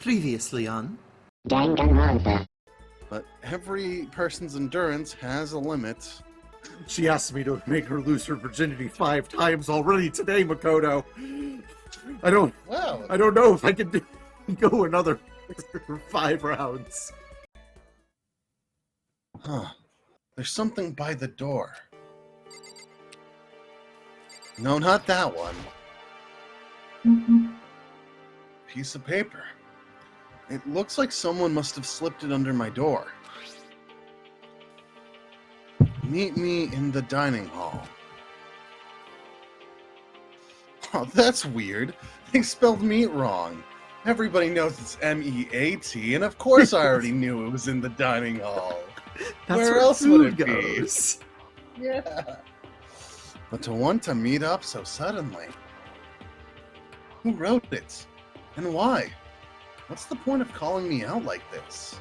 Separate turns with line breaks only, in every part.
Previously on
Danganronpa.
But every person's endurance has a limit.
She asked me to make her lose her virginity 5 times already today, Makoto. I don't know if I can go another 5 rounds.
Huh. There's something by the door. No, not that one. Piece of paper. It looks like someone must have slipped it under my door. Meet me in the dining hall. Oh, that's weird. They spelled meat wrong. Everybody knows it's M-E-A-T, and of course I already knew it was in the dining hall. Where else would it
goes.
be? Yeah. But to want to meet up so suddenly. Who wrote it? And why? What's the point of calling me out like this?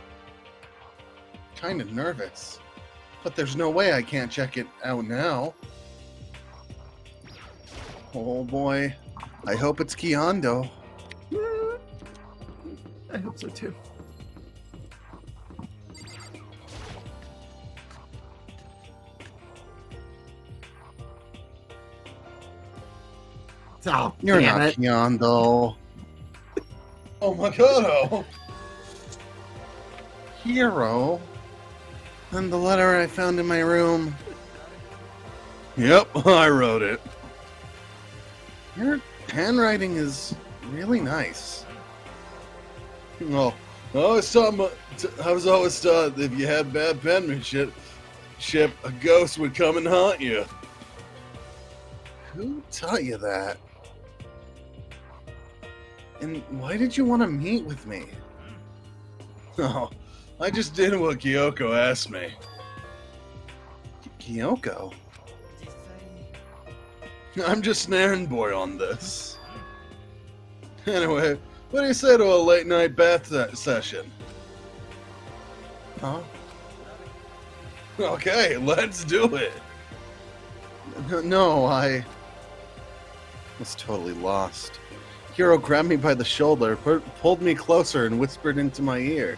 Kind of nervous. But there's no way I can't check it out now. Oh boy. I hope it's Kiando.
I hope so too.
Oh,
You're
damn
not
it.
Kiando. Oh my god! Hero? And the letter I found in my room. Yep, I wrote it. Your handwriting is really nice. Oh, I was always taught that if you had bad penmanship, a ghost would come and haunt you. Who taught you that? And why did you want to meet with me? Oh, I just did what Kyoko asked me. Kyoko? I'm just an errand boy on this. Anyway, what do you say to a late night bath session? Huh? Okay, let's do it. No, I was totally lost. Hiro grabbed me by the shoulder, pulled me closer, and whispered into my ear.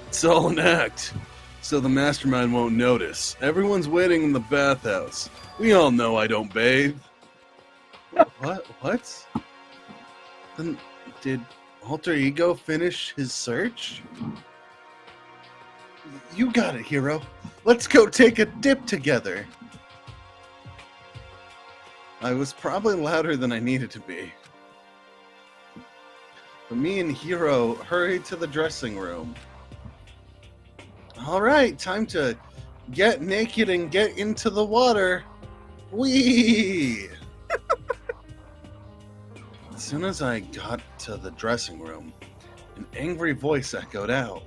It's all an act, so the mastermind won't notice. Everyone's waiting in the bathhouse. We all know I don't bathe. What? Then did Alter Ego finish his search? You got it, Hiro. Let's go take a dip together. I was probably louder than I needed to be. But me and Hiro hurried to the dressing room. Alright, time to get naked and get into the water. Whee! As soon as I got to the dressing room, an angry voice echoed out.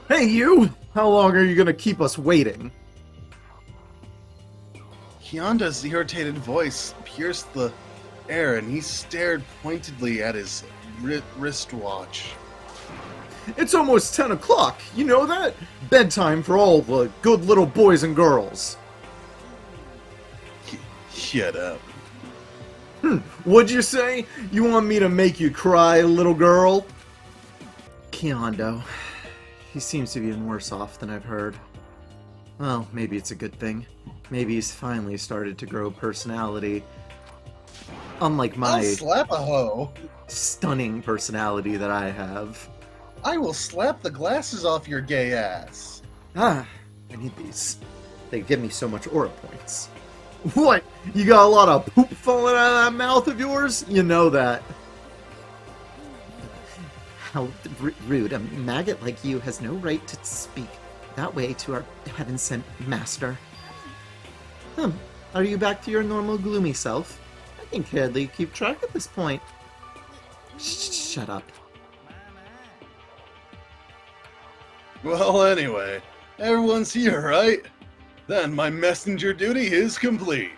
Hey, you! How long are you gonna keep us waiting?
Hyunda's irritated voice pierced the air, and he stared pointedly at his wristwatch.
It's almost 10 o'clock, you know that? Bedtime for all the good little boys and girls.
Shut up.
What'd you say? You want me to make you cry, little girl?
Kiando. He seems to be even worse off than I've heard. Well, maybe it's a good thing. Maybe he's finally started to grow personality. Unlike
I'll
my
slap a hoe.
stunning personality that I have.
I will slap the glasses off your gay ass.
Ah, I need these. They give me so much aura points.
What? You got a lot of poop falling out of that mouth of yours? You know that.
How rude. A maggot like you has no right to speak that way to our heaven-sent master. Are you back to your normal gloomy self? I can hardly keep track at this point. Shut up.
Well, anyway, everyone's here, right? Then my messenger duty is complete.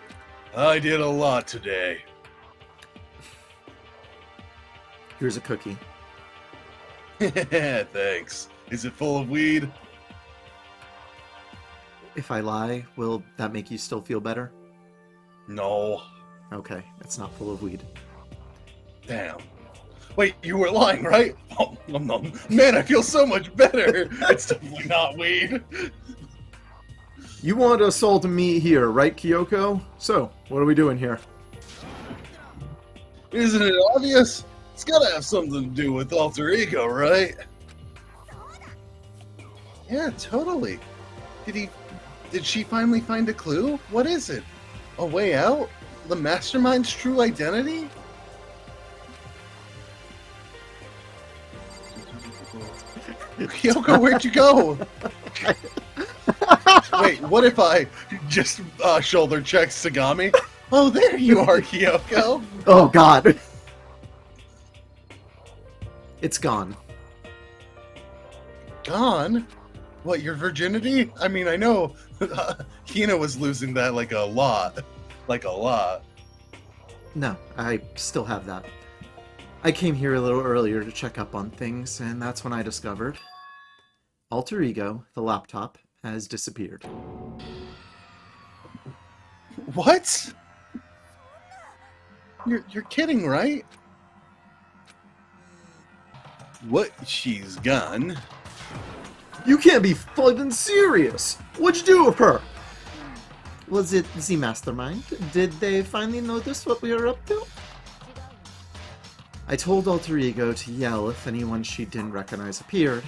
I did a lot today.
Here's a cookie.
Thanks. Is it full of weed?
If I lie, will that make you still feel better?
No.
Okay, it's not full of weed.
Damn. Wait, you were lying, right? Oh, man, I feel so much better. It's definitely not weed.
You want us all to meet here, right, Kyoko? So, what are we doing here?
Isn't it obvious? It's gotta have something to do with alter ego, right? Yeah, totally. Did she finally find a clue? What is it? A way out? The mastermind's true identity? Kyoko, where'd you go? Wait, what if I just shoulder check Sagami? Oh, there you are, Kyoko.
Oh, God. It's gone.
Gone? What, your virginity? I mean, I know Hina was losing that like a lot. Like a lot.
No, I still have that. I came here a little earlier to check up on things, and that's when I discovered Alter Ego, the laptop, has disappeared.
What? You're kidding, right? What? She's gone?
You can't be fucking serious! What'd you do with her? Was it the mastermind? Did they finally notice what we were up to? I told Alter Ego to yell if anyone she didn't recognize appeared.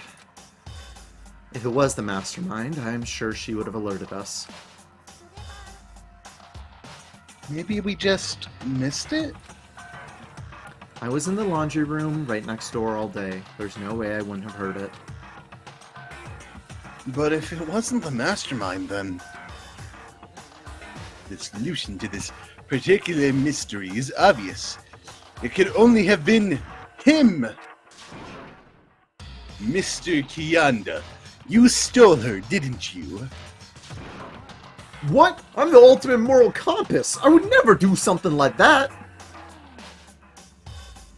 If it was the mastermind, I'm sure she would have alerted us.
Maybe we just missed it?
I was in the laundry room right next door all day. There's no way I wouldn't have heard it.
But if it wasn't the mastermind, then the solution to this particular mystery is obvious. It could only have been him! Mr. Kianda, you stole her, didn't you?
What? I'm the ultimate moral compass! I would never do something like that!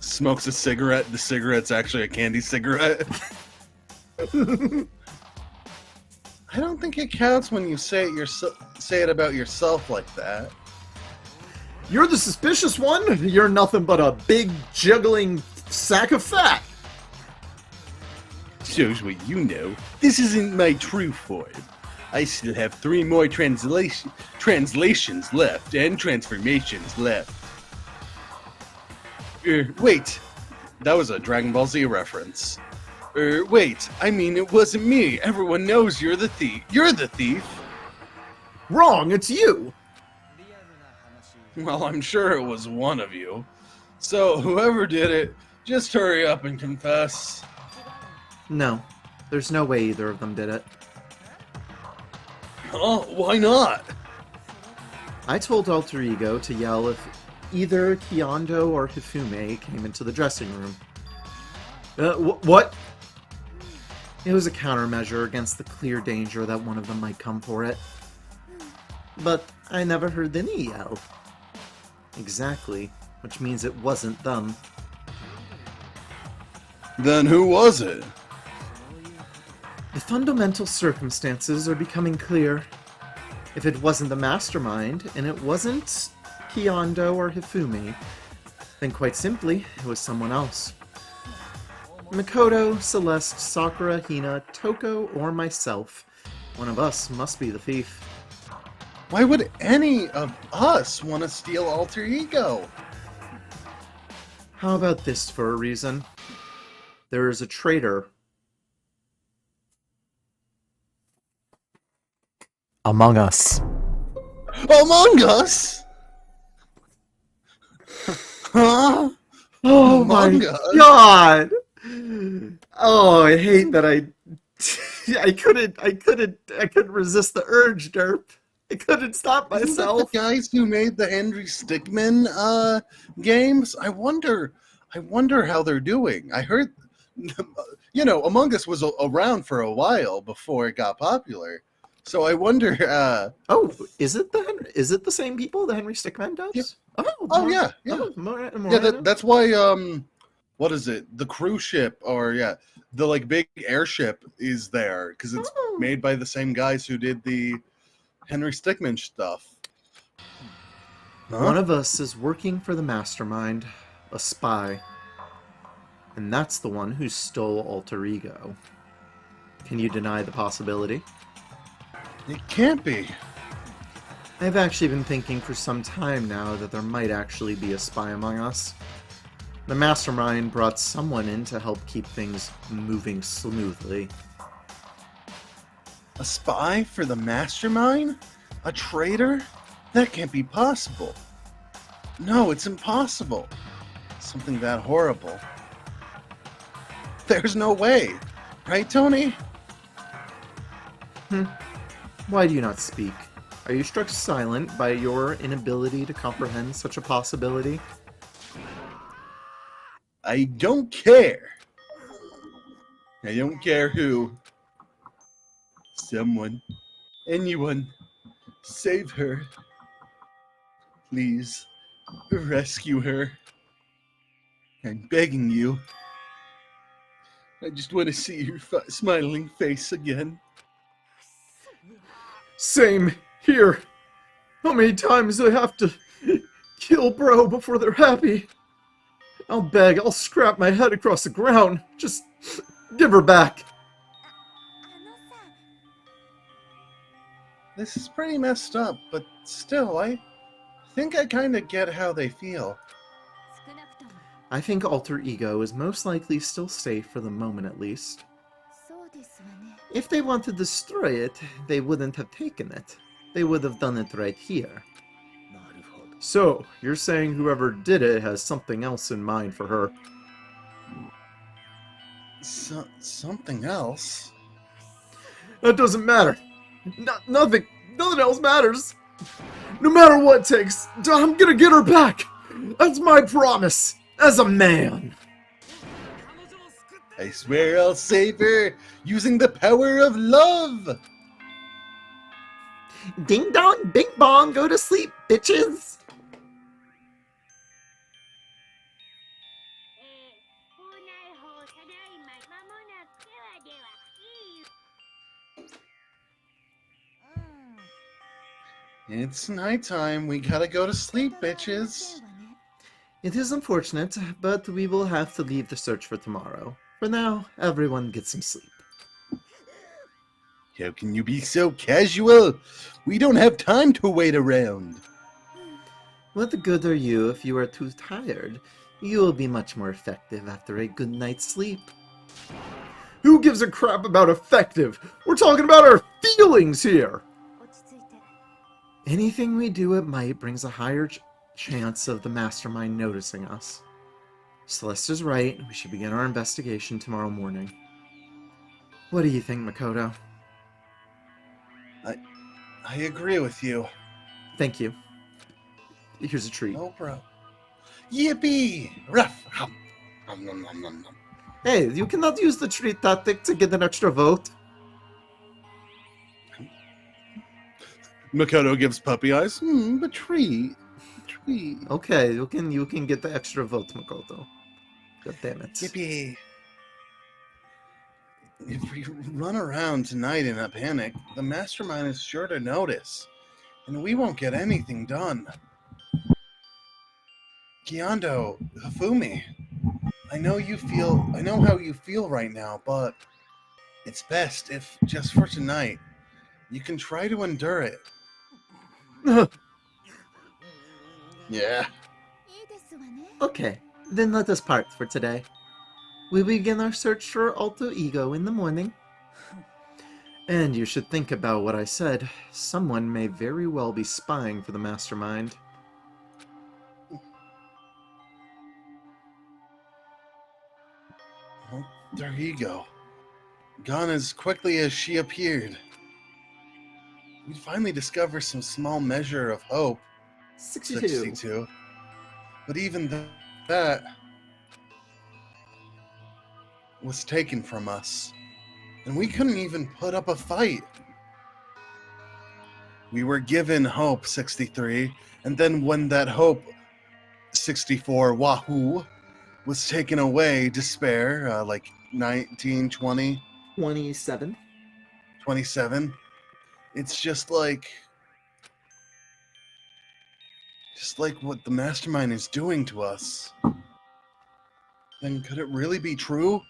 Smokes a cigarette. The cigarette's actually a candy cigarette. I don't think it counts when you say it about yourself like that.
You're the suspicious one? You're nothing but a big, juggling sack of fat!
Shows what you know. This isn't my true form. I still have 3 more translations left and transformations left. Wait. That was a Dragon Ball Z reference. Wait. I mean, it wasn't me. Everyone knows you're the thief. You're the thief!
Wrong, it's you!
Well, I'm sure it was one of you. So, whoever did it, just hurry up and confess.
No, there's no way either of them did it.
Oh, why not?
I told Alter Ego to yell if either Kyondo or Hifume came into the dressing room. What? It was a countermeasure against the clear danger that one of them might come for it. But I never heard any yell. Exactly, which means it wasn't them.
Then who was it?
The fundamental circumstances are becoming clear. If it wasn't the mastermind, and it wasn't Kyondo or Hifume, then quite simply, it was someone else. Makoto, Celeste, Sakura, Hina, Toko, or myself. One of us must be the thief.
Why would any of us want to steal Alter Ego?
How about this for a reason? There is a traitor among us.
Among Us? Huh?
Oh
Among
my
Us?
god! Oh, I hate that I couldn't resist the urge, Derp. I couldn't stop
Isn't that
myself.
the guys who made the Henry Stickmin games? I wonder how they're doing. I heard, Among Us was around for a while before it got popular. So I wonder.
Is it the same people the Henry Stickmin does?
Yeah.
Yeah.
That's why. What is it? The cruise ship, or the like big airship is there because it's made by the same guys who did the Henry Stickmin stuff. Huh?
One of us is working for the mastermind, a spy. and that's the one who stole Alter Ego. Can you deny the possibility?
It can't be.
I've actually been thinking for some time now that there might actually be a spy among us. The mastermind brought someone in to help keep things moving smoothly.
A spy for the mastermind? A traitor? That can't be possible. No, it's impossible. Something that horrible. There's no way. Right, Tony?
Why do you not speak? Are you struck silent by your inability to comprehend such a possibility?
I don't care. I don't care who. Someone. Anyone. Save her. Please. Rescue her. I'm begging you. I just want to see your smiling face again.
Same here. How many times do I have to kill bro before they're happy? I'll beg, I'll scrap my head across the ground. Just give her back.
This is pretty messed up, but still, I think I kind of get how they feel.
I think Alter Ego is most likely still safe for the moment at least. If they wanted to destroy it, they wouldn't have taken it. They would have done it right here. So, you're saying whoever did it has something else in mind for her?
Something else?
That doesn't matter. Nothing else matters. No matter what it takes, I'm gonna get her back. That's my promise, as a man.
I swear I'll save her, using the power of love.
Ding dong, bing bong, go to sleep, bitches.
It's nighttime. We gotta go to sleep, bitches.
It is unfortunate, but we will have to leave the search for tomorrow. For now, everyone get some sleep.
How can you be so casual? We don't have time to wait around.
What good are you if you are too tired? You will be much more effective after a good night's sleep. Who gives a crap about effective? We're talking about our feelings here! Anything we do at might brings a higher chance of the mastermind noticing us. Celeste is right. We should begin our investigation tomorrow morning. What do you think, Makoto?
I agree with you.
Thank you. Here's a treat.
No, bro. Yippee! Ruff! Nom, nom, nom, nom, nom.
Hey, you cannot use the treat tactic to get an extra vote.
Makoto gives puppy eyes. But treat.
Okay, you can get the extra vote, Makoto. God damn it.
Yippee! If we run around tonight in a panic, the mastermind is sure to notice, and we won't get anything done. Kiando, Hifumi, I know how you feel right now, but it's best if, just for tonight, you can try to endure it. Yeah.
Okay, then let us part for today. We begin our search for Alter Ego in the morning. And you should think about what I said. Someone may very well be spying for the mastermind.
Alter Ego. Gone as quickly as she appeared. We finally discover some small measure of hope. 62. But even that was taken from us. And we couldn't even put up a fight. We were given hope, 63, and then when that hope, 64, wahoo, was taken away, despair, like 19, 20,
27.
27. It's just like what the mastermind is doing to us. Then could it really be true?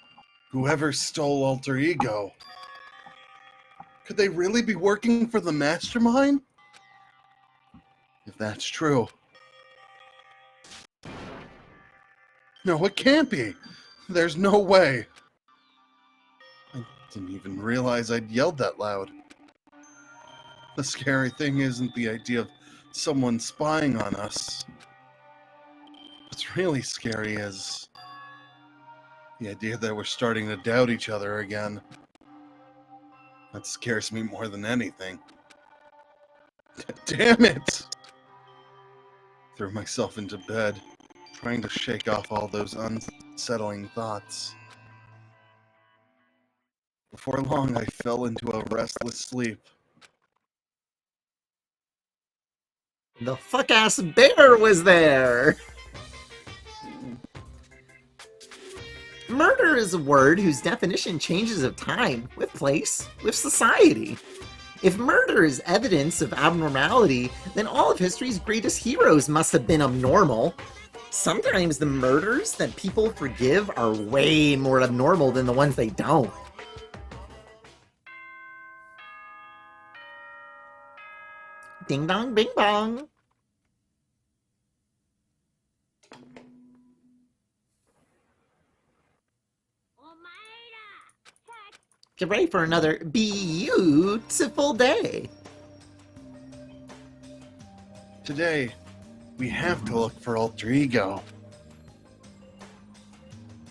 Whoever stole Alter Ego, could they really be working for the Mastermind? If that's true... No, it can't be! There's no way! I didn't even realize I'd yelled that loud. The scary thing isn't the idea of someone spying on us. What's really scary is the idea that we're starting to doubt each other again. That scares me more than anything. Damn it! Threw myself into bed, trying to shake off all those unsettling thoughts. Before long, I fell into a restless sleep.
The fuck-ass bear was there! Murder is a word whose definition changes of time, with place, with society. If murder is evidence of abnormality, then all of history's greatest heroes must have been abnormal. Sometimes the murders that people forgive are way more abnormal than the ones they don't. Ding dong, bing bong. Get ready for another beautiful day.
Today, we have to look for Alter Ego.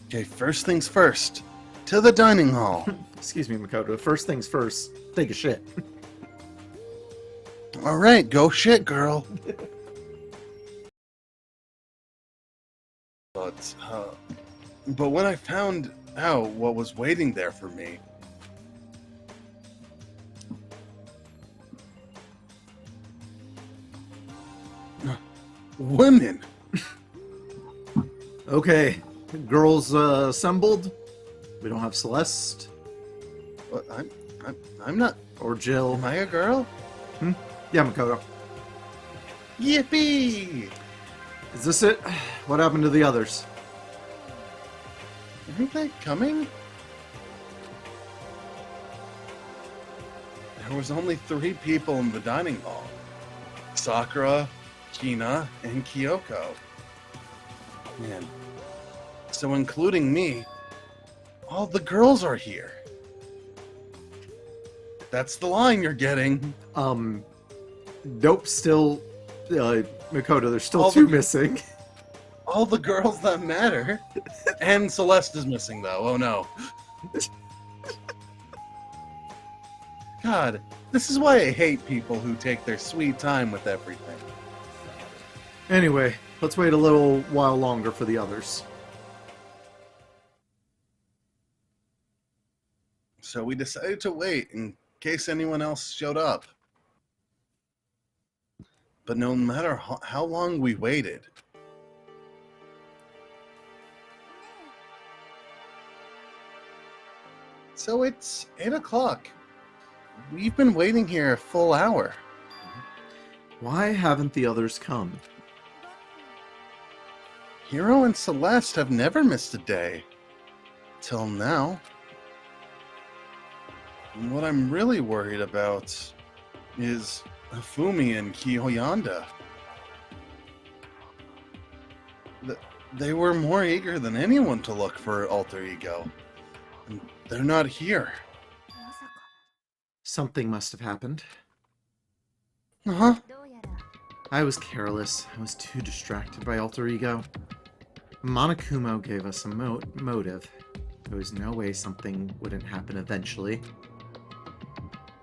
Okay, first things first. To the dining hall.
Excuse me, Makoto. First things first, take a shit.
Alright, go shit, girl. But when I found out what was waiting there for me, women.
Okay, girls assembled. We don't have Celeste
What, I'm not.
or Jill.
Am I a girl?
Yeah, Makoto.
Yippee!
Is this it? What happened to the others?
Aren't they coming? There was only 3 people in the dining hall. Sakura, Kina, and Kyoko. Man. So including me, all the girls are here. That's the line you're getting.
Nope, still... Makoto, there's still
All
2
the-
missing.
All the girls that matter. And Celeste is missing, though. Oh, no. God, this is why I hate people who take their sweet time with everything.
Anyway, let's wait a little while longer for the others.
So we decided to wait in case anyone else showed up. But no matter how long we waited, so it's 8 o'clock. We've been waiting here a full hour.
Why haven't the others come?
Hiro and Celeste have never missed a day. Till now. And what I'm really worried about is Hifumi and Kiyoyanda. They were more eager than anyone to look for Alter Ego. And they're not here.
Something must have happened.
Huh?
I was careless. I was too distracted by Alter Ego. Monokumo gave us a motive. There was no way something wouldn't happen eventually.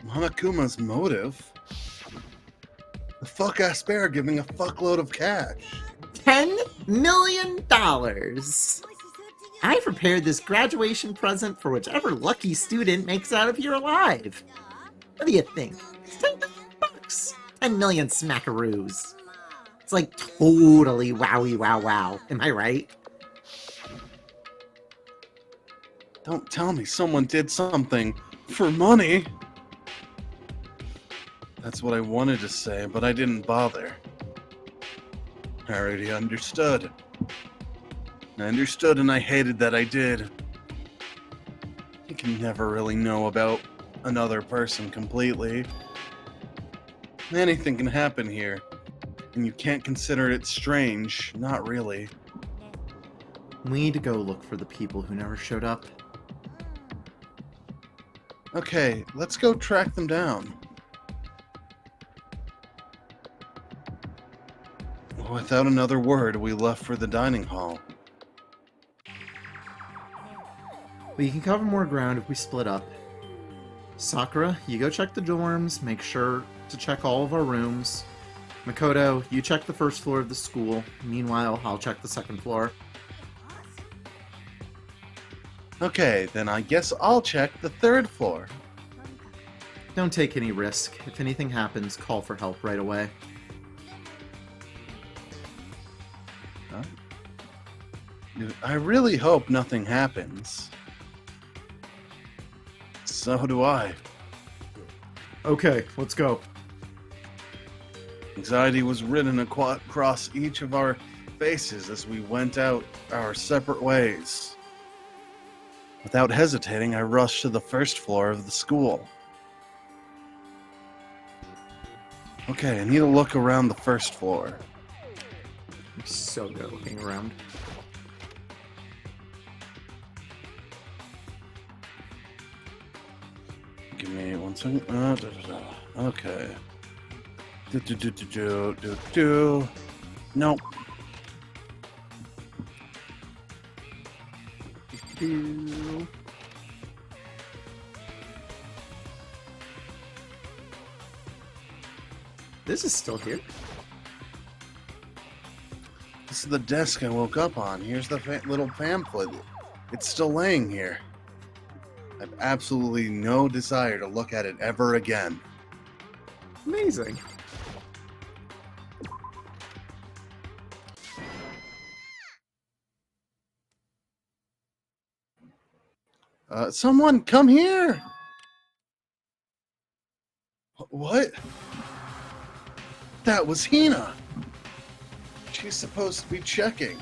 Monokuma's motive? The fuck-ass bear giving a fuckload of cash.
$10 million! I prepared this graduation present for whichever lucky student makes out of here alive. What do you think? It's $10 million. 10 million smackaroos. It's like totally wowie wow wow. Am I right?
Don't tell me someone did something for money. That's what I wanted to say, but I didn't bother. I already understood. I understood and I hated that I did. You can never really know about another person completely. Anything can happen here, and you can't consider it strange. Not really.
We need to go look for the people who never showed up.
Okay, let's go track them down. Without another word, we left for the dining hall.
We can cover more ground if we split up. Sakura, you go check the dorms, make sure to check all of our rooms. Makoto, you check the first floor of the school. Meanwhile, I'll check the second floor.
Okay, then I guess I'll check the third floor.
Don't take any risk. If anything happens, call for help right away.
Huh? I really hope nothing happens. So do I.
Okay, let's go.
Anxiety was written across each of our faces as we went out our separate ways. Without hesitating, I rushed to the first floor of the school. Okay, I need to look around the first floor.
I'm so good at looking around.
Give me 1 second. Okay. Nope.
This is still here.
This is the desk I woke up on. Here's the little pamphlet. It's still laying here. I have absolutely no desire to look at it ever again.
Amazing.
Someone come here! What? That was Hina. She's supposed to be checking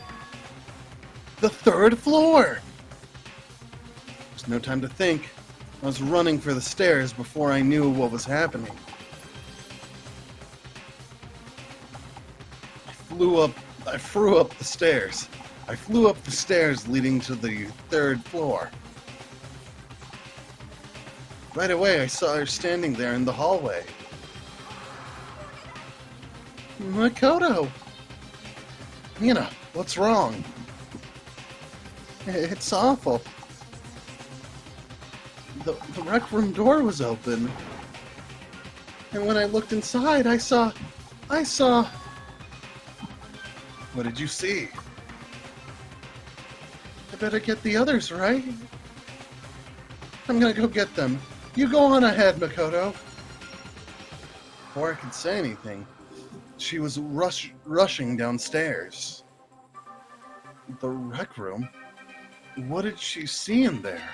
the third floor. There's no time to think. I was running for the stairs before I knew what was happening. I flew up the stairs. I flew up the stairs leading to the third floor. Right away, I saw her standing there in the hallway. Makoto! Hina, what's wrong? It's awful. The rec room door was open. And when I looked inside, I saw... What did you see? I better get the others, right? I'm gonna go get them. You go on ahead, Makoto. Before I could say anything, she was rushing downstairs. The rec room? What did she see in there?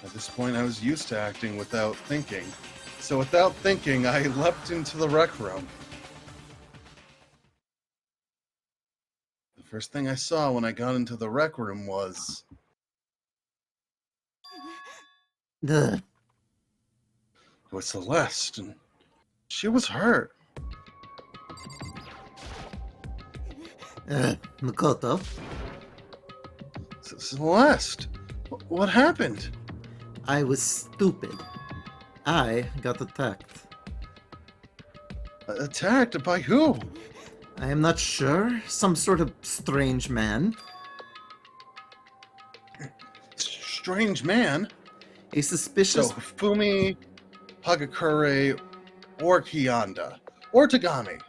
At this point, I was used to acting without thinking. So without thinking, I leapt into the rec room. The first thing I saw when I got into the rec room was...
Ugh.
It was Celeste, and she was hurt.
Makoto,
Celeste, what happened?
I was stupid. I got attacked.
Attacked by who?
I am not sure. Some sort of strange man.
Strange man?
A suspicious...
So, Fumi, Hagakure, or Kiyanda, or Tagami.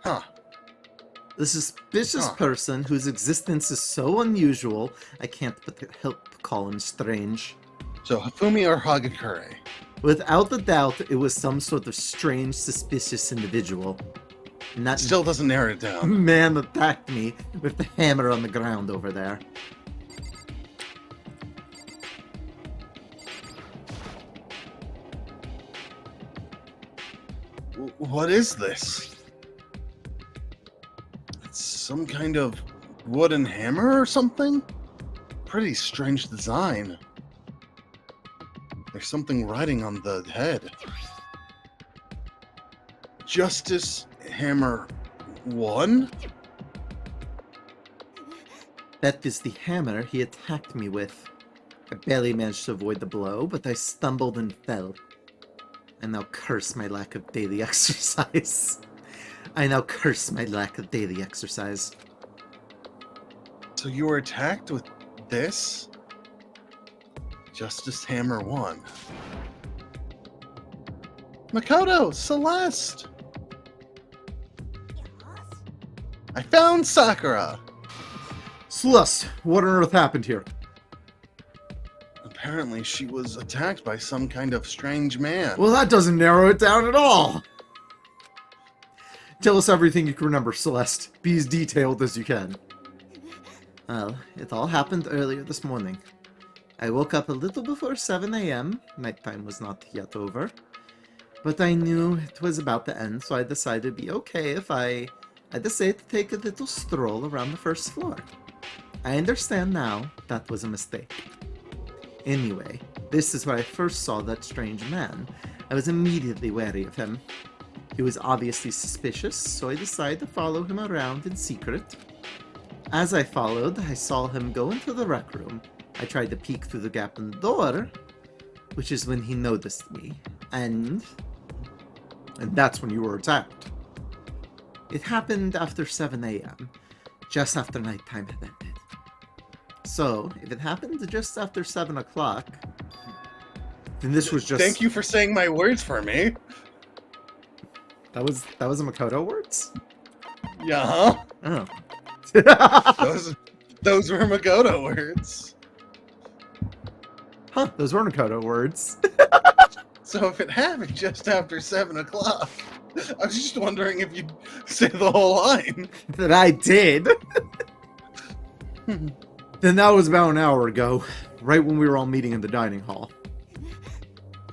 Huh.
The suspicious person whose existence is so unusual, I can't but help call him strange.
So, Hifumi or Hagakure?
Without a doubt, it was some sort of strange, suspicious individual. And that
Still doesn't narrow it down.
man attacked me with the hammer on the ground over there.
What is this? It's some kind of wooden hammer or something? Pretty strange design. There's something writing on the head. Justice Hammer 1?
That is the hammer he attacked me with. I barely managed to avoid the blow, but I stumbled and fell. I now curse my lack of daily exercise.
So you were attacked with this? Justice Hammer 1. Makoto! Celeste! I found Sakura!
Celeste, what on earth happened here?
Apparently she was attacked by some kind of strange man.
Well, that doesn't narrow it down at all. Tell us everything you can remember, Celeste. Be as detailed as you can.
Well, it all happened earlier this morning. I woke up a little before 7 a.m. Nighttime was not yet over. But I knew it was about to end, so I decided it'd be okay if I decided to take a little stroll around the first floor. I understand now that was a mistake. Anyway, this is where I first saw that strange man. I was immediately wary of him. He was obviously suspicious, so I decided to follow him around in secret. As I followed, I saw him go into the rec room. I tried to peek through the gap in the door, which is when he noticed me, and
that's when you were attacked.
it happened after 7 a.m., just after nighttime had ended. So, if it happened just after 7 o'clock,
Then this was just...
Thank you for saying my words for me.
that was a Makoto words?
Yeah,
Oh.
those were Makoto words.
Huh, those were Makoto words.
So if it happened just after 7 o'clock, I was just wondering if you'd say the whole line.
That I did.
Then that was about an hour ago, right when we were all meeting in the dining hall.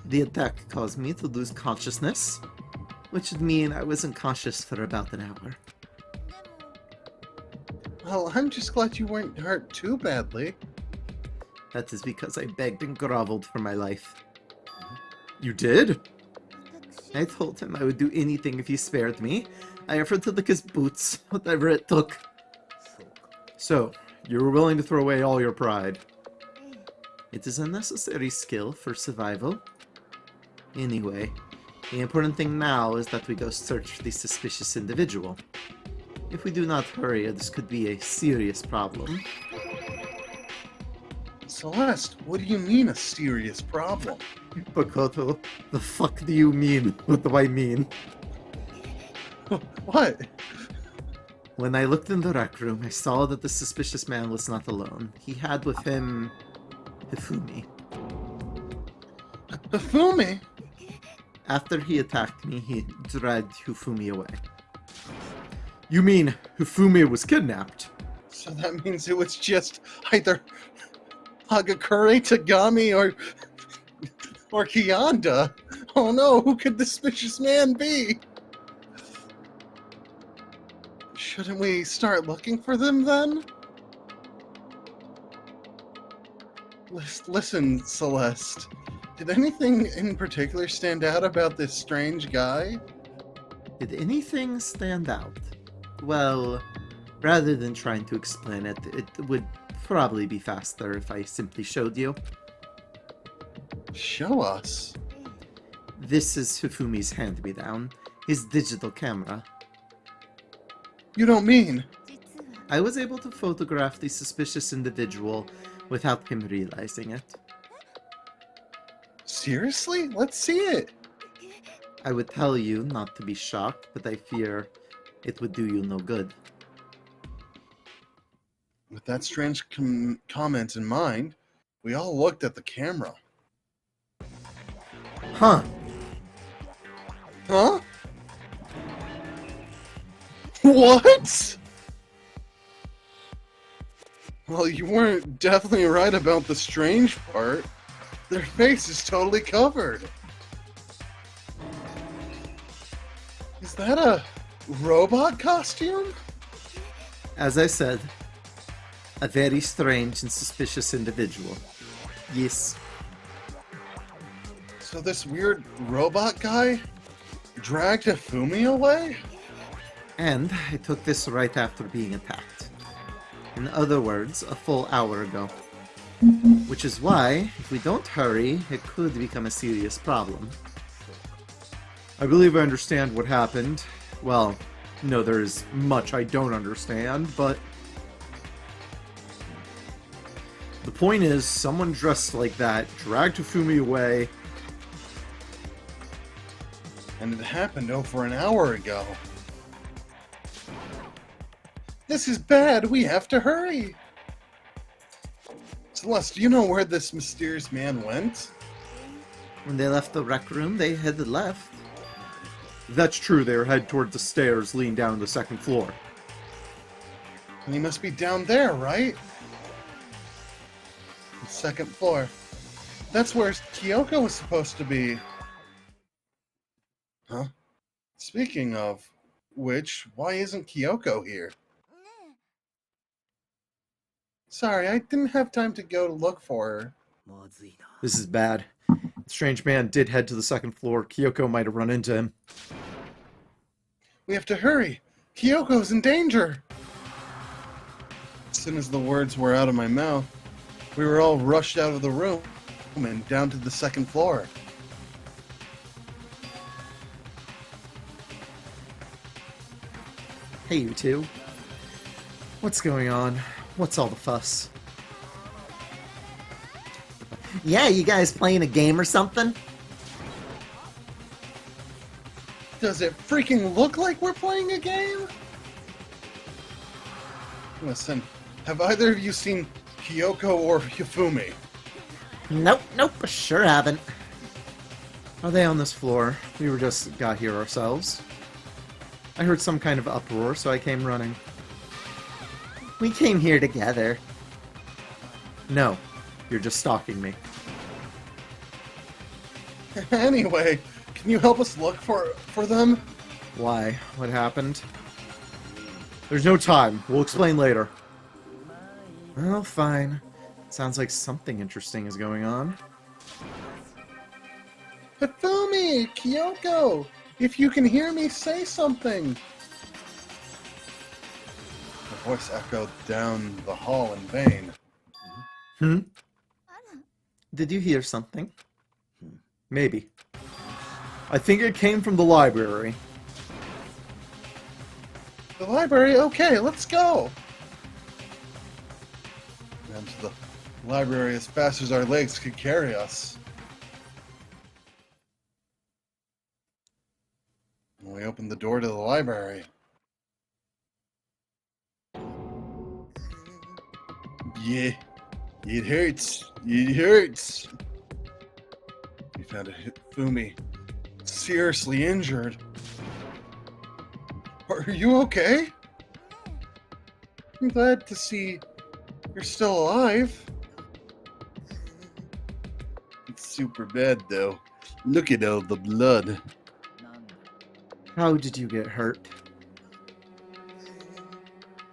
The attack caused me to lose consciousness, which would mean I wasn't conscious for about an hour.
Well, I'm just glad you weren't hurt too badly.
That is because I begged and groveled for my life.
You did?
I told him I would do anything if he spared me. I offered to lick his boots, whatever it took.
So, you were willing to throw away all your pride.
It is a necessary skill for survival. Anyway, the important thing now is that we go search the suspicious individual. If we do not hurry, this could be a serious problem.
Celeste, what do you mean a serious problem?
Makoto, the fuck do you mean? What do I mean?
What?
When I looked in the rec room, I saw that the suspicious man was not alone. He had with him Hifumi.
Hifumi?
After he attacked me, he dragged Hifumi away.
You mean Hifumi was kidnapped?
So that means it was just either Hagakure, Tagami, or Kiyanda. Oh no, who could this suspicious man be? Shouldn't we start looking for them then? Listen, Celeste. Did anything in particular stand out about this strange guy?
Did anything stand out? Well, rather than trying to explain it, it would probably be faster if I simply showed you.
Show us.
This is Hifumi's hand-me-down, his digital camera.
You don't mean...
I was able to photograph the suspicious individual without him realizing it.
Seriously? Let's see it.
I would tell you not to be shocked, but I fear it would do you no good.
With that strange comment in mind, we all looked at the camera.
Huh.
Huh? What? Well, you weren't definitely right about the strange part. Their face is totally covered. Is that a robot costume?
As I said, A very strange and suspicious individual. Yes.
So this weird robot guy dragged Hifumi away?
And I took this right after being attacked. In other words, a full hour ago. Which is why, if we don't hurry, it could become a serious problem. I believe I understand what happened. Well, no, there is much I don't understand, but... the point is, someone dressed like that dragged Hifumi away.
And it happened over an hour ago. This is bad. We have to hurry. Celeste, do you know where this mysterious man went?
When they left the rec room, they headed left.
That's true, they were headed toward the stairs leading down to the second floor.
And he must be down there, right? The second floor. That's where Kyoko was supposed to be. Huh? Speaking of which, why isn't Kyoko here? Sorry, I didn't have time to go to look for her.
This is bad.
The strange man did head to the second floor. Kyoko might have run into him.
We have to hurry. Kyoko's in danger. As soon as the words were out of my mouth, we were all rushed out of the room and down to the second floor.
Hey, you two. What's going on? What's all the fuss? Yeah, you guys playing a game or something?
Does it freaking look like we're playing a game? Listen, have either of you seen Kyoko or Hifumi?
Nope, sure haven't. Are they on this floor? We were just got here ourselves. I heard some kind of uproar, so I came running. We came here together. No, you're just stalking me.
Anyway, can you help us look for them?
Why? What happened?
There's no time. We'll explain later.
Well, fine. Sounds like something interesting is going on.
Hifumi! Kyoko! If you can hear me, say something! The voice echoed down the hall in vain.
Did you hear something?
Maybe. I think it came from the library.
The library? Okay, let's go! Down to the library as fast as our legs could carry us. We opened the door to the library. Yeah, it hurts. It hurts. We found a Hifumi seriously injured. Are you okay? I'm glad to see you're still alive. It's super bad though. Look at all the blood.
How did you get hurt?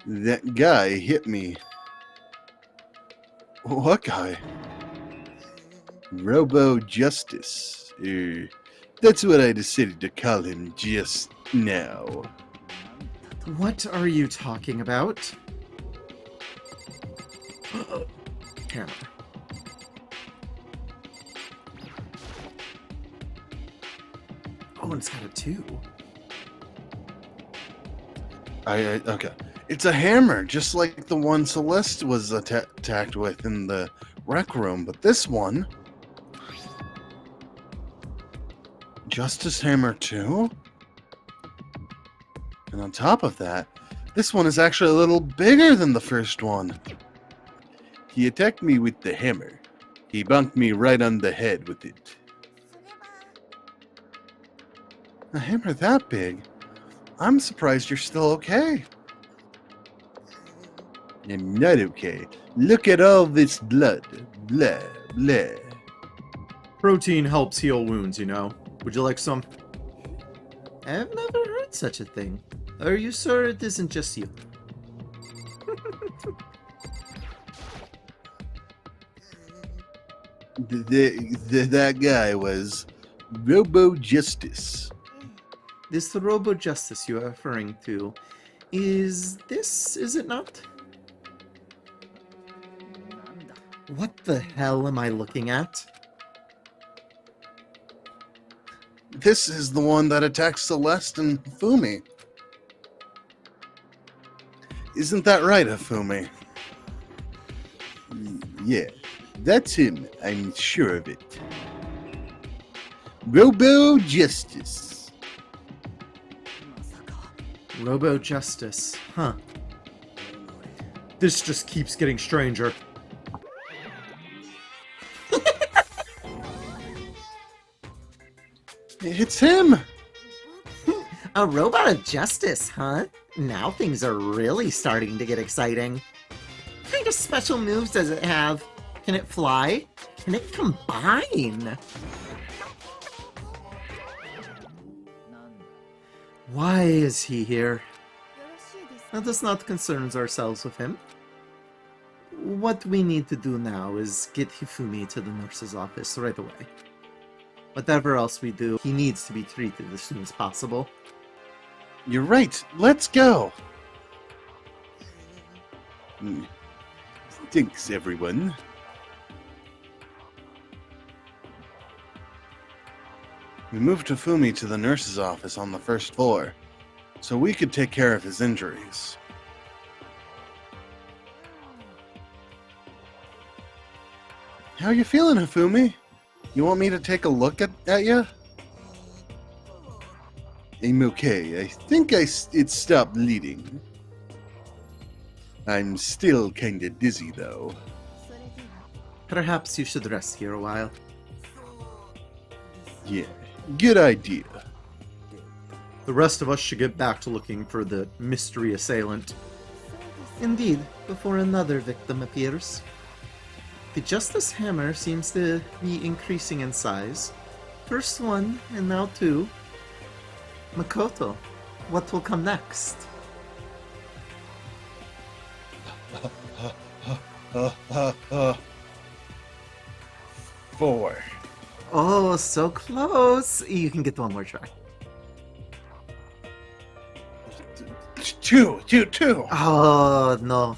That guy hit me. What guy? Robo Justice. That's what I decided to call him just now.
What are you talking about? Camera. Oh, and it's got a 2.
Okay. It's a hammer, just like the one Celeste was attacked with in the rec room, but this one... Justice Hammer 2? And on top of that, this one is actually a little bigger than the first one. He attacked me with the hammer. He bunked me right on the head with it. A hammer that big? I'm surprised you're still okay. I'm not okay. Look at all this blood. Blah, blah.
Protein helps heal wounds, you know. Would you like some?
I've never heard such a thing. Are you sure it isn't just you?
That guy was Robo Justice.
This Robo Justice you are referring to, is it not? What the hell am I looking at?
This is the one that attacked Celeste and Fumi. Isn't that right, Hifumi? Yeah, that's him. I'm sure of it. Robo Justice.
Robo Justice, huh? This just keeps getting stranger.
It's him!
A robot of justice, huh? Now things are really starting to get exciting. What kind of special moves does it have? Can it fly? Can it combine? Why is he here? Let us not concern ourselves with him. What we need to do now is get Hifumi to the nurse's office right away. Whatever else we do, he needs to be treated as soon as possible.
You're right. Let's go. Thanks, everyone. We moved Hifumi to the nurse's office on the first floor, so we could take care of his injuries. How you feeling, Hifumi? You want me to take a look at you? I'm okay. I think it stopped bleeding. I'm still kinda dizzy, though.
Perhaps you should rest here a while.
Yeah, good idea.
The rest of us should get back to looking for the mystery assailant. Indeed, before another victim appears. The Justice Hammer seems to be increasing in size. First one, and now two. Makoto, what will come next?
Four.
Oh, so close! You can get one more try.
Two.
Oh, no.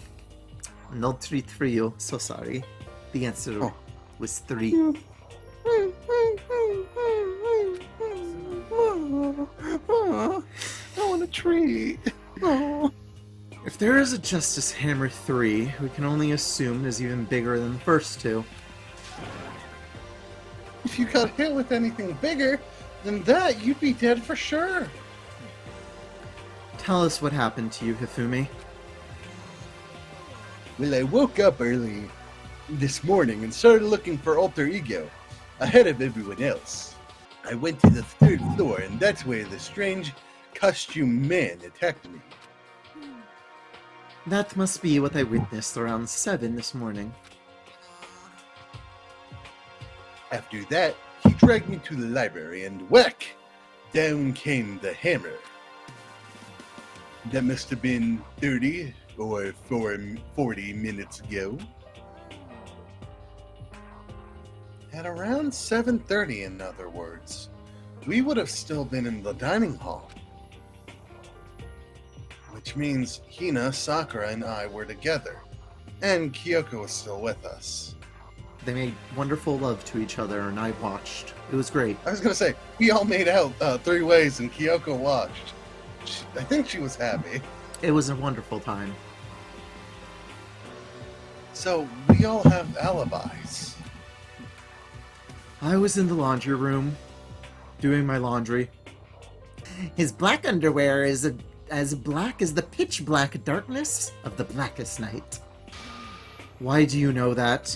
No treat for you. So sorry. The answer was 3.
I want a treat.
If there is a Justice Hammer 3, we can only assume it is even bigger than the first two.
If you got hit with anything bigger than that, you'd be dead for sure.
Tell us what happened to you, Hifumi.
Well, I woke up early this morning and started looking for Alter Ego ahead of everyone else. I went to the 3rd floor, and that's where the strange costume man attacked me.
That must be what I witnessed around 7 this morning.
After that, he dragged me to the library, and whack! Down came the hammer. That must have been 30 or 40 minutes ago. At around 7:30, in other words, we would have still been in the dining hall. Which means Hina, Sakura, and I were together, and Kyoko was still with us.
They made wonderful love to each other, and I watched. It was great.
I was gonna say, we all made out 3 ways, and Kyoko watched. I think she was happy.
It was a wonderful time.
So, we all have alibis.
I was in the laundry room, doing my laundry. His black underwear is as black as the pitch black darkness of the blackest night. Why do you know that?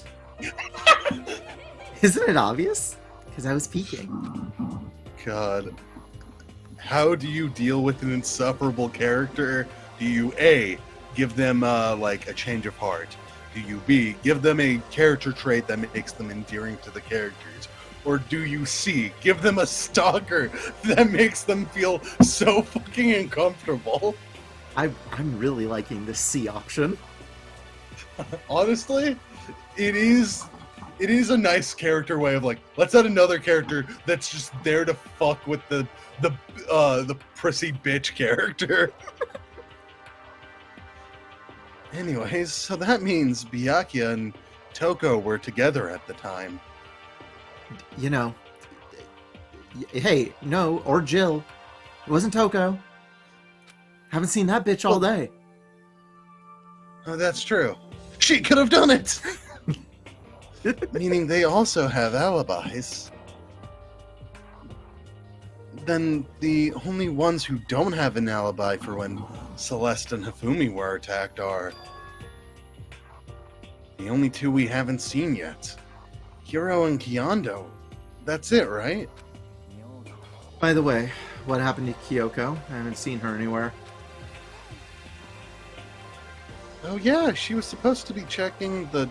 Isn't it obvious? Because I was peeking.
God. How do you deal with an insufferable character? Do you A, give them like a change of heart? Do you B, give them a character trait that makes them endearing to the characters? Or do you C, give them a stalker that makes them feel so fucking uncomfortable?
I'm really liking the C option.
Honestly, it is it is a nice character way of like, let's add another character that's just there to fuck with the prissy bitch character. Anyways, so that means Byakuya and Toko were together at the time.
You know, hey, no, or Jill. It wasn't Toko. Haven't seen that bitch all day.
Oh, that's true. She could have done it! Meaning they also have alibis. Then the only ones who don't have an alibi for when Celeste and Hifumi were attacked are the only two we haven't seen yet. Hiro and Kyondo. That's it, right?
By the way, what happened to Kyoko? I haven't seen her anywhere.
Oh yeah, she was supposed to be checking the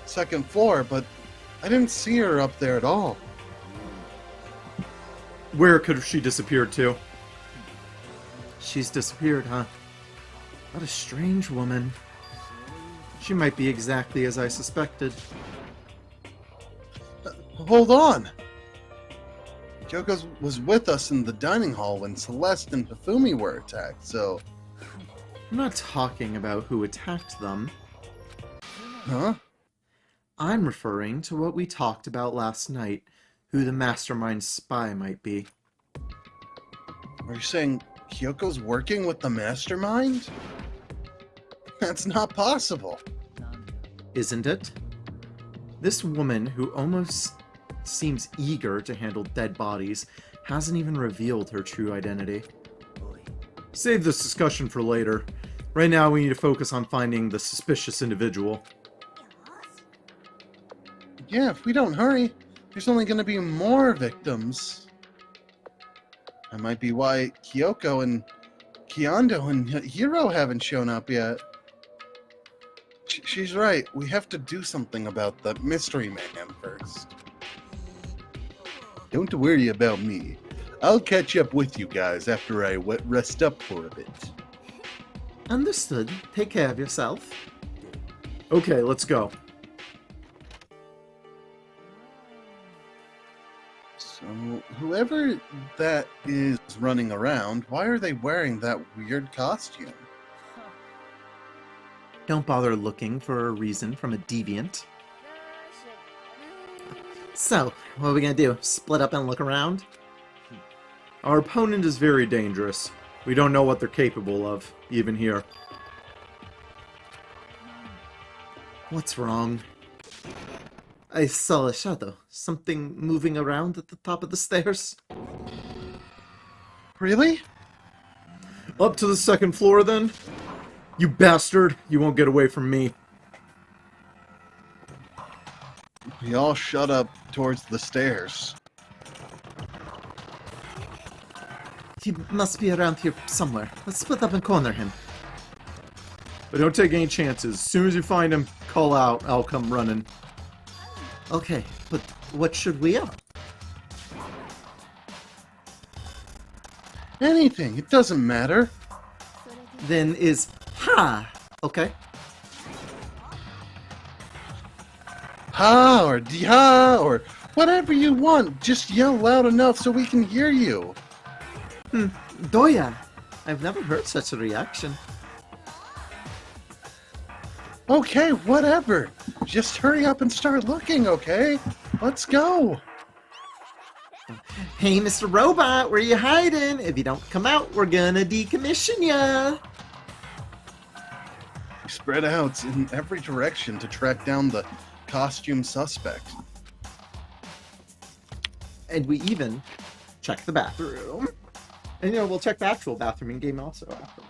second floor, but I didn't see her up there at all.
Where could she disappear to? She's disappeared, huh? What a strange woman. She might be exactly as I suspected.
Hold on! Kyoko was with us in the dining hall when Celeste and Hifumi were attacked, so...
I'm not talking about who attacked them.
Huh?
I'm referring to what we talked about last night, who the mastermind spy might be.
Are you saying Kyoko's working with the mastermind? That's not possible.
Isn't it? This woman, who almost seems eager to handle dead bodies, hasn't even revealed her true identity. Save this discussion for later. Right now we need to focus on finding the suspicious individual.
Yeah, if we don't hurry, there's only going to be more victims. That might be why Kyoko and Kyondo and Hiro haven't shown up yet. She's right. We have to do something about the mystery man first. Don't worry about me. I'll catch up with you guys after I rest up for a bit.
Understood. Take care of yourself. Okay, let's go.
So, whoever that is running around, why are they wearing that weird costume?
Don't bother looking for a reason from a deviant. So, what are we gonna do? Split up and look around? Our opponent is very dangerous. We don't know what they're capable of, even here. What's wrong? I saw a shadow. Something moving around at the top of the stairs.
Really?
Up to the second floor, then? You bastard! You won't get away from me.
We all shut up towards the stairs.
He must be around here somewhere. Let's split up and corner him. But don't take any chances. As soon as you find him, call out. I'll come running. Okay, but what should we up?
Anything. It doesn't matter.
Then is ha! Okay.
Ha or dia or whatever you want. Just yell loud enough so we can hear you.
Doya! I've never heard such a reaction.
Okay, whatever. Just hurry up and start looking, okay? Let's go.
Hey, Mr. Robot, where you hiding? If you don't come out, we're gonna decommission ya!
We spread out in every direction to track down the costume suspect.
And we even check the bathroom. And we'll check the actual bathroom in game also after.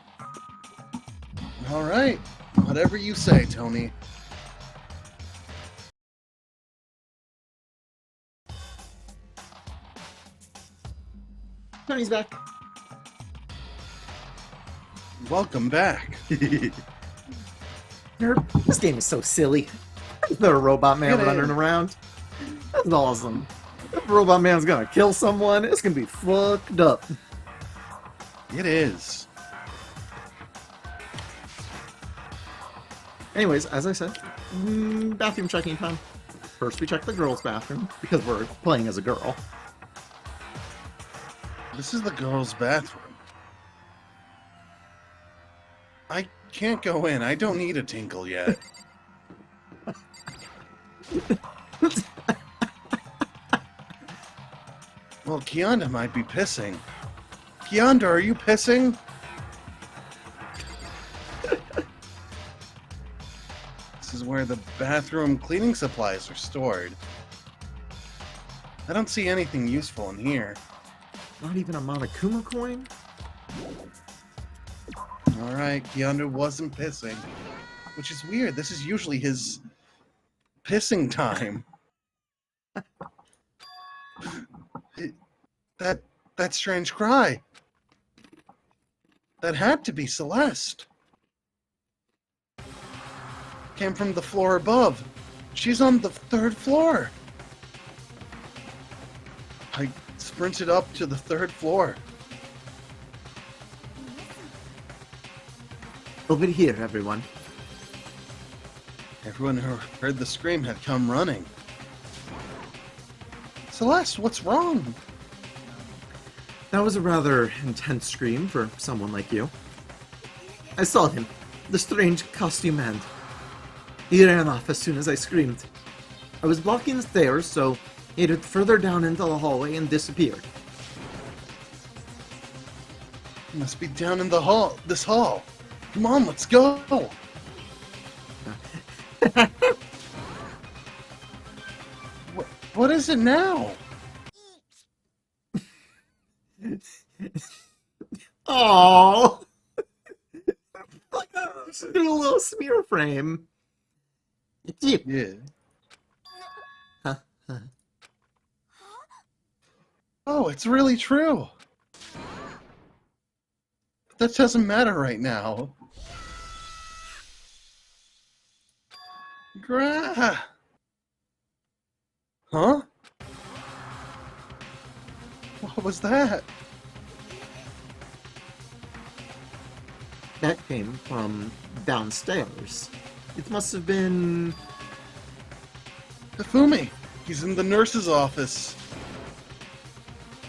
All right. Whatever you say, Tony.
Tony's back.
Welcome back.
This game is so silly. The robot man running around. That's awesome. If Robot Man's gonna kill someone, it's gonna be fucked up.
It is.
Anyways, as I said, bathroom checking time. First, we check the girls' bathroom, because we're playing as a girl.
This is the girls' bathroom. I can't go in. I don't need a tinkle yet. Well, Kianda might be pissing. Kianda, are you pissing? This is where the bathroom cleaning supplies are stored. I don't see anything useful in here.
Not even a Monokuma coin?
Alright, Kianda wasn't pissing. Which is weird. This is usually his pissing time. That strange cry. That had to be Celeste. Came from the floor above. She's on the 3rd floor. I sprinted up to the 3rd floor.
Over here, everyone.
Everyone who heard the scream had come running. Celeste, what's wrong?
That was a rather intense scream for someone like you. I saw him, the strange costume man. He ran off as soon as I screamed. I was blocking the stairs, so he headed further down into the hallway and disappeared.
He must be down in the hall. This hall. Come on, let's go. What is it now?
Oh, like a little smear frame. It's you.
Yeah.
Huh.
Oh, it's really true. But that doesn't matter right now. Huh? What was that?
That came from downstairs. It must have been...
Hifumi. He's in the nurse's office.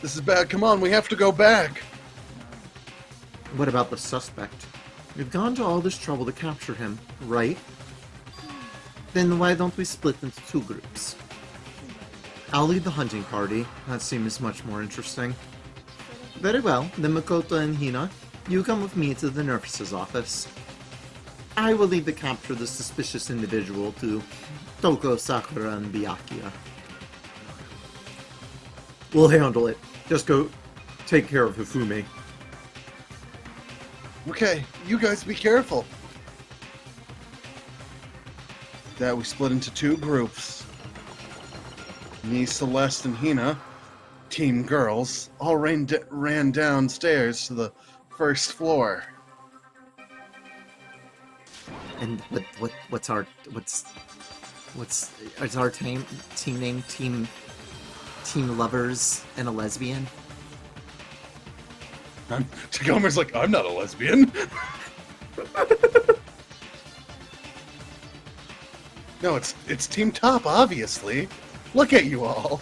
This is bad. Come on, we have to go back.
What about the suspect? We've gone to all this trouble to capture him, right? Then why don't we split into 2 groups? I'll lead the hunting party. That seems much more interesting. Very well, then Makoto and Hina, you come with me to the nurse's office. I will leave the capture of the suspicious individual to Toko, Sakura, and Byakuya. We'll handle it. Just go take care of Hifumi.
Okay, you guys be careful. That we split into 2 groups. Me, Celeste, and Hina, team girls, all ran downstairs to the 1st floor.
And what's our team name? Team lovers and a lesbian?
Tagomer's like, I'm not a lesbian. No, it's Team Top, obviously. Look at you all.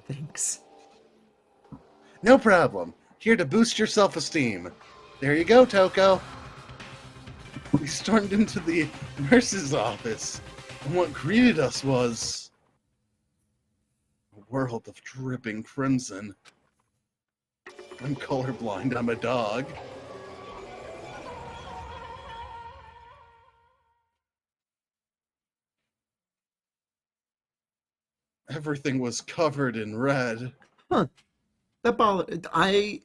Thanks.
No problem. Here to boost your self-esteem. There you go, Toko. We stormed into the nurse's office, and what greeted us was a world of dripping crimson. I'm colorblind, I'm a dog. Everything was covered in red.
Huh. That bothered. I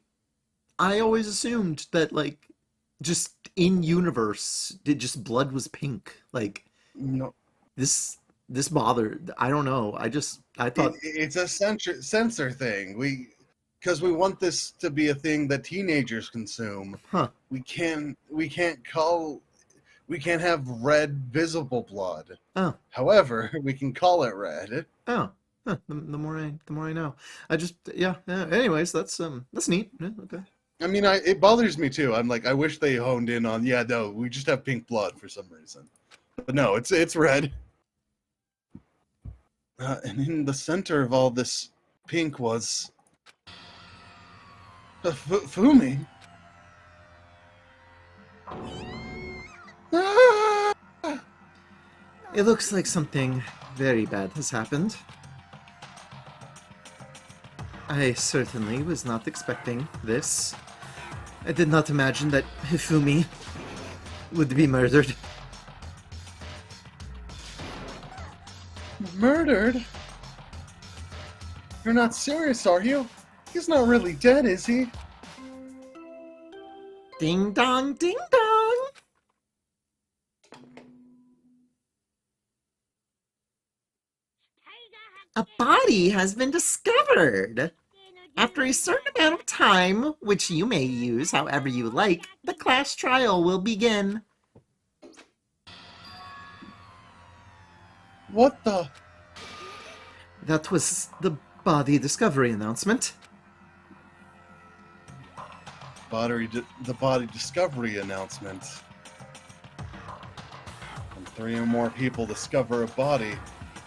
always assumed that, like, just in universe, just blood was pink. Like,
No,
this bothered. I don't know. I thought
it's a censor thing. Because we want this to be a thing that teenagers consume.
Huh.
We can't have red visible blood.
Oh.
However, we can call it red.
Oh. Huh. The more I know. Yeah. Anyways, that's neat. Yeah, okay.
I mean, it bothers me too. I'm like, I wish they honed in on, yeah, no, we just have pink blood for some reason. But no, it's red. And in the center of all this pink was... Fumi. Ah!
It looks like something very bad has happened. I certainly was not expecting this. I did not imagine that Hifumi would be murdered.
Murdered? You're not serious, are you? He's not really dead, is he?
Ding dong, ding dong! A body has been discovered! After a certain amount of time, which you may use however you like, the class trial will begin.
What the...
That was the body discovery announcement.
The body discovery announcement. When 3 or more people discover a body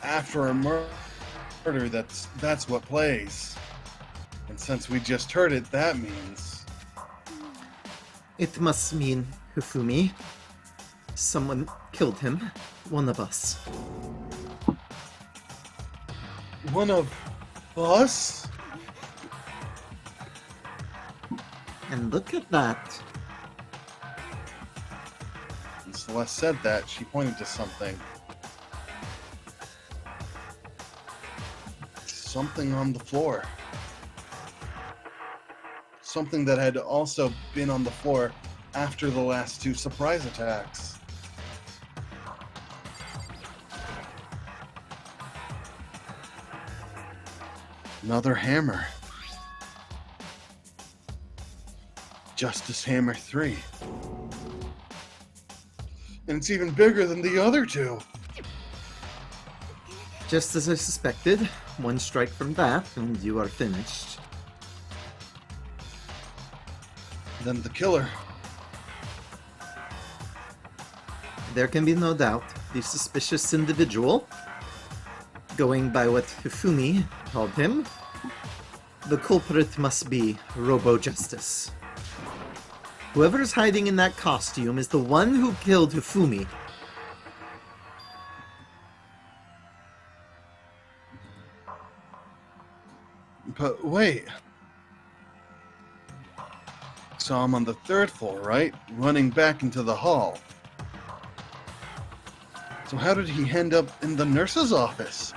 after a murder, that's what plays. And since we just heard it, that means...
It must mean Hifumi. Someone killed him. One of us.
One of us?
And look at that.
When Celeste said that, she pointed to something. Something on the floor. Something that had also been on the floor after the last 2 surprise attacks. Another hammer. Justice Hammer 3. And it's even bigger than the other 2.
Just as I suspected, one strike from that, and you are finished.
Then the killer.
There can be no doubt, the suspicious individual, going by what Hifumi called him, the culprit must be Robo-Justice. Whoever is hiding in that costume is the one who killed Hifumi.
But wait. Saw him on the 3rd floor, right? Running back into the hall. So how did he end up in the nurse's office?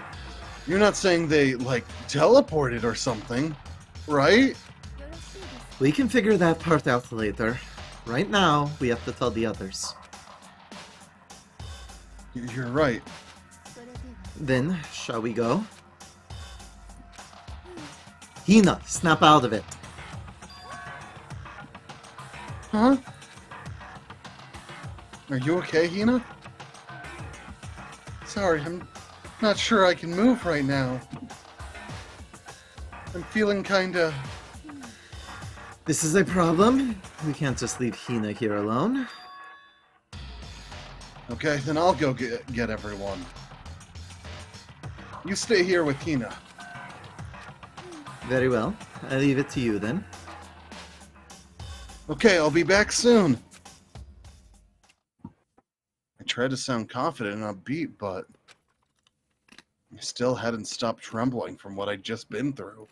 You're not saying they, like, teleported or something, right?
We can figure that part out later. Right now, we have to tell the others.
You're right.
Then, shall we go? Hina, snap out of it.
Huh? Are you okay, Hina? Sorry, I'm not sure I can move right now. I'm feeling kinda...
This is a problem. We can't just leave Hina here alone.
Okay, then I'll go get everyone. You stay here with Hina.
Very well. I leave it to you then.
Okay, I'll be back soon. I tried to sound confident and upbeat, but I still hadn't stopped trembling from what I'd just been through.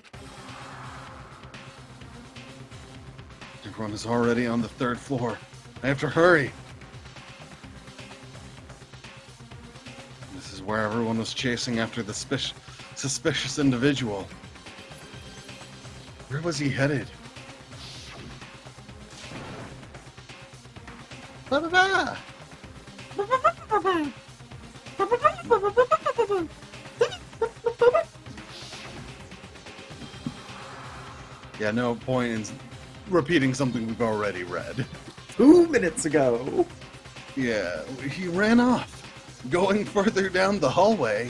Everyone is already on the 3rd floor. I have to hurry. This is where everyone was chasing after the suspicious individual. Where was he headed? Ba-da-da! Yeah, no point in repeating something we've already read.
2 minutes ago.
Yeah, he ran off, going further down the hallway.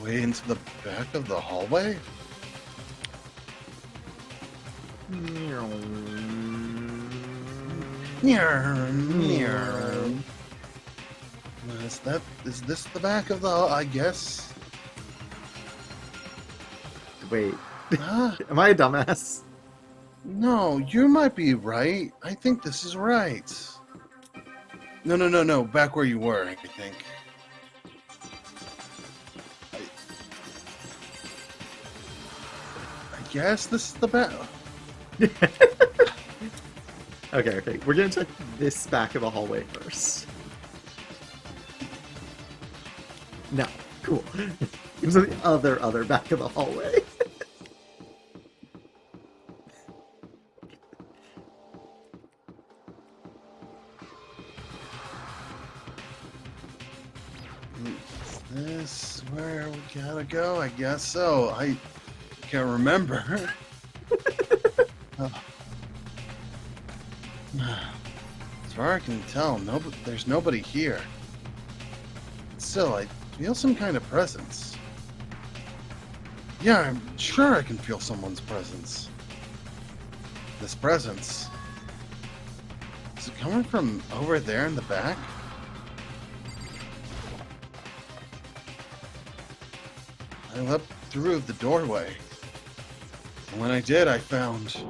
Way into the back of the hallway? Is this the back of the... I guess?
Wait,
Ah,
am I a dumbass?
no, you might be right. I think this is right. No. Back where you were, I think. I guess this is the back.
Okay. We're gonna check this back of the hallway first. No, cool. It was the other back of the hallway.
Is this where we gotta go? I guess so. I can't remember. Oh. As far as I can tell, there's nobody here. Still, I feel some kind of presence. Yeah, I'm sure I can feel someone's presence. This presence. Is it coming from over there in the back? I leapt through the doorway. And when I did, I found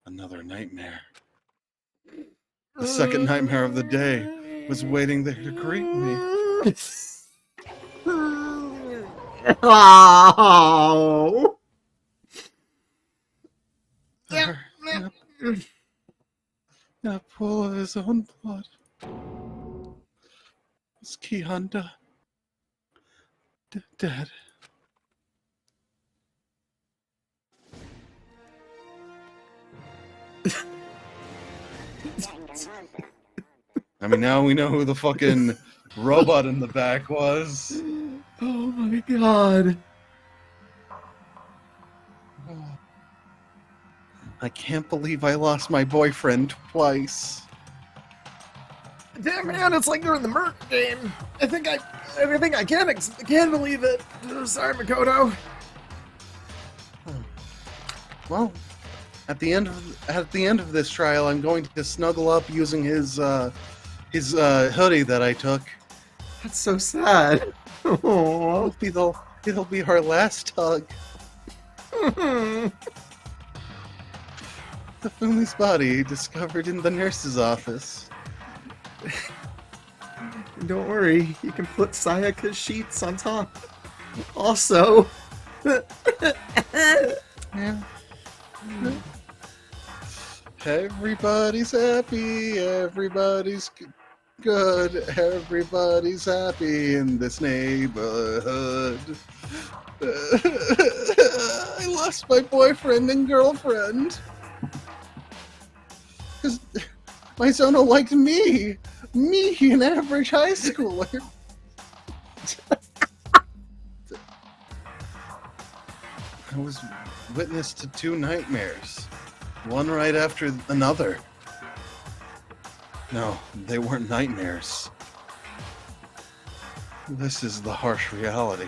another nightmare. The second nightmare of the day was waiting there to greet me.
Oh.
In a pool of his own blood. Was Kihanda dead? I mean, now we know who the fucking robot in the back was.
Oh my god.
I can't believe I lost my boyfriend twice.
Damn man, it's like you're in the murder game. I think I can't believe it. Sorry, Makoto.
Well, at the end of this trial, I'm going to snuggle up using his hoodie that I took.
That's so sad. Oh.
It'll be our last hug. The Fumi's body discovered in the nurse's office.
Don't worry, you can put Sayaka's sheets on top. Also.
Yeah. Everybody's happy, everybody's good, everybody's happy in this neighborhood. I lost my boyfriend and girlfriend. Because my son liked me, an average high schooler. I was witness to two nightmares, one right after another. No, they weren't nightmares. This is the harsh reality.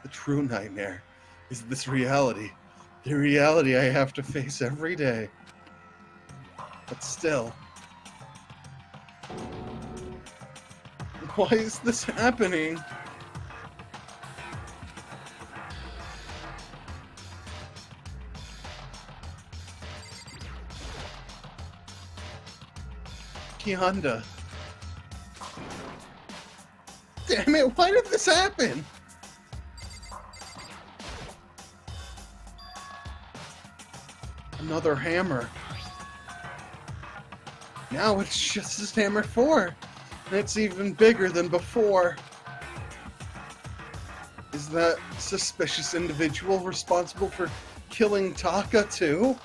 The true nightmare is this reality. The reality I have to face every day. But still. Why is this happening? Kihanda. Damn it, why did this happen? Another hammer. Now it's just as hammer 4. And it's even bigger than before. Is that suspicious individual responsible for killing Taka too?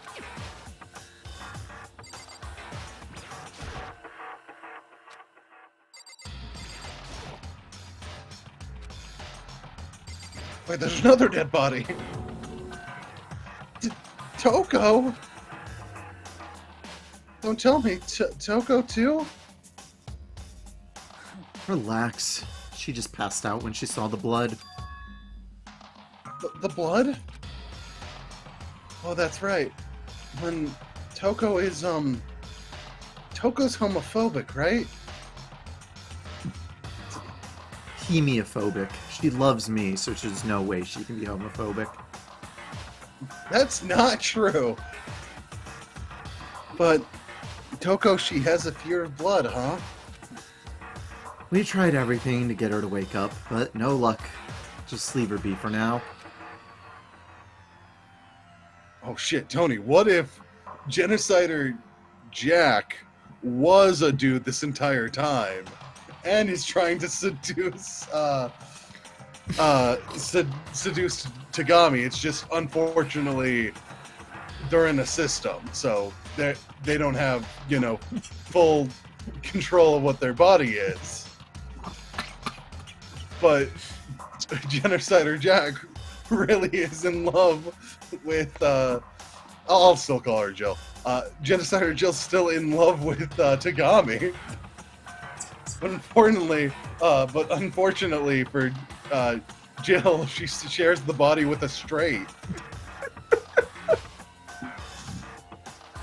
Wait, there's another dead body. Toko? Don't tell me. Toko too?
Relax. She just passed out when she saw the blood.
The blood? Oh, that's right. When Toko is, Toko's homophobic, right?
Hemiophobic. She loves me, so there's no way she can be homophobic.
That's not true. But Toko, she has a fear of blood, huh?
We tried everything to get her to wake up, but no luck. Just leave her be for now.
Oh shit, Tony, what if Genocider Jack was a dude this entire time and is trying to seduce seduce Tagami? It's just unfortunately they're in a system, so they don't have, you know, full control of what their body is. But Genocider Jack really is in love with I'll still call her Jill. Genocider Jill's still in love with Tagami. But unfortunately for Jill, she shares the body with a straight.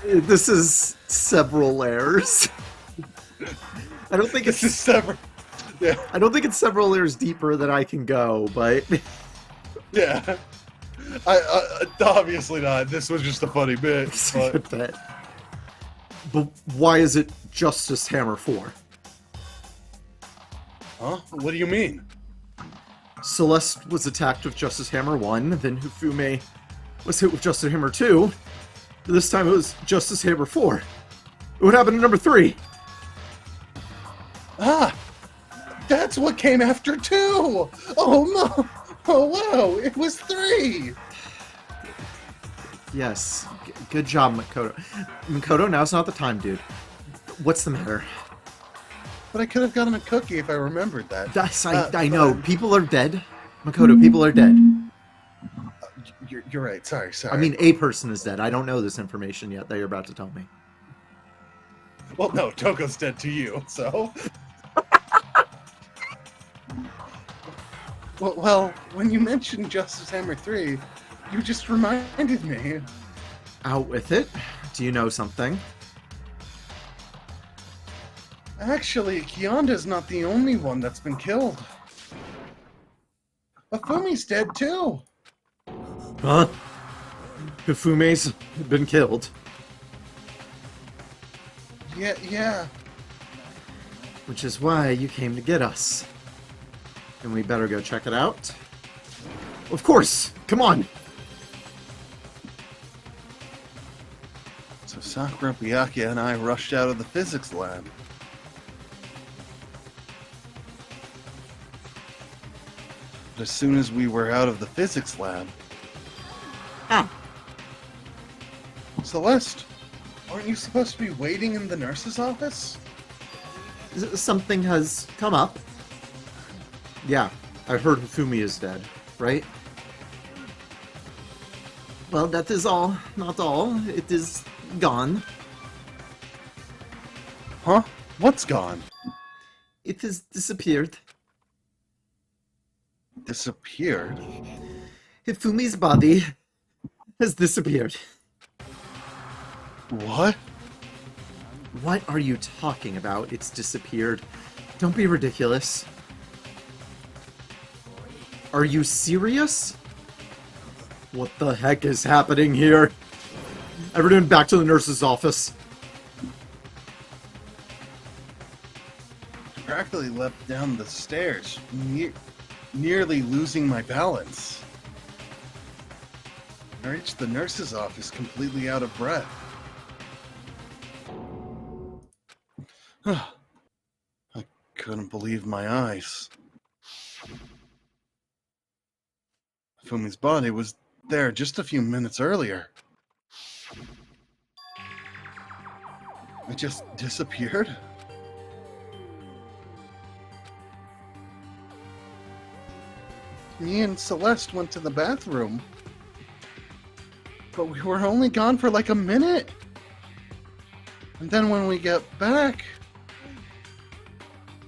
This is several layers. I don't think
This is several. Yeah.
I don't think it's several layers deeper than I can go, but
Yeah. I obviously not. This was just a funny bit.
it's a good bit. But why is it Justice Hammer 4?
Huh? What do you mean?
Celeste was attacked with Justice Hammer 1, then Hifume was hit with Justice Hammer 2. This time it was Justice Hammer 4. What happened to number 3?
Ah! That's what came after 2! Oh no! Oh wow! It was 3!
Yes. Good job, Makoto. Makoto, now's not the time, dude. What's the matter?
But I could have gotten a cookie if I remembered that.
I know. People are dead. Makoto, people are dead.
You're right. Sorry.
I mean, a person is dead. I don't know this information yet that you're about to tell me.
Well, no, Toko's dead to you, so... Well, when you mentioned Justice Hammer 3, you just reminded me.
Out with it. Do you know something?
Actually, Kionda's not the only one that's been killed. Afumi's dead too.
Huh? Hifume's been killed.
Yeah.
Which is why you came to get us. And we better go check it out. Of course! Come on!
So Sakura, Byakuya, and I rushed out of the physics lab. But as soon as we were out of the physics lab...
Ah.
Celeste, aren't you supposed to be waiting in the nurse's office?
Something has come up. Yeah, I heard Hifumi is dead, right? Well, that is all. Not all. It is gone.
Huh? What's gone?
It has disappeared.
Disappeared?
Hifumi's body has disappeared.
What?
What are you talking about? It's disappeared. Don't be ridiculous. Are you serious? What the heck is happening here? Everyone back to the nurse's office.
I practically leapt down the stairs, nearly losing my balance. I reached the nurse's office completely out of breath. I couldn't believe my eyes. Fumi's body was there just a few minutes earlier. It just disappeared? Me and Celeste went to the bathroom, but we were only gone for like a minute. And then when we get back...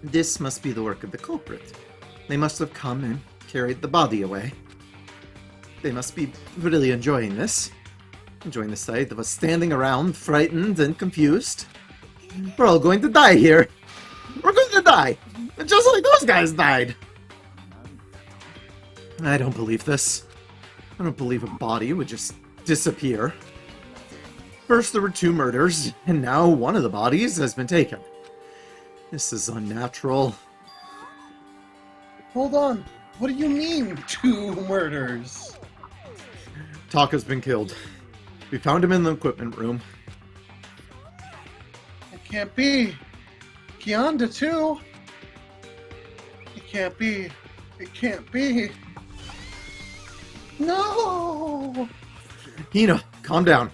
This must be the work of the culprit. They must have come and carried the body away. They must be really enjoying this. Enjoying the sight of us standing around, frightened and confused. We're all going to die here. We're going to die. Just like those guys died. I don't believe this. I don't believe a body would just disappear. First there were 2 murders, and now one of the bodies has been taken. This is unnatural.
Hold on. What do you mean, 2 murders?
Taka's been killed. We found him in the equipment room.
It can't be. Kianda, too. It can't be. It can't be. No!
Hina, calm down.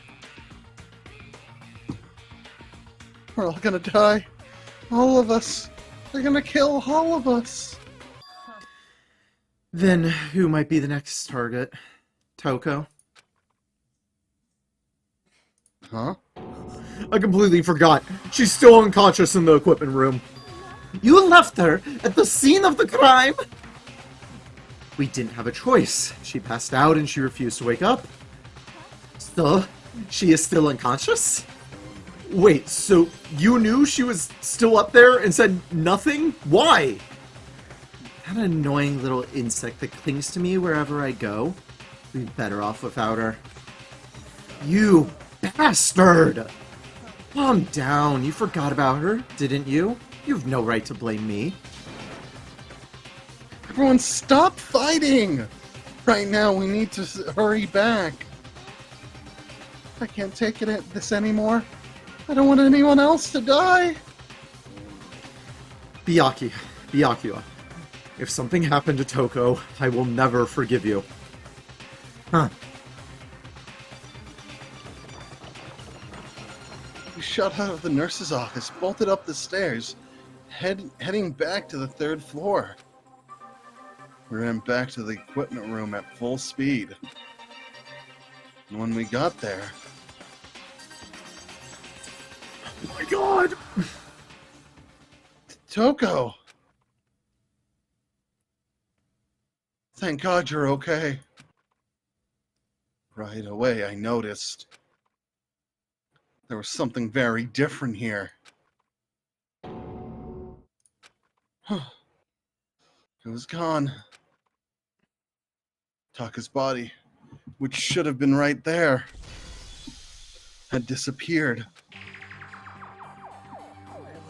We're all gonna die. All of us. They're gonna kill all of us.
Then, who might be the next target? Toko?
Huh?
I completely forgot. She's still unconscious in the equipment room. You left her at the scene of the crime? We didn't have a choice. She passed out and she refused to wake up. So, she is still unconscious? Wait, so you knew she was still up there and said nothing? Why? That annoying little insect that clings to me wherever I go. We'd be better off without her. You bastard! Calm down. You forgot about her, didn't you? You have no right to blame me.
Everyone stop fighting! Right now, we need to hurry back. I can't take this anymore. I don't want anyone else to die.
Byakuya. If something happened to Toko, I will never forgive you. Huh.
We shot out of the nurse's office, bolted up the stairs, heading back to the 3rd floor. We ran back to the equipment room at full speed. And when we got there...
Oh my god!
Toko! Thank God you're okay. Right away, I noticed there was something very different here. It was gone. Taka's body, which should have been right there, had disappeared.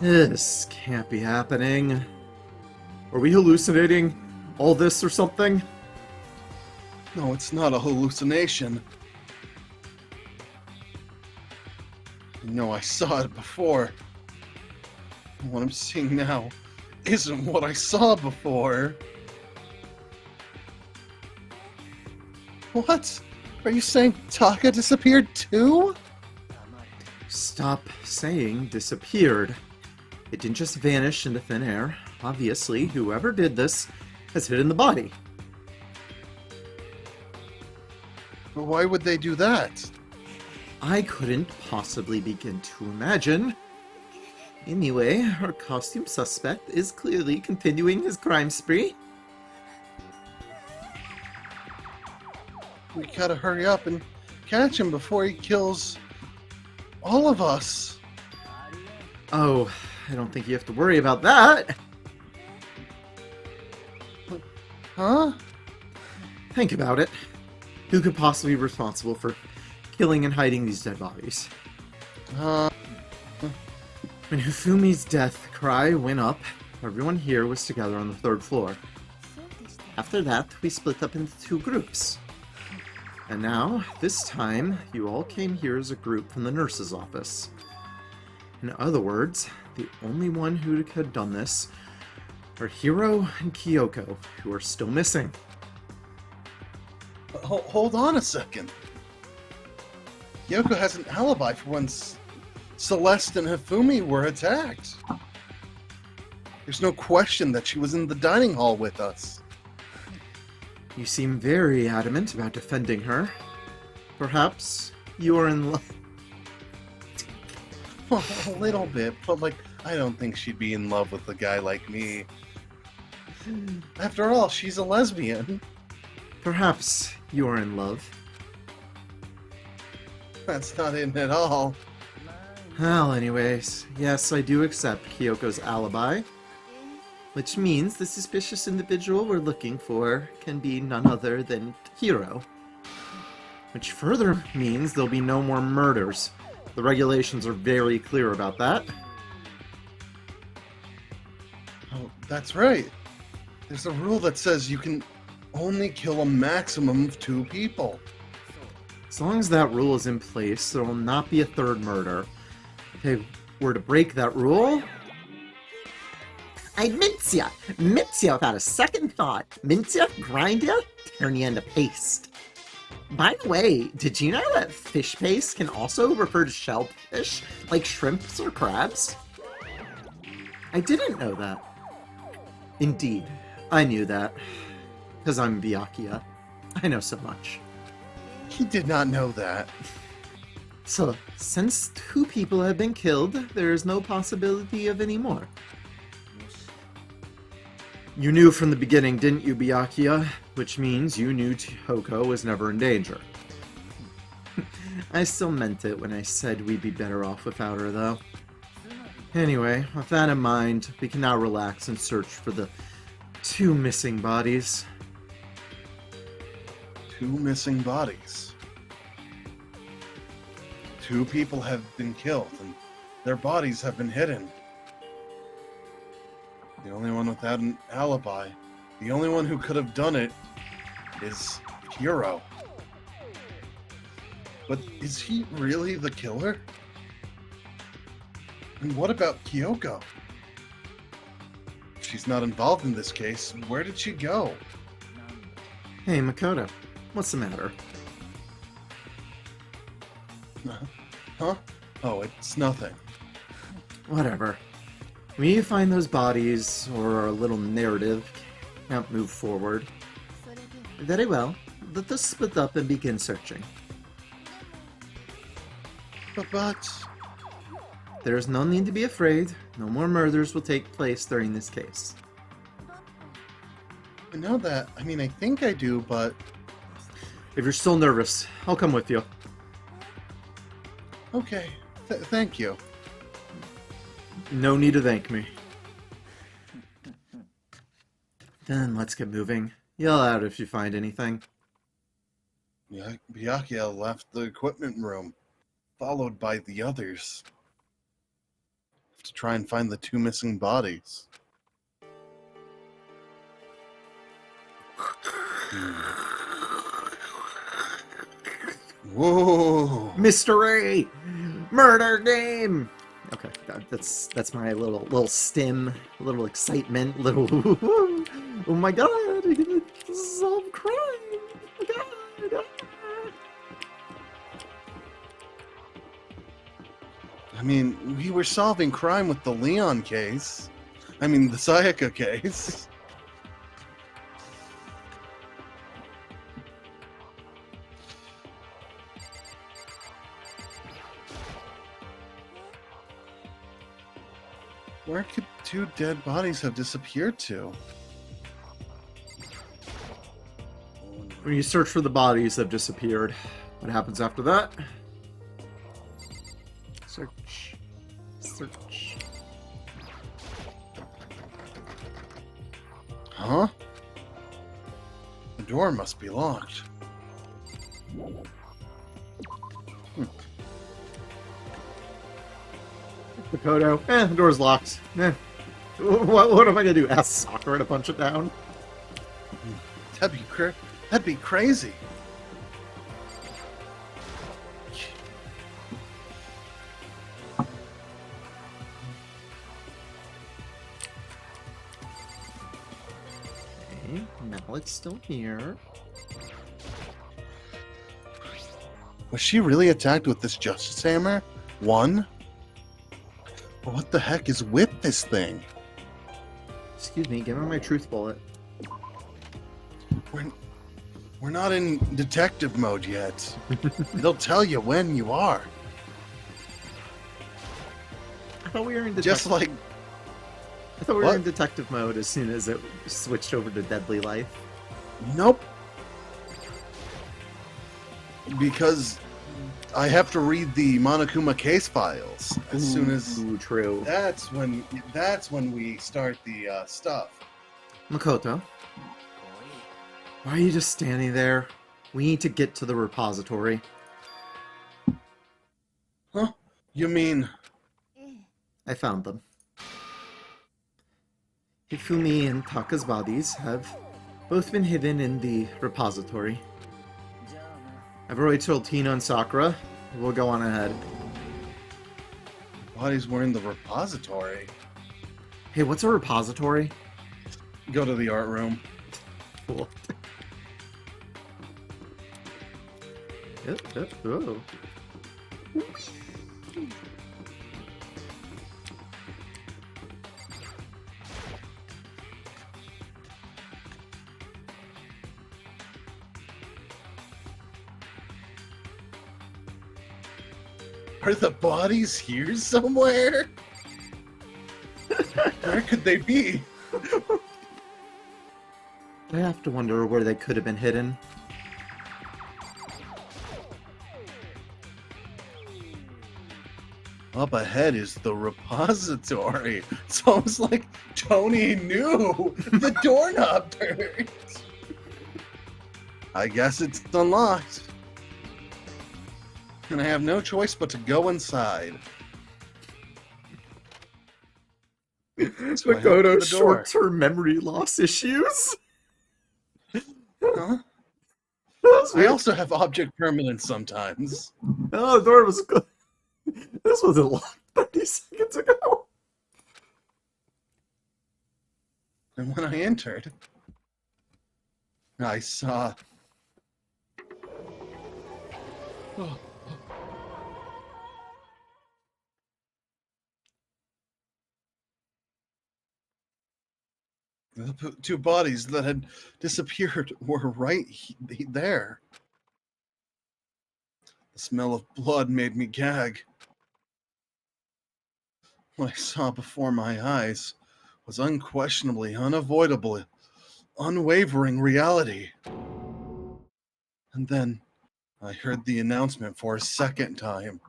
This can't be happening. Are we hallucinating all this or something?
No, it's not a hallucination. No, I saw it before. What I'm seeing now isn't what I saw before. What? Are you saying Taka disappeared too?
Stop saying disappeared. It didn't just vanish into thin air. Obviously, whoever did this has hidden the body.
But why would they do that?
I couldn't possibly begin to imagine. Anyway, our costume suspect is clearly continuing his crime spree.
We gotta hurry up and catch him before he kills all of us.
Oh, I don't think you have to worry about that.
Huh?
Think about it. Who could possibly be responsible for killing and hiding these dead bodies? When Hifumi's death cry went up, everyone here was together on the 3rd floor. After that, we split up into 2 groups. And now, this time, you all came here as a group from the nurse's office. In other words, the only one who had done this are Hiro and Kyoko, who are still missing.
Hold on a second. Kyoko has an alibi for when Celeste and Hifumi were attacked. There's no question that she was in the dining hall with us.
You seem very adamant about defending her. Perhaps you are in love.
Well, a little bit, but I don't think she'd be in love with a guy like me. After all, she's a lesbian.
Perhaps you are in love.
That's not it at all.
Well, anyways, yes, I do accept Kyoko's alibi. Which means the suspicious individual we're looking for can be none other than Hiro. Which further means there'll be no more murders. The regulations are very clear about that.
Oh, that's right. There's a rule that says you can only kill a maximum of 2 people.
As long as that rule is in place, there will not be a third murder. If we're to break that rule... I'd mince ya! Mince ya without a second thought. Mince ya, grind ya, turn ya into paste. By the way, did you know that fish paste can also refer to shellfish, like shrimps or crabs? I didn't know that. Indeed, I knew that. Because I'm Byakuya. I know so much.
He did not know that.
So, since 2 people have been killed, there is no possibility of any more. You knew from the beginning, didn't you, Byakuya? Which means you knew Toko was never in danger. I still meant it when I said we'd be better off without her, though. Anyway, with that in mind, we can now relax and search for the 2 missing bodies.
2 missing bodies. 2 people have been killed, and their bodies have been hidden. The only one without an alibi, the only one who could have done it, is Hiro. But is he really the killer? And what about Kyoko? If she's not involved in this case, where did she go?
Hey, Makoto. What's the matter?
Huh? Oh, it's nothing.
Whatever. We find those bodies, or our little narrative can't move forward. Very well. Let us split up and begin searching.
But...
There is no need to be afraid. No more murders will take place during this case.
I know that. I mean, I think I do, but...
If you're still nervous, I'll come with you.
Okay. Thank you.
No need to thank me. Then let's get moving. Yell out if you find anything.
Byakuya left the equipment room, followed by the others, to try and find the 2 missing bodies. Whoa!
Mystery! Murder game! Okay, that's my little stim, little excitement, little oh my god, we're gonna solve crime! Oh my god!
I mean, we were solving crime with the Leon case. I mean, the Sayaka case. Where could 2 dead bodies have disappeared to?
When you search for the bodies that have disappeared, what happens after that? Search. Search.
Huh? The door must be locked.
Makoto. The door's locked. What am I gonna do? Ask Sakura to punch it down?
That'd be crazy.
Okay, now it's still here.
Was she really attacked with this Justice Hammer? 1? But what the heck is with this thing?
Excuse me, give me my truth bullet.
We're not in detective mode yet. They'll tell you when you are.
I thought we were in
Just like...
I thought we were
What?
in detective mode as soon as it switched over to deadly life.
Nope. Because I have to read the Monokuma case files as soon as.
Ooh, true.
That's when we start the stuff.
Makoto, why are you just standing there? We need to get to the repository.
Huh? You mean?
I found them. Hifumi and Taka's bodies have both been hidden in the repository. I've already told Tina and Sakura. We'll go on ahead.
Bodies were in the repository.
Hey, what's a repository?
Go to the art room.
Cool. Oh.
Are the bodies here somewhere? Where could they be?
I have to wonder where they could have been hidden.
Up ahead is the repository. It's almost like Tony knew the doorknob turned. I guess it's unlocked. And I have no choice but to go inside. So I opened
Makoto,
the door.
short-term memory loss issues.
Huh? I also have object permanence sometimes.
Oh, the door was good. This wasn't locked 30 seconds ago.
And when I entered, I saw... Oh. The two bodies that had disappeared were right there. The smell of blood made me gag. What I saw before my eyes was unquestionably, unavoidable, unwavering reality. And then I heard the announcement for a second time.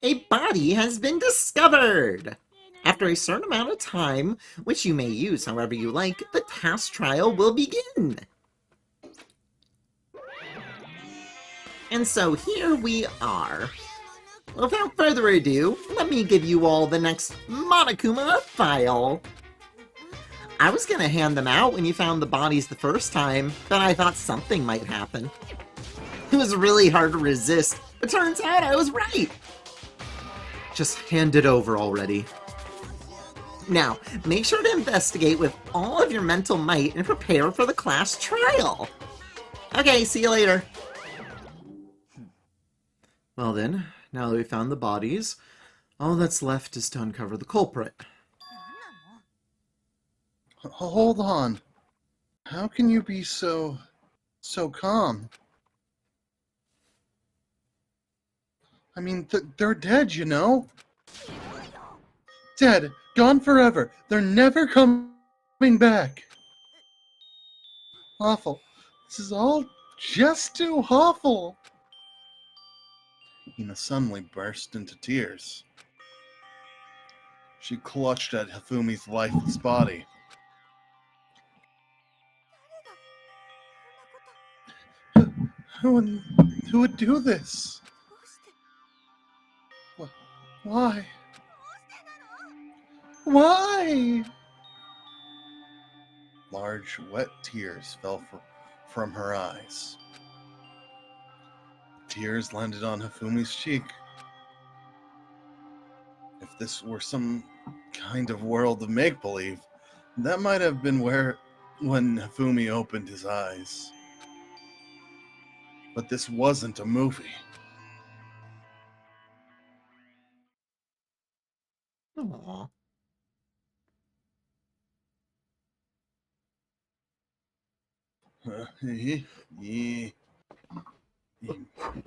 A body has been discovered! After a certain amount of time, which you may use however you like, the task trial will begin! And so here we are. Without further ado, let me give you all the next Monokuma file. I was gonna hand them out when you found the bodies the first time, but I thought something might happen. It was really hard to resist, but turns out I was right! Just hand it over already. Now, make sure to investigate with all of your mental might and prepare for the class trial. Okay, see you later. Well then, now that we found the bodies, all that's left is to uncover the culprit.
Hold on. How can you be so calm? I mean, they're dead, you know? Dead. Gone forever. They're never coming back. Awful. This is all just too awful. Ina suddenly burst into tears. She clutched at Hifumi's lifeless body. Who would do this? Why? Why? Large, wet tears fell from her eyes. Tears landed on Hifumi's cheek. If this were some kind of world of make-believe, that might have been when Hifumi opened his eyes. But this wasn't a movie.
Aww.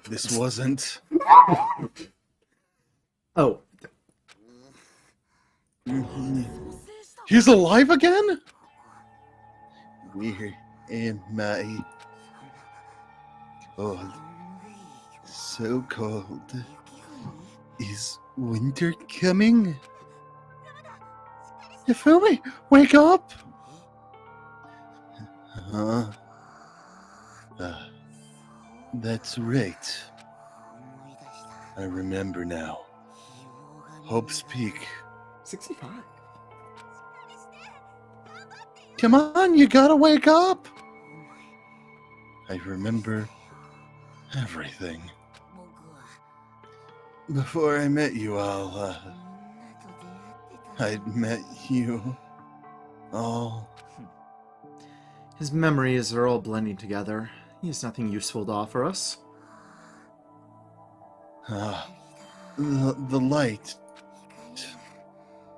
This wasn't.
Oh.
He's alive again? Where am I? Cold. So cold. Is winter coming? Hifumi, wake up! Huh? That's right. I remember now. Hope's Peak.
65.
Come on, you gotta wake up! I remember everything. Before I met you all, I'd met you all.
His memories are all blending together. He has nothing useful to offer us.
The light.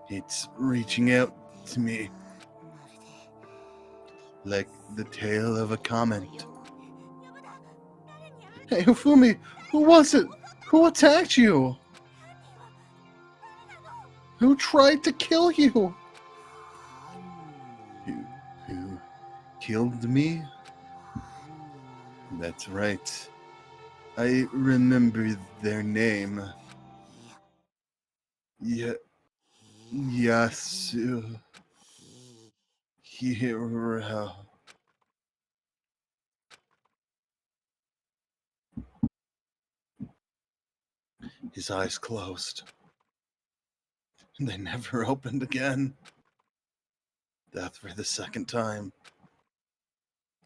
It's reaching out to me. Like the tail of a comet. Hey, Hifumi, who was it? Who attacked you? Who tried to kill you? Who killed me? That's right. I remember their name. Yasu. Hero. His eyes closed. They never opened again. Death for the second time.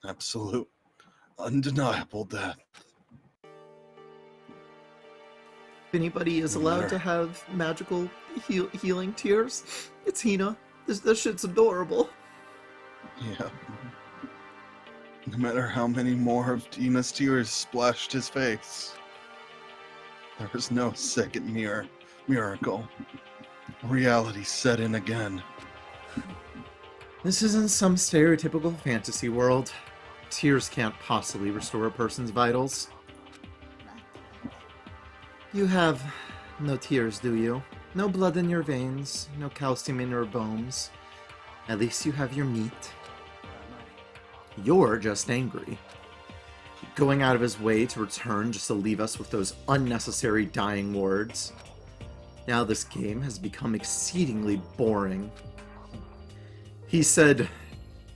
Absolute, undeniable death.
If anybody is allowed to have magical healing tears, it's Hina. This shit's adorable.
Yeah. No matter how many more of Tina's tears splashed his face, there was no second miracle. Reality set in again.
This isn't some stereotypical fantasy world. Tears can't possibly restore a person's vitals. You have no tears, do you? No blood in your veins, no calcium in your bones. At least you have your meat. You're just angry. Going out of his way to return just to leave us with those unnecessary dying words. Now this game has become exceedingly boring. He said,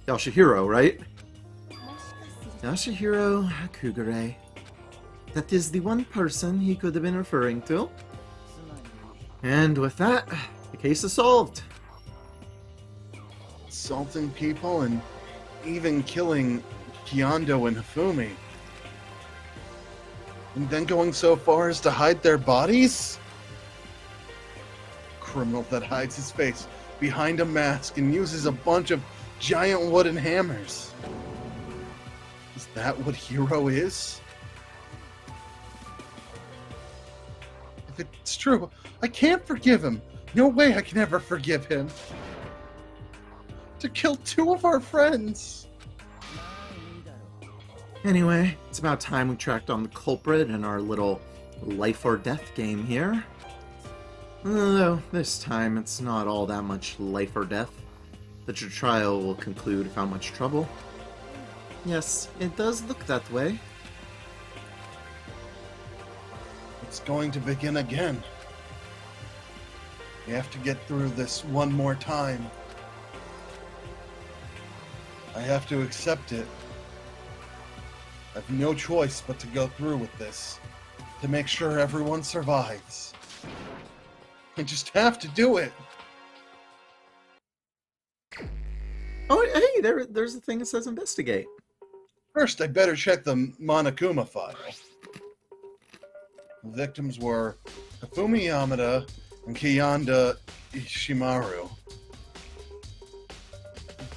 Yashihiro, right? Yashihiro Kugure. That is the one person he could have been referring to. And with that, the case is solved.
Assaulting people and even killing Kyondo and Hifumi. And then going so far as to hide their bodies? Criminal that hides his face behind a mask and uses a bunch of giant wooden hammers. Is that what Hero is? If it's true, I can't forgive him. No way I can ever forgive him. To kill two of our friends.
Anyway, it's about time we tracked down the culprit in our little life or death game here. Though this time it's not all that much life or death. That your trial will conclude without much trouble. Yes, it does look that way.
It's going to begin again. We have to get through this one more time. I have to accept it. I have no choice but to go through with this. To make sure everyone survives. I just have to do it.
Oh, hey, there's a thing that says investigate.
First, I better check the Monokuma file. The victims were Hifumi Yamada and Kiyanda Ishimaru.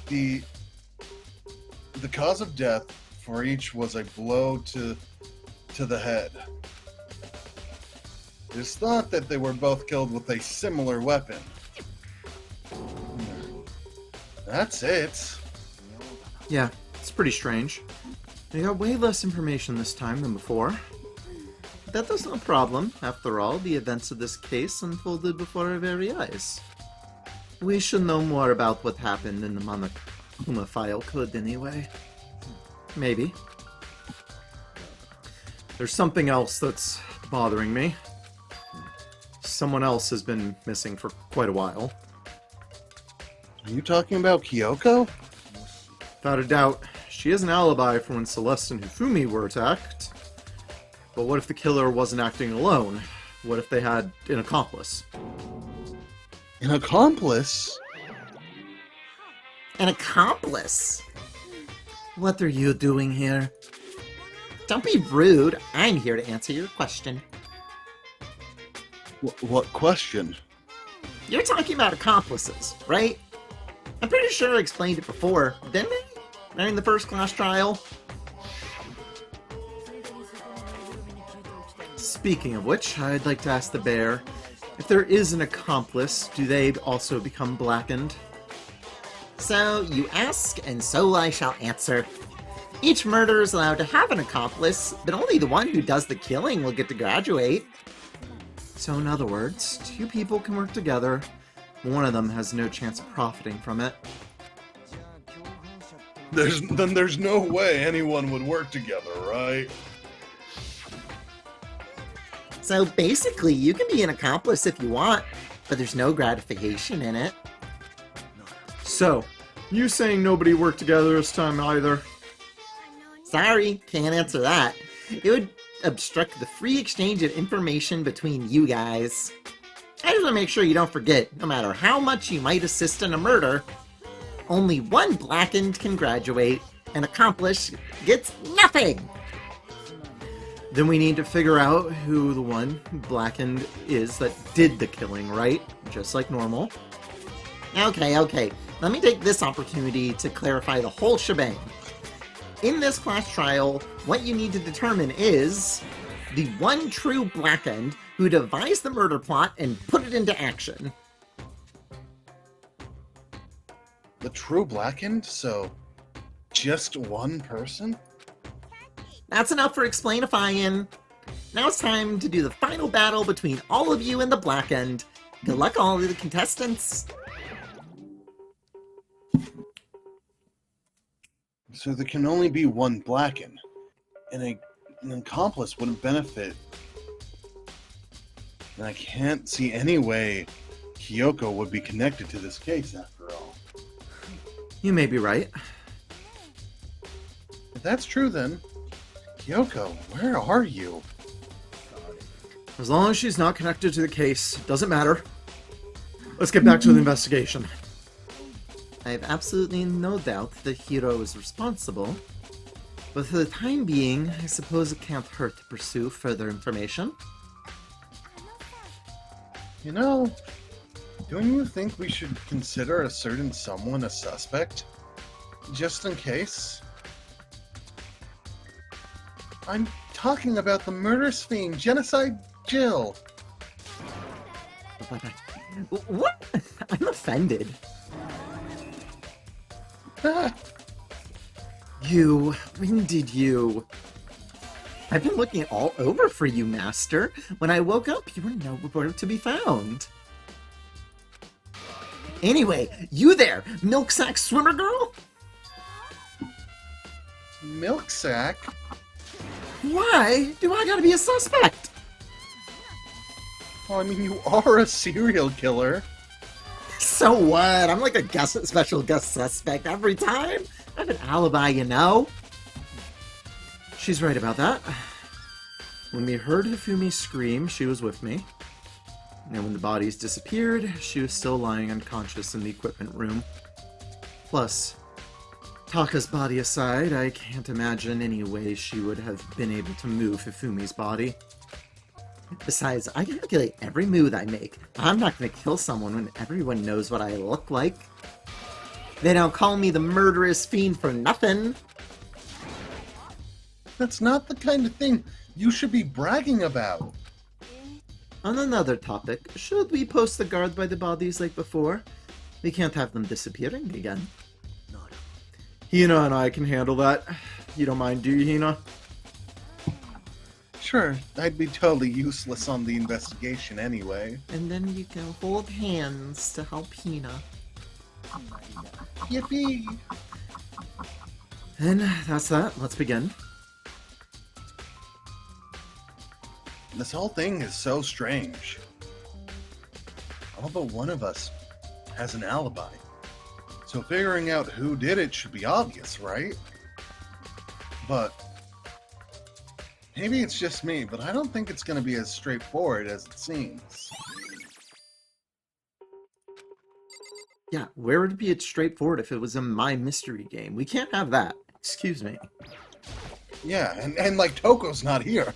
The cause of death for each was a blow to the head. It is thought that they were both killed with a similar weapon. That's it.
Yeah, it's pretty strange. We got way less information this time than before. But that's no problem. After all, the events of this case unfolded before our very eyes. We should know more about what happened in the Monokuma file code anyway. Maybe. There's something else that's bothering me. Someone else has been missing for quite a while.
Are you talking about Kyoko?
Without a doubt, she has an alibi for when Celeste and Hifumi were attacked. But what if the killer wasn't acting alone? What if they had an accomplice?
An accomplice?
An accomplice? What are you doing here? Don't be rude. I'm here to answer your question.
What question?
You're talking about accomplices, right? I'm pretty sure I explained it before, didn't I? During the first class trial? Speaking of which, I'd like to ask the bear, if there is an accomplice, do they also become blackened? So, you ask, and so I shall answer. Each murderer is allowed to have an accomplice, but only the one who does the killing will get to graduate. So in other words, two people can work together, one of them has no chance of profiting from it.
Then there's no way anyone would work together, right?
So basically, you can be an accomplice if you want, but there's no gratification in it.
So, you saying nobody worked together this time either?
Sorry, can't answer that. It would obstruct the free exchange of information between you guys. I just want to make sure you don't forget, no matter how much you might assist in a murder, only one blackened can graduate, an accomplice gets nothing! Then we need to figure out who the one blackened is that did the killing, right? Just like normal. Okay. Let me take this opportunity to clarify the whole shebang. In this class trial, what you need to determine is the one true blackened who devised the murder plot and put it into action.
The true blackened? So, just one person?
That's enough for explainifying. Now it's time to do the final battle between all of you and the blackened. Good luck, all of the contestants.
So there can only be one blackened, and an accomplice wouldn't benefit. And I can't see any way Kyoko would be connected to this case after all.
You may be right.
If that's true then, Kyoko, where are you?
As long as she's not connected to the case, doesn't matter. Let's get back to the investigation.
I have absolutely no doubt the hero is responsible, but for the time being, I suppose it can't hurt to pursue further information.
You know, don't you think we should consider a certain someone a suspect? Just in case? I'm talking about the murderous fiend, Genocide Jill.
What? I'm offended. When did you? I've been looking all over for you, Master. When I woke up, you were nowhere to be found. Anyway, you there, milk sack swimmer girl?
Milk sack?
Why do I gotta be a suspect?
Well, I mean, you are a serial killer.
So what? I'm like a special guest suspect every time. I have an alibi, you know. She's right about that. When we heard Hifumi scream, she was with me. And when the bodies disappeared, she was still lying unconscious in the equipment room. Plus, Taka's body aside, I can't imagine any way she would have been able to move Hifumi's body. Besides, I calculate every move I make. I'm not going to kill someone when everyone knows what I look like. They don't call me the murderous fiend for nothing.
That's not the kind of thing you should be bragging about.
On another topic, should we post the guard by the bodies like before? We can't have them disappearing again.
Hina and I can handle that. You don't mind, do you, Hina?
Sure, I'd be totally useless on the investigation anyway.
And then you can hold hands to help Hina.
Yippee!
And that's that. Let's begin.
This whole thing is so strange. All but one of us has an alibi. So figuring out who did it should be obvious, right? But maybe it's just me, but I don't think it's going to be as straightforward as it seems.
Yeah, where would it be straightforward if it was a My Mystery game? We can't have that. Excuse me.
Yeah, and like Toko's not here.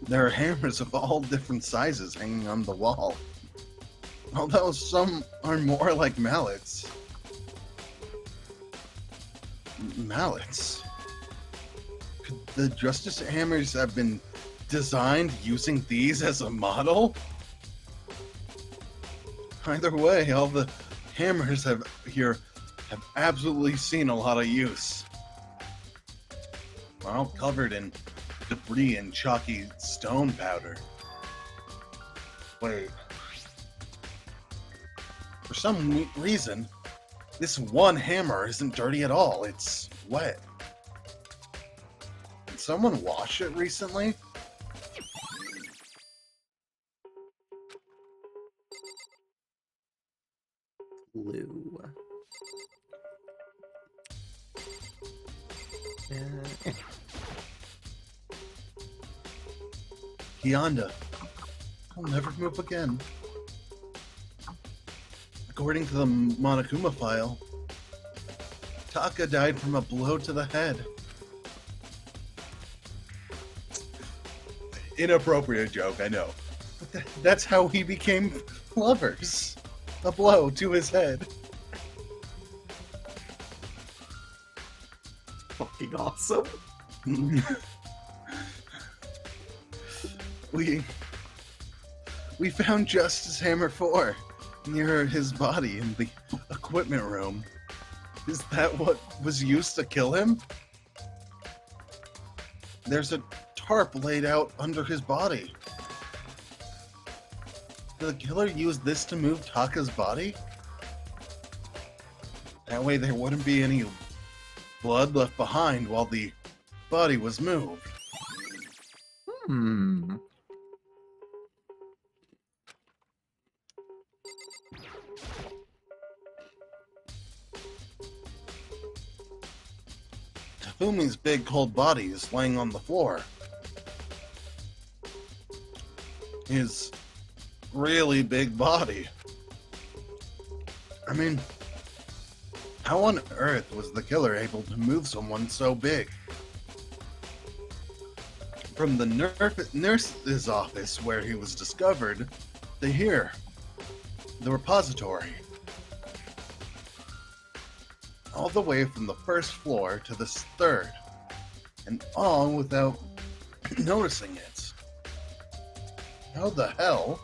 There are hammers of all different sizes hanging on the wall. Although some are more like mallets. Mallets? Could the Justice Hammers have been designed using these as a model? Either way, all the hammers have absolutely seen a lot of use. They're all covered in debris and chalky stone powder. Wait. For some reason, this one hammer isn't dirty at all. It's wet. Did someone wash it recently?
Blue.
Hyanda. I'll never move again. According to the Monokuma file, Taka died from a blow to the head. Inappropriate joke, I know. But that's how we became lovers. A blow to his head.
Fucking awesome.
We found Justice Hammer 4 near his body in the equipment room. Is that what was used to kill him? There's a tarp laid out under his body. Did the killer use this to move Taka's body? That way there wouldn't be any blood left behind while the body was moved. Tafumi's big cold body is laying on the floor. His really big body. I mean, how on earth was the killer able to move someone so big? From the nurse's office where he was discovered to here, the repository. All the way from the first floor to the third, and all without noticing it. How the hell?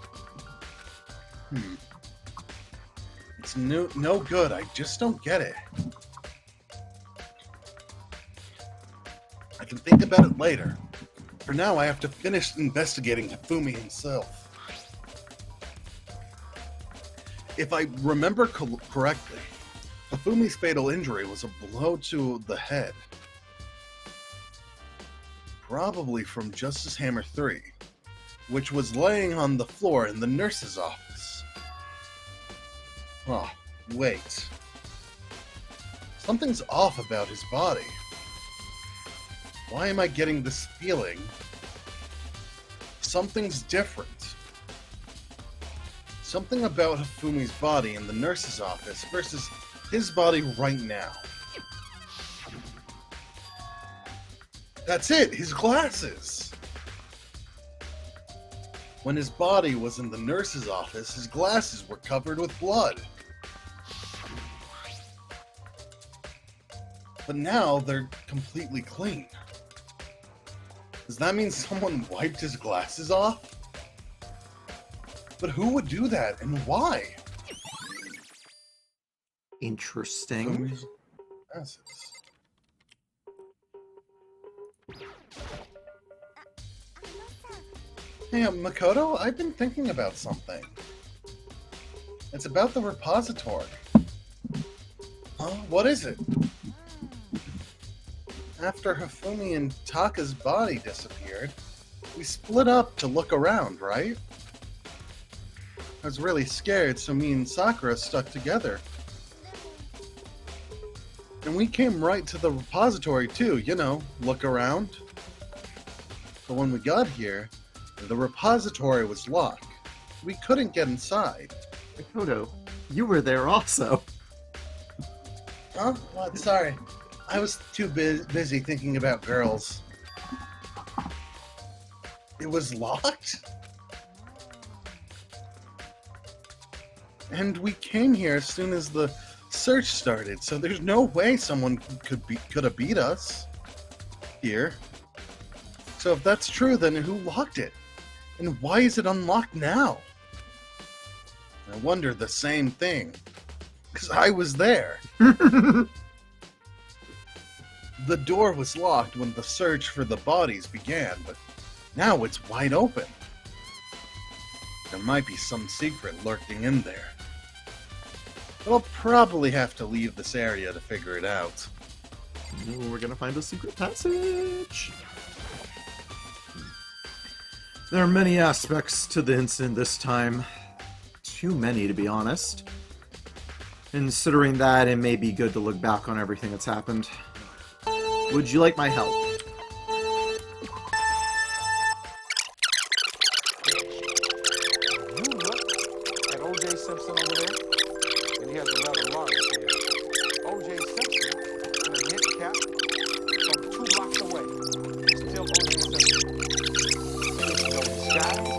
It's no good, I just don't get it. I can think about it later. For now, I have to finish investigating Hifumi himself. If I remember correctly, Hifumi's fatal injury was a blow to the head. Probably from Justice Hammer 3, which was laying on the floor in the nurse's office. Oh, wait. Something's off about his body. Why am I getting this feeling? Something's different. Something about Hifumi's body in the nurse's office versus his body right now. That's it, his glasses! When his body was in the nurse's office, his glasses were covered with blood. But now they're completely clean. Does that mean someone wiped his glasses off? But who would do that, and why?
Interesting.
passes. Hey, Makoto, I've been thinking about something. It's about the repository. Huh? What is it? After Hifumi and Taka's body disappeared, we split up to look around, right? I was really scared, so me and Sakura stuck together. And we came right to the repository too, you know, look around. But when we got here, the repository was locked. We couldn't get inside.
Makoto, you were there also.
Huh? What? Sorry. I was too busy thinking about girls. It was locked? And we came here as soon as the search started, so there's no way someone could have beat us here. So if that's true, then who locked it? And why is it unlocked now? I wonder the same thing. Because I was there. The door was locked when the search for the bodies began, but now it's wide open. There might be some secret lurking in there. But I'll probably have to leave this area to figure it out.
We're gonna find a secret passage. There are many aspects to the incident this time. Too many, to be honest. Considering that, it may be good to look back on everything that's happened. Would you like my help?
You look at O.J. Simpson over there, and he has a rather large head. O.J. Simpson in a knit cap from 2 blocks away. Still O.J. Simpson. It's no disguise.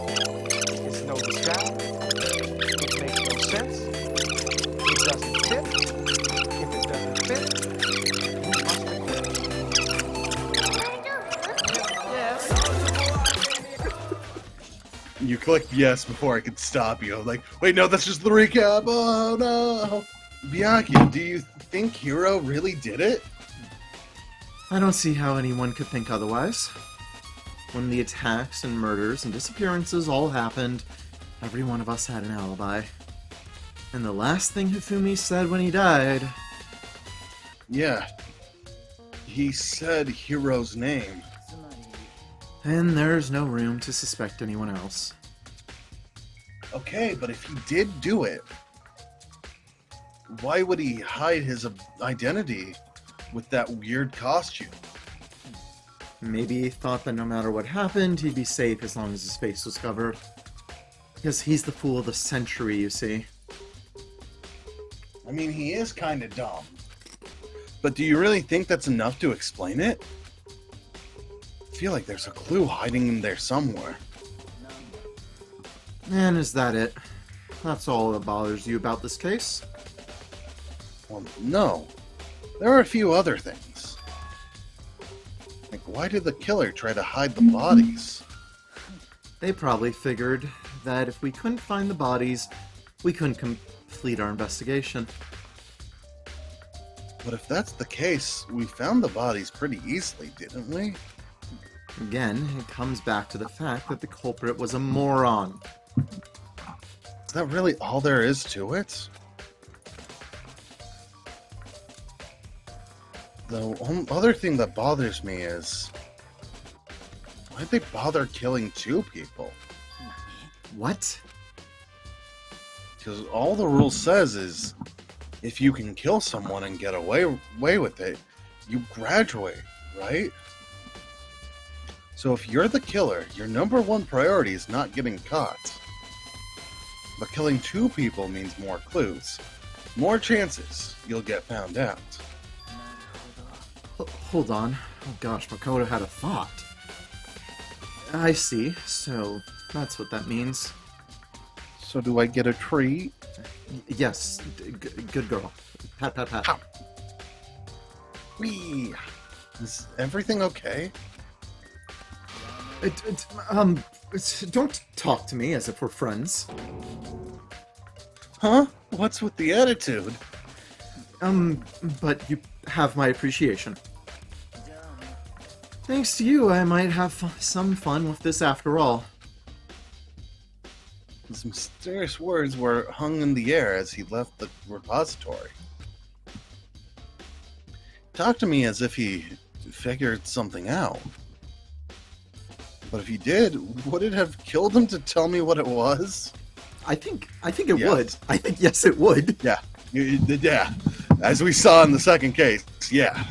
It's no disguise. It makes no sense. It doesn't fit. If it doesn't fit, you must acquit.
You clicked yes before I could stop you. I'm like, wait, no, that's just the recap. Oh, no. Byakuya, do you think Hiro really did it?
I don't see how anyone could think otherwise. When the attacks and murders and disappearances all happened, every one of us had an alibi. And the last thing Hifumi said when he died...
Yeah. He said Hiro's name.
And there's no room to suspect anyone else.
Okay, but if he did do it, why would he hide his identity with that weird costume?
Maybe he thought that no matter what happened, he'd be safe as long as his face was covered. Because he's the fool of the century, you see.
I mean, he is kind of dumb. But do you really think that's enough to explain it? I feel like there's a clue hiding in there somewhere.
And is that it? That's all that bothers you about this case?
Well, no. There are a few other things. Like, why did the killer try to hide the bodies?
They probably figured that if we couldn't find the bodies, we couldn't complete our investigation.
But if that's the case, we found the bodies pretty easily, didn't we?
Again, it comes back to the fact that the culprit was a moron.
Is that really all there is to it? The other thing that bothers me is... why'd they bother killing 2 people?
What?
Because all the rule says is, if you can kill someone and get away with it, you graduate, right? So if you're the killer, your number 1 priority is not getting caught. But killing 2 people means more clues. More chances you'll get found out.
Hold on. Oh gosh, Makoto had a thought. I see. So, that's what that means.
So do I get a treat?
Yes. Good girl. Pat, pat, pat.
Ow. Whee! Is everything okay?
Don't talk to me as if we're friends.
Huh? What's with the attitude?
But you have my appreciation. Thanks to you, I might have some fun with this after all.
His mysterious words were hung in the air as he left the repository. Talked to me as if he figured something out. But if he did, would it have killed him to tell me what it was?
I think it
Yes.
would. I think yes, it would.
Yeah. Yeah. As we saw in the second case, yeah.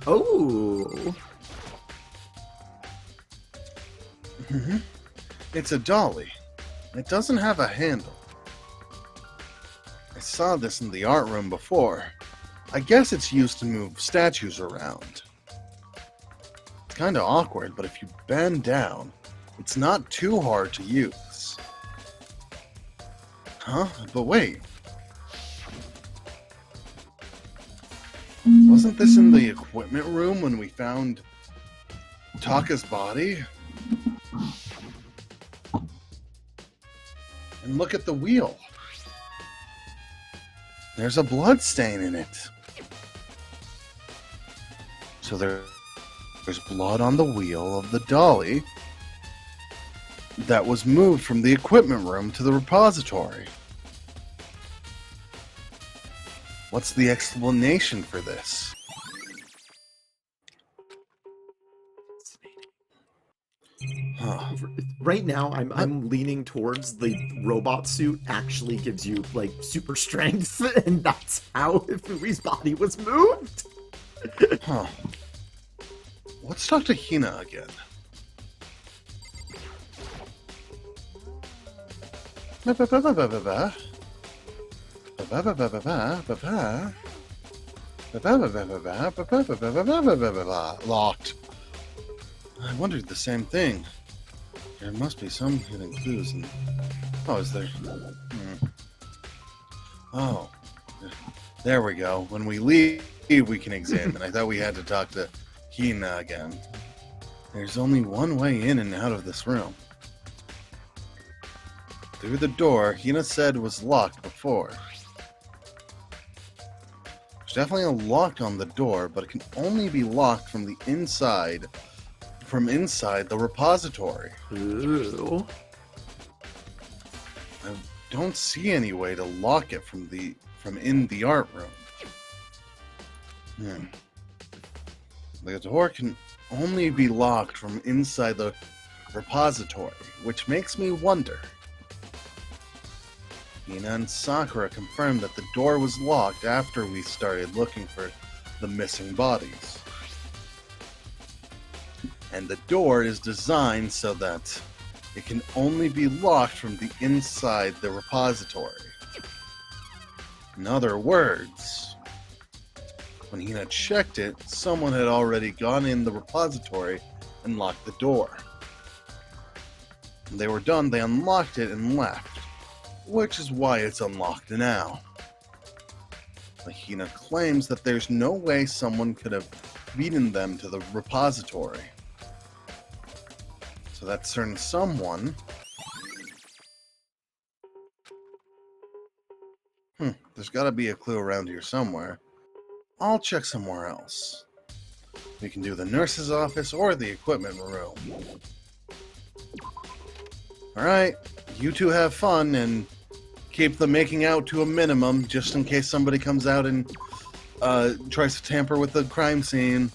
Oh.
It's a dolly. It doesn't have a handle. I saw this in the art room before. I guess it's used to move statues around. It's kind of awkward, but if you bend down, it's not too hard to use. Huh? But wait. Wasn't this in the equipment room when we found Taka's body? And look at the wheel. There's a blood stain in it. So there's blood on the wheel of the dolly that was moved from the equipment room to the repository. What's the explanation for this? Huh.
Right now, I'm leaning towards the robot suit actually gives you like super strength, and that's how Fumi's body was moved.
Huh. Let's talk to Hina again. Locked. I wondered the same thing. There must be some hidden clues. Oh, is there? Oh, there we go. When we leave, we can examine. I thought we had to talk to Hina again. There's only one way in and out of this room. Through the door Hina said was locked before. There's definitely a lock on the door, but it can only be locked from the inside, from inside the repository.
Ooh.
I don't see any way to lock it from in the art room. The door can only be locked from inside the repository, which makes me wonder. Hina and Sakura confirmed that the door was locked after we started looking for the missing bodies. And the door is designed so that it can only be locked from the inside the repository. In other words, when Hina checked it, someone had already gone in the repository and locked the door. When they were done, they unlocked it and left, which is why it's unlocked now. Hina claims that there's no way someone could have beaten them to the repository. So that certain someone... there's gotta be a clue around here somewhere. I'll check somewhere else. We can do the nurse's office or the equipment room. Alright, you two have fun and keep the making out to a minimum just in case somebody comes out and tries to tamper with the crime scene.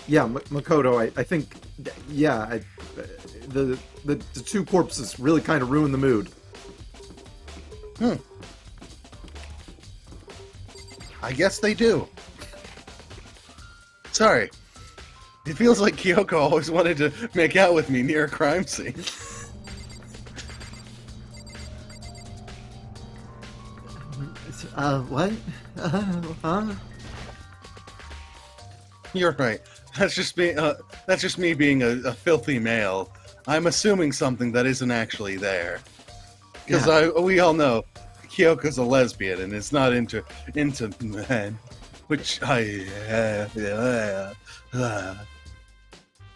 Yeah, Makoto, I think, yeah, the two corpses really kind of ruined the mood.
I guess they do. Sorry. It feels like Kyoko always wanted to make out with me near a crime scene.
What?
You're right. That's just me being a filthy male. I'm assuming something that isn't actually there. Because we all know Kyoko's a lesbian and is not into men. Which that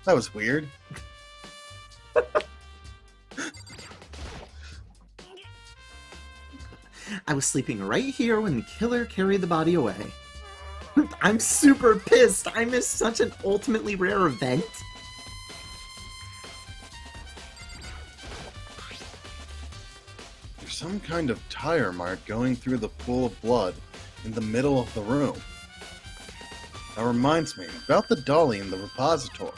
was weird.
I was sleeping right here when the killer carried the body away. I'm super pissed. I missed such an ultimately rare event.
There's some kind of tire mark going through the pool of blood in the middle of the room. That reminds me about the dolly in the repository.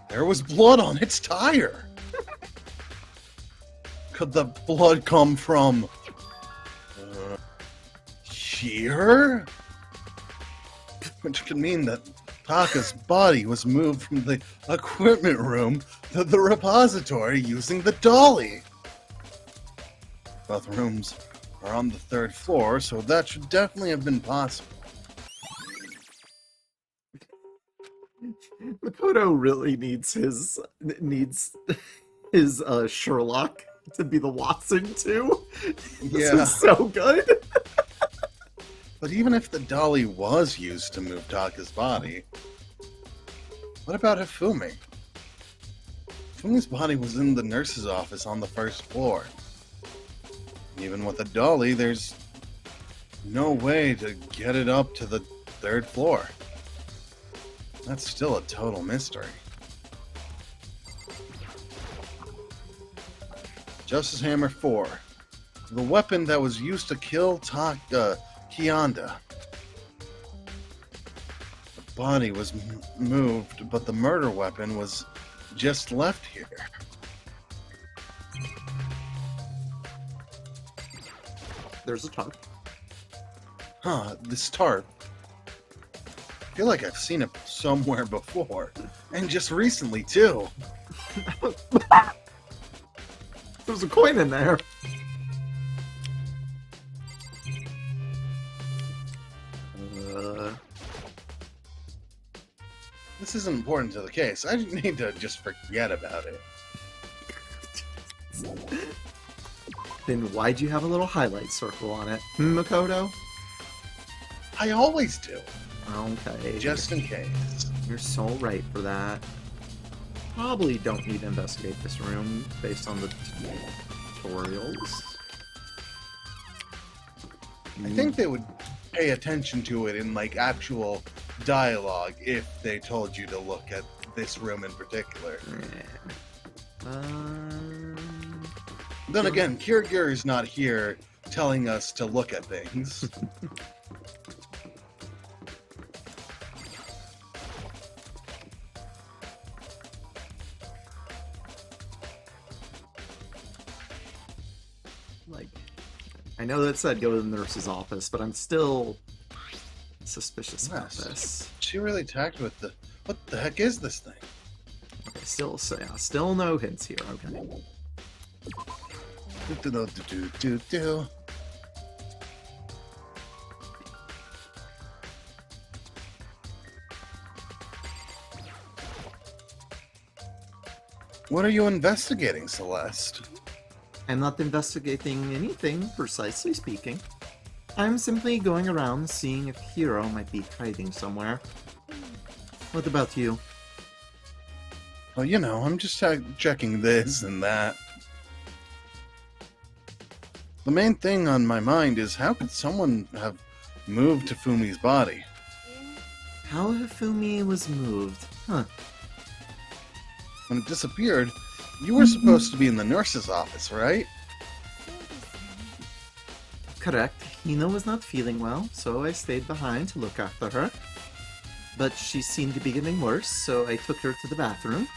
There was blood on its tire. Could the blood come from here? Which could mean that Taka's body was moved from the equipment room to the repository using the dolly. Both rooms are on the 3rd floor, so that should definitely have been possible.
Makoto really needs his Sherlock to be the Watson too. This
Yeah.
is so good.
But even if the dolly was used to move Taka's body, what about Hifumi? Hifumi's body was in the nurse's office on the 1st floor. Even with a dolly, there's no way to get it up to the 3rd floor. That's still a total mystery. Justice Hammer 4. The weapon that was used to kill Kianda. The body was moved, but the murder weapon was just left here.
There's a tarp.
Huh, this tarp. I feel like I've seen it somewhere before. And just recently, too.
There's a coin in there.
This isn't important to the case. I need to just forget about it.
Then why'd you have a little highlight circle on it, Makoto?
I always do.
Okay.
Just in case.
You're so right for that. Probably don't need to investigate this room based on the tutorials.
I think they would pay attention to it in, like, actual dialogue if they told you to look at this room in particular. Then again, Kirigiri is not here telling us to look at things.
Like, I know that said go to the nurse's office, but I'm still suspicious about
Yes.
this.
She really tacked with the... What the heck is this thing?
Okay, still no hints here. Okay.
Do-do-do-do-do-do. What are you investigating, Celeste?
I'm not investigating anything, precisely speaking. I'm simply going around seeing if Hiro might be hiding somewhere. What about you?
Well, you know, I'm just checking this and that. The main thing on my mind is how could someone have moved Tafumi's body?
How Hifumi was moved? Huh.
When it disappeared, you were supposed to be in the nurse's office, right?
Correct. Hina was not feeling well, so I stayed behind to look after her. But she seemed to be getting worse, so I took her to the bathroom.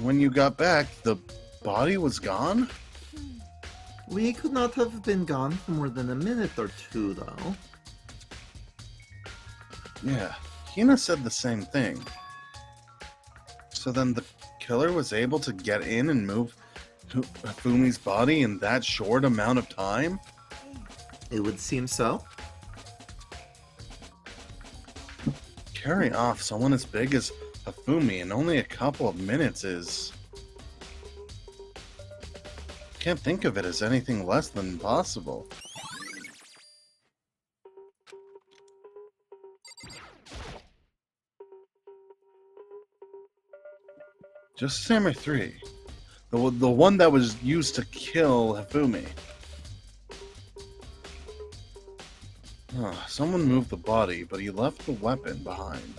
When you got back, the body was gone?
We could not have been gone for more than a minute or two, though.
Yeah, Hina said the same thing. So then the killer was able to get in and move Fumi's body in that short amount of time?
It would seem so.
Carry off someone as big as Hifumi in only a couple of minutes is... Can't think of it as anything less than possible. Justice Hammer 3. The one that was used to kill Hifumi. Someone moved the body, but he left the weapon behind.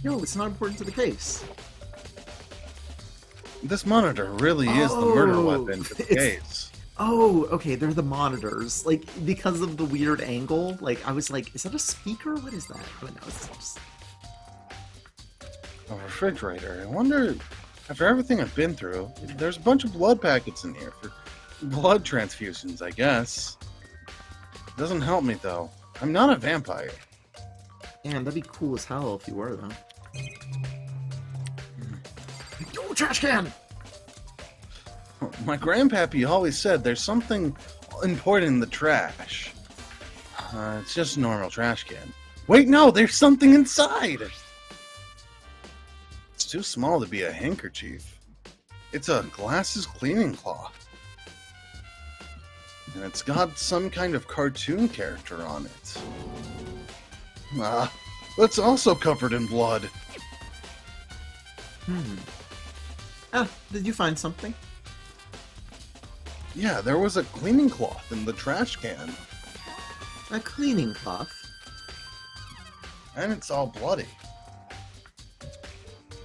No, it's not important to the case.
This monitor really is the murder weapon for the case.
Oh, okay, they're the monitors. Like, because of the weird angle, like, I was like, is that a speaker? What is that? Oh, no, it's just...
A refrigerator. I wonder, after everything I've been through, there's a bunch of blood packets in here for blood transfusions, I guess. Doesn't help me, though. I'm not a vampire.
Man, that'd be cool as hell if you were, though. Yo, trash can!
My grandpappy always said there's something important in the trash. It's just a normal trash can. Wait, no, there's something inside! It's too small to be a handkerchief. It's a glasses cleaning cloth. And it's got some kind of cartoon character on it. That's also covered in blood.
Did you find something?
Yeah, there was a cleaning cloth in the trash can.
A cleaning cloth?
And it's all bloody.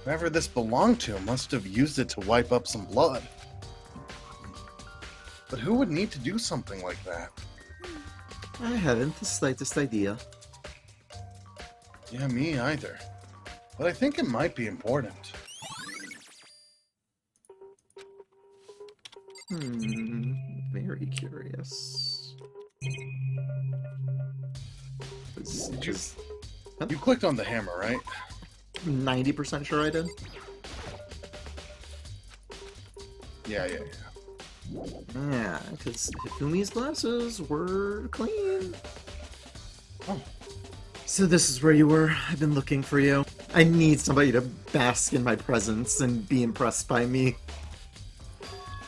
Whoever this belonged to must have used it to wipe up some blood. But who would need to do something like that?
I haven't the slightest idea.
Yeah, me either. But I think it might be important.
Very curious.
You clicked on the hammer, right?
90% sure I did.
Yeah.
Yeah, because Hifumi's glasses were clean.
Oh.
So this is where you were. I've been looking for you. I need somebody to bask in my presence and be impressed by me.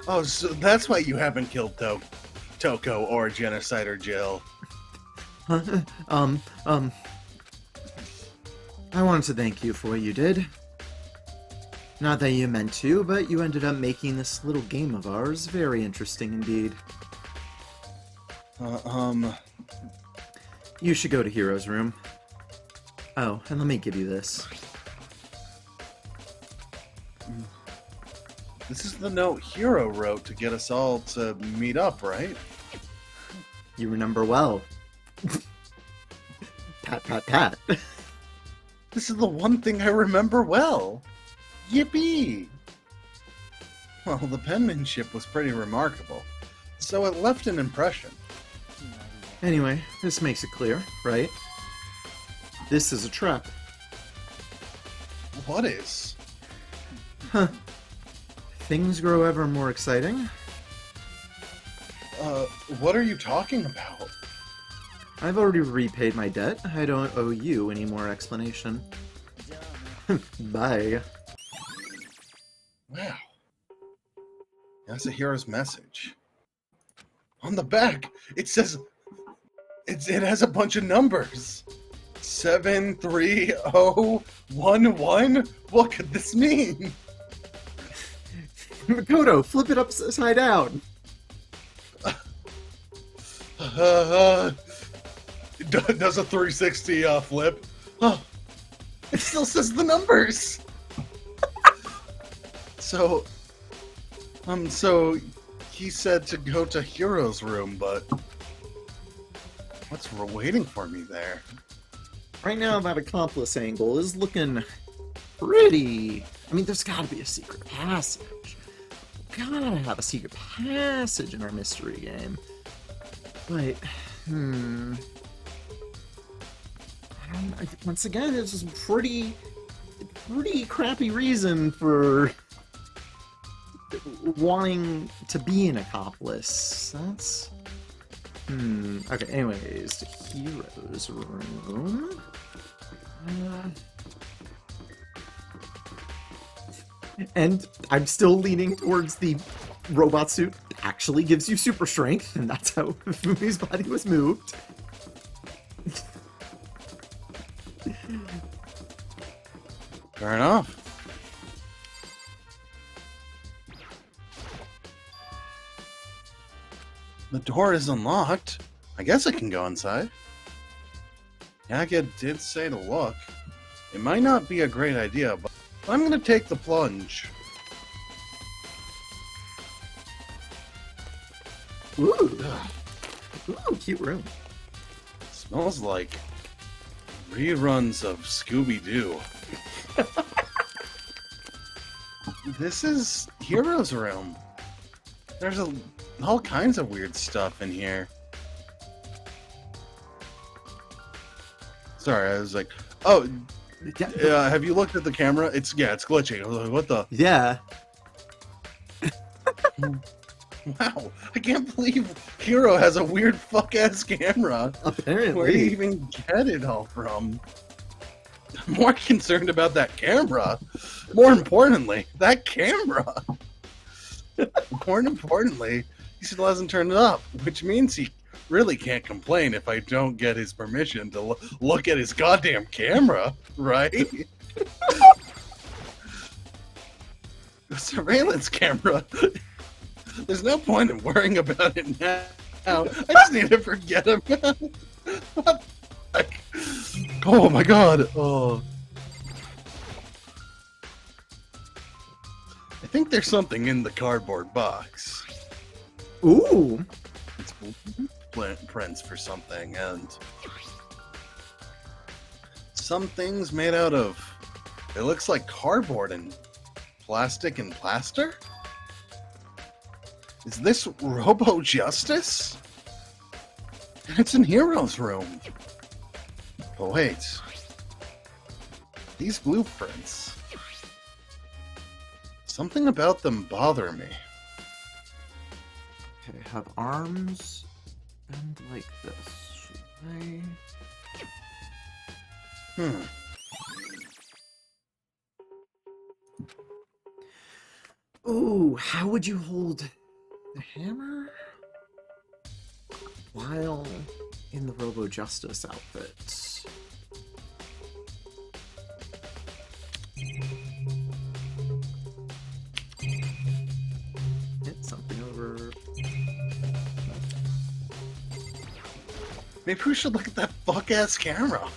Oh, so that's why you haven't killed Toko or Genocider Jill.
I wanted to thank you for what you did. Not that you meant to, but you ended up making this little game of ours very interesting indeed. You should go to Hero's room. Oh, and let me give you this.
This is the note Hero wrote to get us all to meet up, right?
You remember well. Pat, pat, pat.
This is the one thing I remember well. Yippee! Well, the penmanship was pretty remarkable, so it left an impression.
Anyway, this makes it clear, right? This is a trap.
What is?
Huh. Things grow ever more exciting.
What are you talking about?
I've already repaid my debt. I don't owe you any more explanation. Bye.
Wow. That's a hero's message. On the back, it says... It has a bunch of numbers. 73011? What could this mean?
Makoto, flip it upside down.
Does a 360 flip? Oh, it still says the numbers. So he said to go to Hero's room, but what's waiting for me there?
Right now, that accomplice angle is looking pretty. I mean, there's gotta be a secret passage. Gotta have a secret passage in our mystery game. But, once again, it's just a pretty crappy reason for wanting to be an accomplice. That's... Okay, anyways, to Hero's room. And I'm still leaning towards the robot suit actually gives you super strength, and that's how Fumi's body was moved.
Fair enough. The door is unlocked. I guess I can go inside. Yaga did say to look. It might not be a great idea, but I'm gonna take the plunge.
Ooh. Ooh, cute room.
Smells like reruns of Scooby-Doo. This is Hero's room. There's all kinds of weird stuff in here. Sorry, I was like, oh, have you looked at the camera? It's glitching. I was like, what the?
Yeah.
Wow, I can't believe Hero has a weird fuck-ass camera.
Apparently.
Where do you even get it all from? I'm more concerned about that camera. More importantly, that camera. More importantly, he still hasn't turned it up, which means he really can't complain if I don't get his permission to look at his goddamn camera, right? The surveillance camera. There's no point in worrying about it now. I just need to forget about it. What the heck? Oh my god. Oh. I think there's something in the cardboard box.
Ooh.
It's prints for something, and some things made out of, it looks like cardboard and plastic and plaster? Is this Robo Justice? It's in Hero's room. But wait. These blueprints. Something about them bother me.
Okay, have arms and like this. Should I? Ooh, how would you hold the hammer while in the Robo Justice outfit? Hit something over.
Maybe we should look at that fuck-ass camera.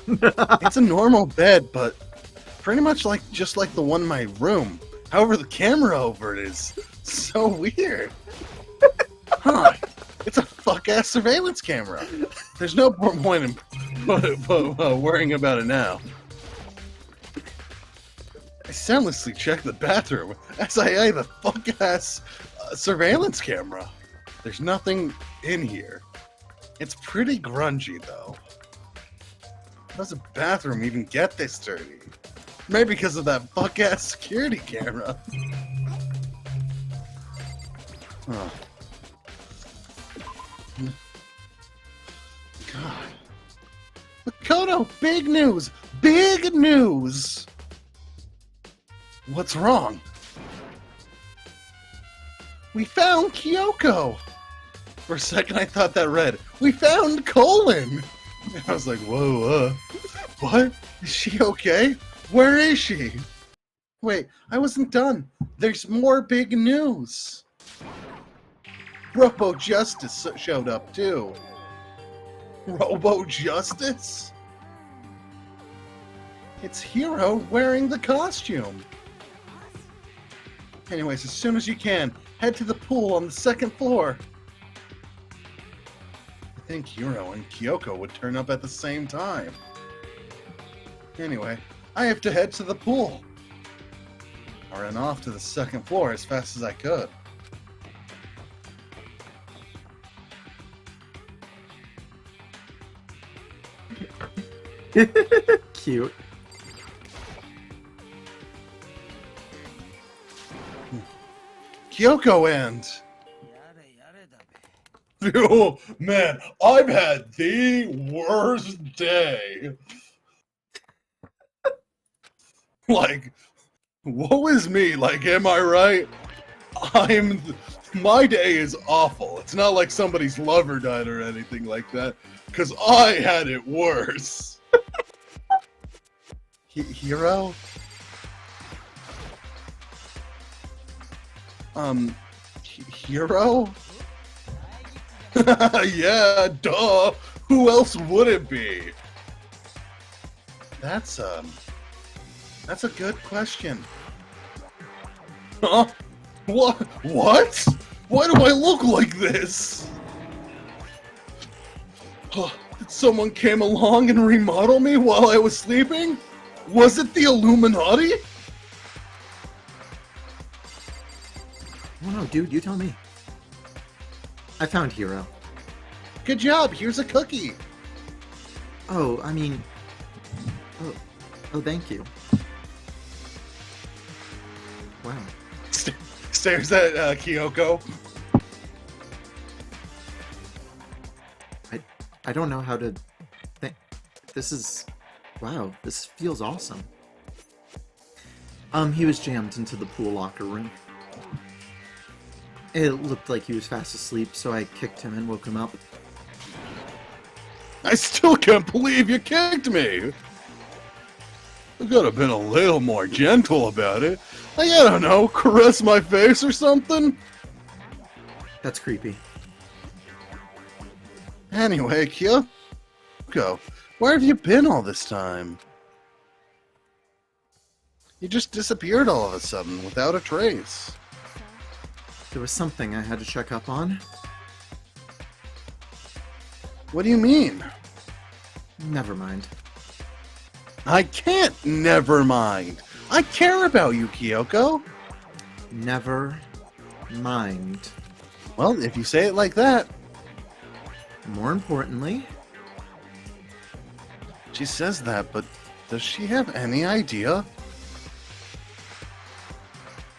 It's a normal bed, but pretty much just like the one in my room. However, the camera over it is so weird. Huh. It's a fuck-ass surveillance camera. There's no point in worrying about it now. I soundlessly checked the bathroom as I eye the fuck-ass surveillance camera. There's nothing in here. It's pretty grungy, though. How does a bathroom even get this dirty? Maybe because of that fuck-ass security camera. Huh. God. Makoto, big news! Big news! What's wrong? We found Kyoko! For a second I thought that read, we found Colin! And I was like, whoa, what? Is she okay? Where is she? Wait, I wasn't done. There's more big news. Robo Justice showed up too. Robo Justice? It's Hero wearing the costume. Anyways, as soon as you can, head to the pool on the second floor. I think Hero and Kyoko would turn up at the same time. Anyway, I have to head to the pool. I ran off to the second floor as fast as I could.
Cute.
Kyoko and... Oh, man, I've had the worst day. Like, woe is me, like, am I right? My day is awful. It's not like somebody's lover died or anything like that, because I had it worse. Hero? Hero? Yeah, duh. Who else would it be? That's a good question. Huh? What? Why do I look like this? Did someone came along and remodel me while I was sleeping? Was it the Illuminati?
Oh no, dude, you tell me. I found Hero.
Good job, here's a cookie.
Oh, I mean... Oh, thank you. Wow.
Stares at Kyoko.
I don't know how to... This is... Wow, this feels awesome. He was jammed into the pool locker room. It looked like he was fast asleep, so I kicked him and woke him up.
I still can't believe you kicked me! You could have been a little more gentle about it. Like, I don't know, caress my face or something?
That's creepy.
Anyway, Kyoko, where have you been all this time? You just disappeared all of a sudden, without a trace.
There was something I had to check up on.
What do you mean?
Never mind.
I can't never mind. I care about you, Kyoko.
Never mind.
Well, if you say it like that.
More importantly...
She says that, but does she have any idea?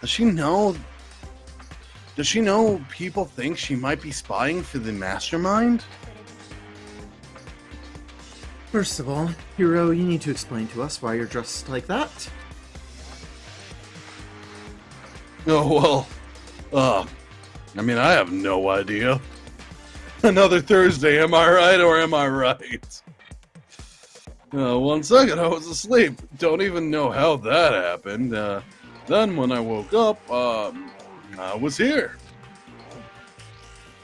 Does she know people think she might be spying for the mastermind?
First of all, Hero, you need to explain to us why you're dressed like that.
Oh, well, I mean, I have no idea. Another Thursday, am I right or am I right? 1 second, I was asleep. Don't even know how that happened. Then when I woke up, I was here.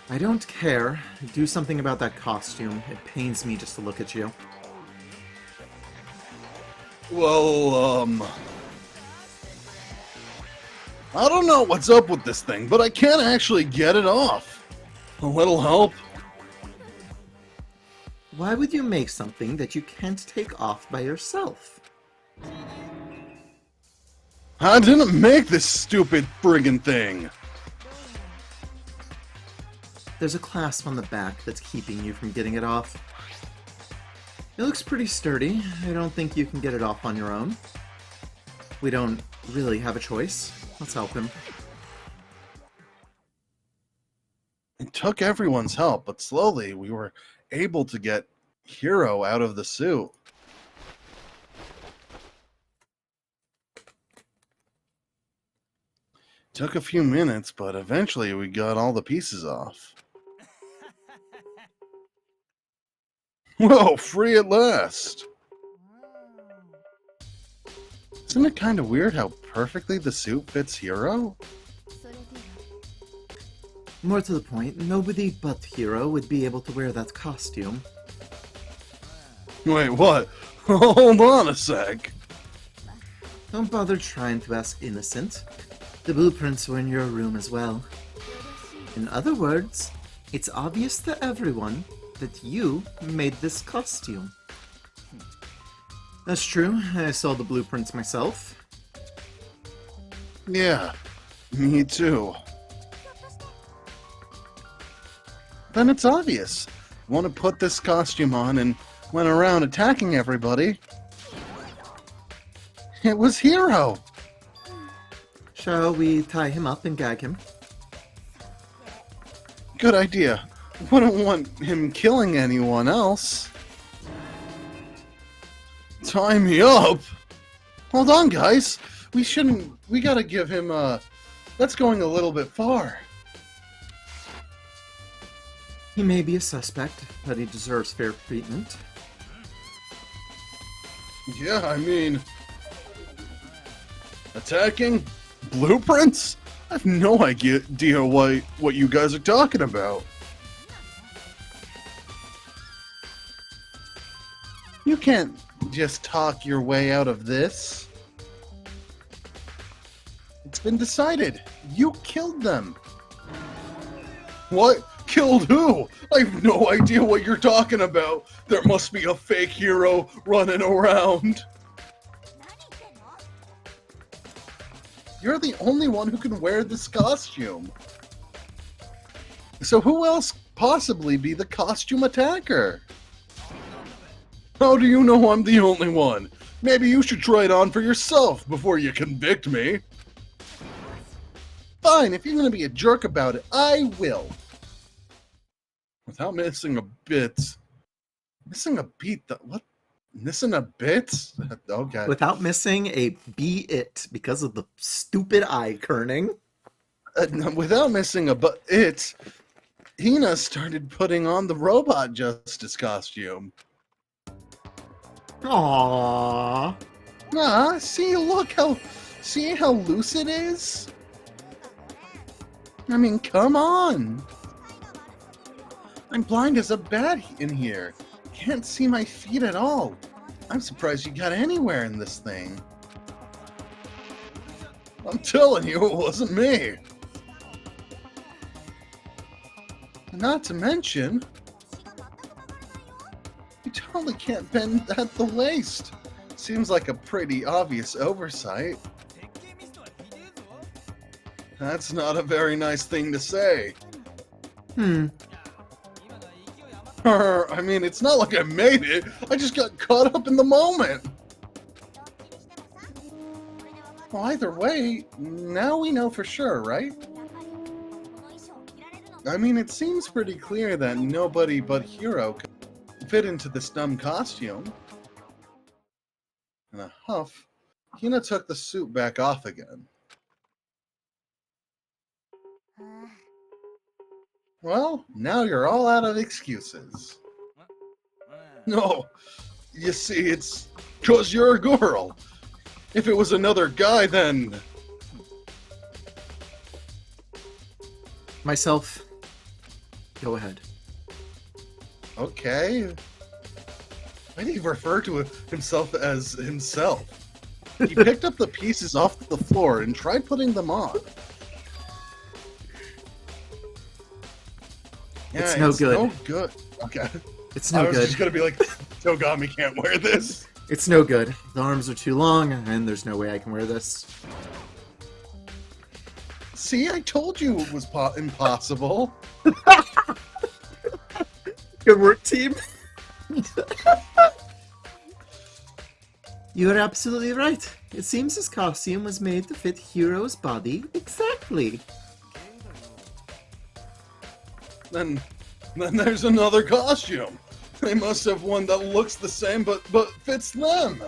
I don't care. Do something about that costume. It pains me just to look at you.
Well, I don't know what's up with this thing, but I can't actually get it off. A little help?
Why would you make something that you can't take off by yourself?
I didn't make this stupid friggin' thing.
There's a clasp on the back that's keeping you from getting it off. It looks pretty sturdy. I don't think you can get it off on your own. We don't really have a choice. Let's help him.
It took everyone's help, but slowly we were able to get Hero out of the suit. Took a few minutes, but eventually we got all the pieces off. Whoa, free at last! Isn't it kind of weird how perfectly the suit fits Hero?
More to the point, nobody but Hero would be able to wear that costume.
Wait, what? Hold on a sec.
Don't bother trying to ask innocent. The blueprints were in your room as well. In other words, it's obvious to everyone that you made this costume. That's true, I saw the blueprints myself.
Yeah, me too. Then it's obvious. You want to put this costume on and went around attacking everybody. It was Hero.
Shall we tie him up and gag him?
Good idea. Wouldn't want him killing anyone else. Tie me up? Hold on, guys. We gotta give him, that's going a little bit far.
He may be a suspect, but he deserves fair treatment.
Yeah, I mean... Attacking? Blueprints? have no idea what you guys are talking about. You can't just talk your way out of this. It's been decided. You killed them. What? Killed who? I have no idea what you're talking about. There must be a fake hero running around. You're the only one who can wear this costume. So who else possibly be the costume attacker? How do you know I'm the only one? Maybe you should try it on for yourself before you convict me. Fine, if you're going to be a jerk about it, I will. Without missing a bit. Missing a beat? What? Missing a bit? Okay.
Without missing a beat because of the stupid eye kerning.
Without missing a bit, Hina started putting on the robot justice costume.
Aww.
See how loose it is? I mean, come on. I'm blind as a bat in here. Can't see my feet at all. I'm surprised you got anywhere in this thing. I'm telling you, it wasn't me. Not to mention, you totally can't bend at the waist. Seems like a pretty obvious oversight. That's not a very nice thing to say. I mean, it's not like I made it. I just got caught up in the moment. Well, either way, now we know for sure, right? I mean, it seems pretty clear that nobody but Hiro could fit into this dumb costume. In a huff, Hina took the suit back off again. Well, now you're all out of excuses. No, you see, it's 'cause you're a girl. If it was another guy, then...
Myself. Go ahead.
Okay. Why did he refer to himself as himself? He picked up the pieces off the floor and tried putting them on. Yeah,
It's no good.
No good. Okay.
It's no
I was
good.
just gonna be like, Togami can't wear this.
It's no good. The arms are too long, and there's no way I can wear this.
See, I told you it was impossible.
Good work, team. You are absolutely right. It seems his costume was made to fit Hiro's body exactly.
Then there's another costume. They must have one that looks the same but fits them.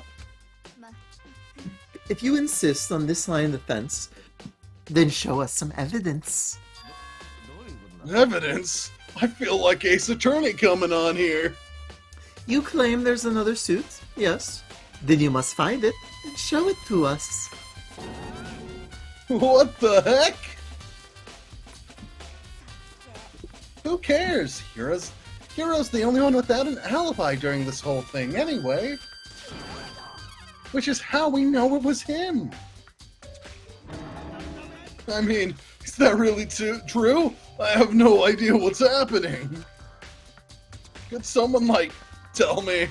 If you insist on this line of defense, then show us some evidence.
Evidence? I feel like Ace Attorney coming on here.
You claim there's another suit, yes. Then you must find it and show it to us.
What the heck? Who cares? Hiro's the only one without an alibi during this whole thing anyway. Which is how we know it was him. I mean, is that really true? I have no idea what's happening. Could someone, tell me?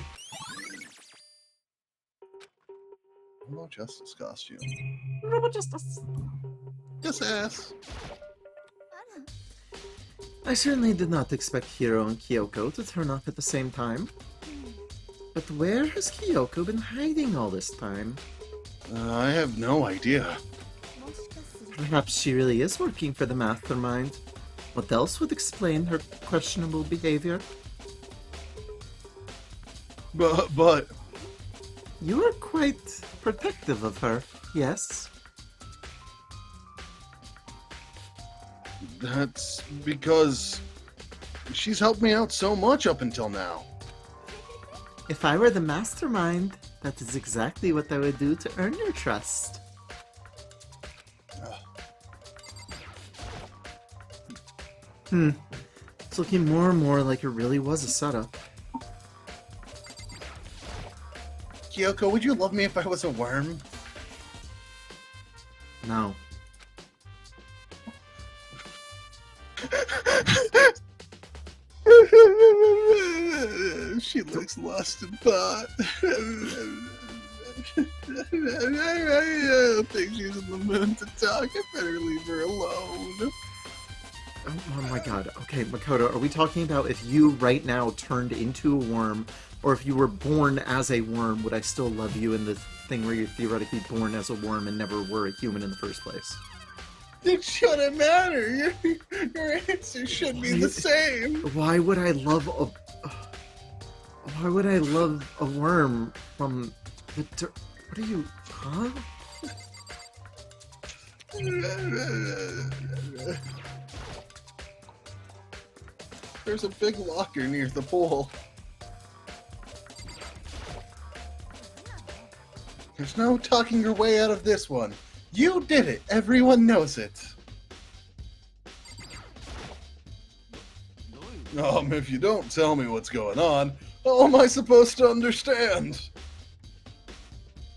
No justice costume. Just ass.
I certainly did not expect Hiro and Kyoko to turn up at the same time. But where has Kyoko been hiding all this time?
I have no idea.
Perhaps she really is working for the mastermind. What else would explain her questionable behavior?
But...
You are quite protective of her, yes?
That's because she's helped me out so much up until now.
If I were the mastermind, that is exactly what I would do to earn your trust. It's looking more and more like it really was a setup.
Kyoko, would you love me if I was a worm?
No.
She looks lost in thought. I don't think she's in the mood to talk. I better leave her alone.
Oh my god. Okay, Makoto, are we talking about if you right now turned into a worm, or if you were born as a worm, would I still love you in the thing where you're theoretically born as a worm and never were a human in the first place?
It shouldn't matter. Your answer should be the same.
Why would I love a worm from the what are you, huh?
There's a big locker near the pool. There's no talking your way out of this one. You did it. Everyone knows it. If you don't tell me what's going on, how am I supposed to understand?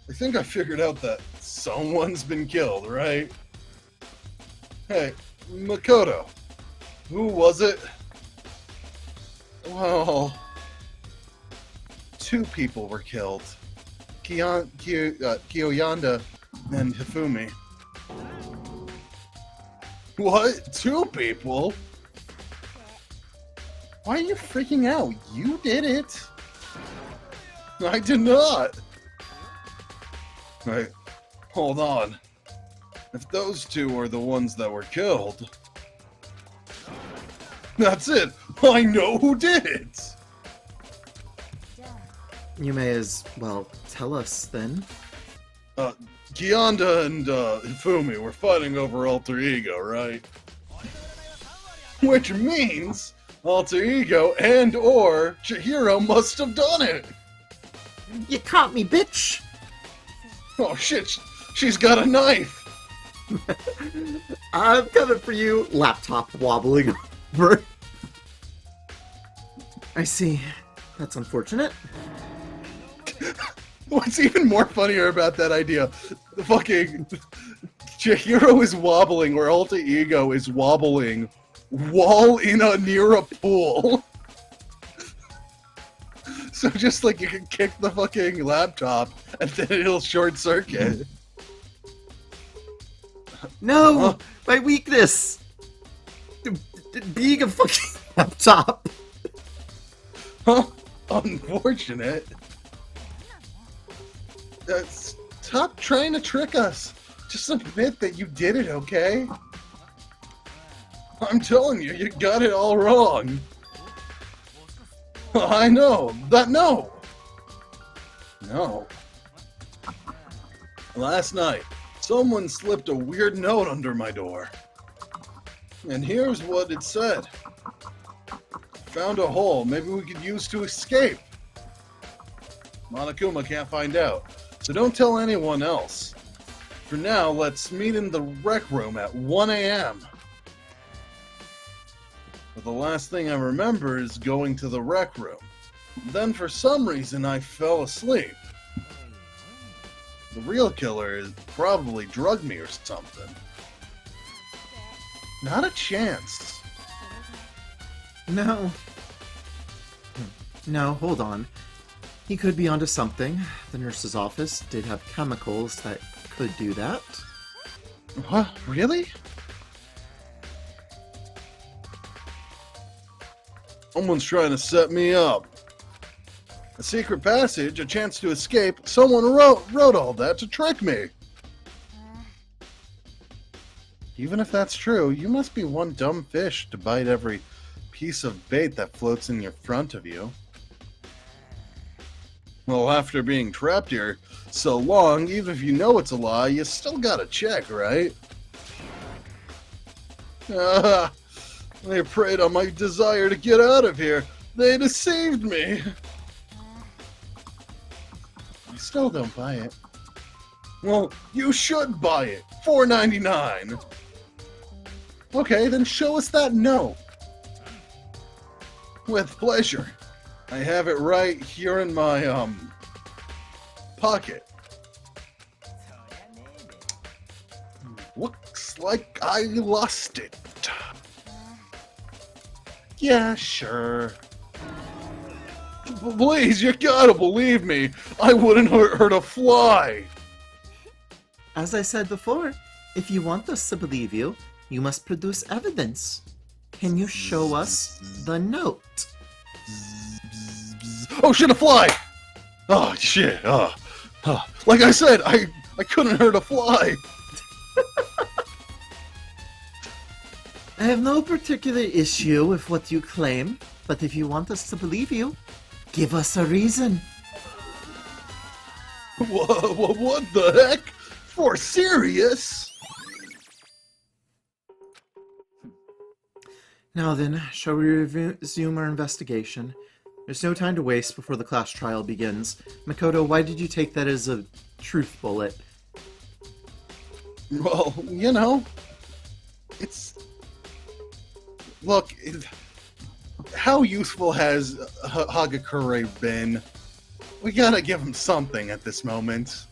I think I figured out that someone's been killed, right? Hey, Makoto, who was it? Well, 2 people were killed. Kiyoyanda and Hifumi. What? 2 people? Why are you freaking out? You did it. I did not. Right. Hold on. If those 2 are the ones that were killed, that's it. I know who did it.
You may as well tell us then.
Kiyanda and Hifumi were fighting over Alter Ego, right? Which means Alter Ego and or Chihiro must have done it.
You caught me, bitch!
Oh shit, she's got a knife.
I'm coming for you. Laptop wobbling over. I see. That's unfortunate.
What's even more funnier about that idea? The fucking Chihiro is wobbling or Alter Ego is wobbling while near a pool. So just like you can kick the fucking laptop and then it'll short circuit.
No! My weakness! Being a fucking laptop!
Huh? Unfortunate. Stop trying to trick us. Just admit that you did it, okay? I'm telling you, you got it all wrong. I know. No. Last night, someone slipped a weird note under my door. And here's what it said. Found a hole maybe we could use to escape. Monokuma can't find out, so don't tell anyone else. For now, let's meet in the rec room at 1 a.m. But the last thing I remember is going to the rec room. Then for some reason I fell asleep. The real killer probably drugged me or something. Not a chance.
No. No, hold on. He could be onto something. The nurse's office did have chemicals that could do that.
What? Really? Someone's trying to set me up. A secret passage, a chance to escape. Someone wrote all that to trick me. Even if that's true, you must be one dumb fish to bite every piece of bait that floats in your front of you. Well, after being trapped here so long, even if you know it's a lie, you still gotta check, right? They preyed on my desire to get out of here. They deceived me. I still don't buy it. Well, you should buy it. $4.99. Okay, then show us that note. With pleasure. I have it right here in my, pocket. Looks like I lost it. Yeah, sure. Please, you gotta believe me. I wouldn't hurt a fly.
As I said before, if you want us to believe you, you must produce evidence. Can you show us the note?
Oh shit, a fly! Oh shit, like I said, I couldn't hurt a fly.
I have no particular issue with what you claim, but if you want us to believe you, give us a reason.
What the heck? For serious?
Now then, shall we resume our investigation? There's no time to waste before the class trial begins. Makoto, why did you take that as a truth bullet?
Well, you know, it's... Look, how useful has Hagakure been? We gotta give him something at this moment.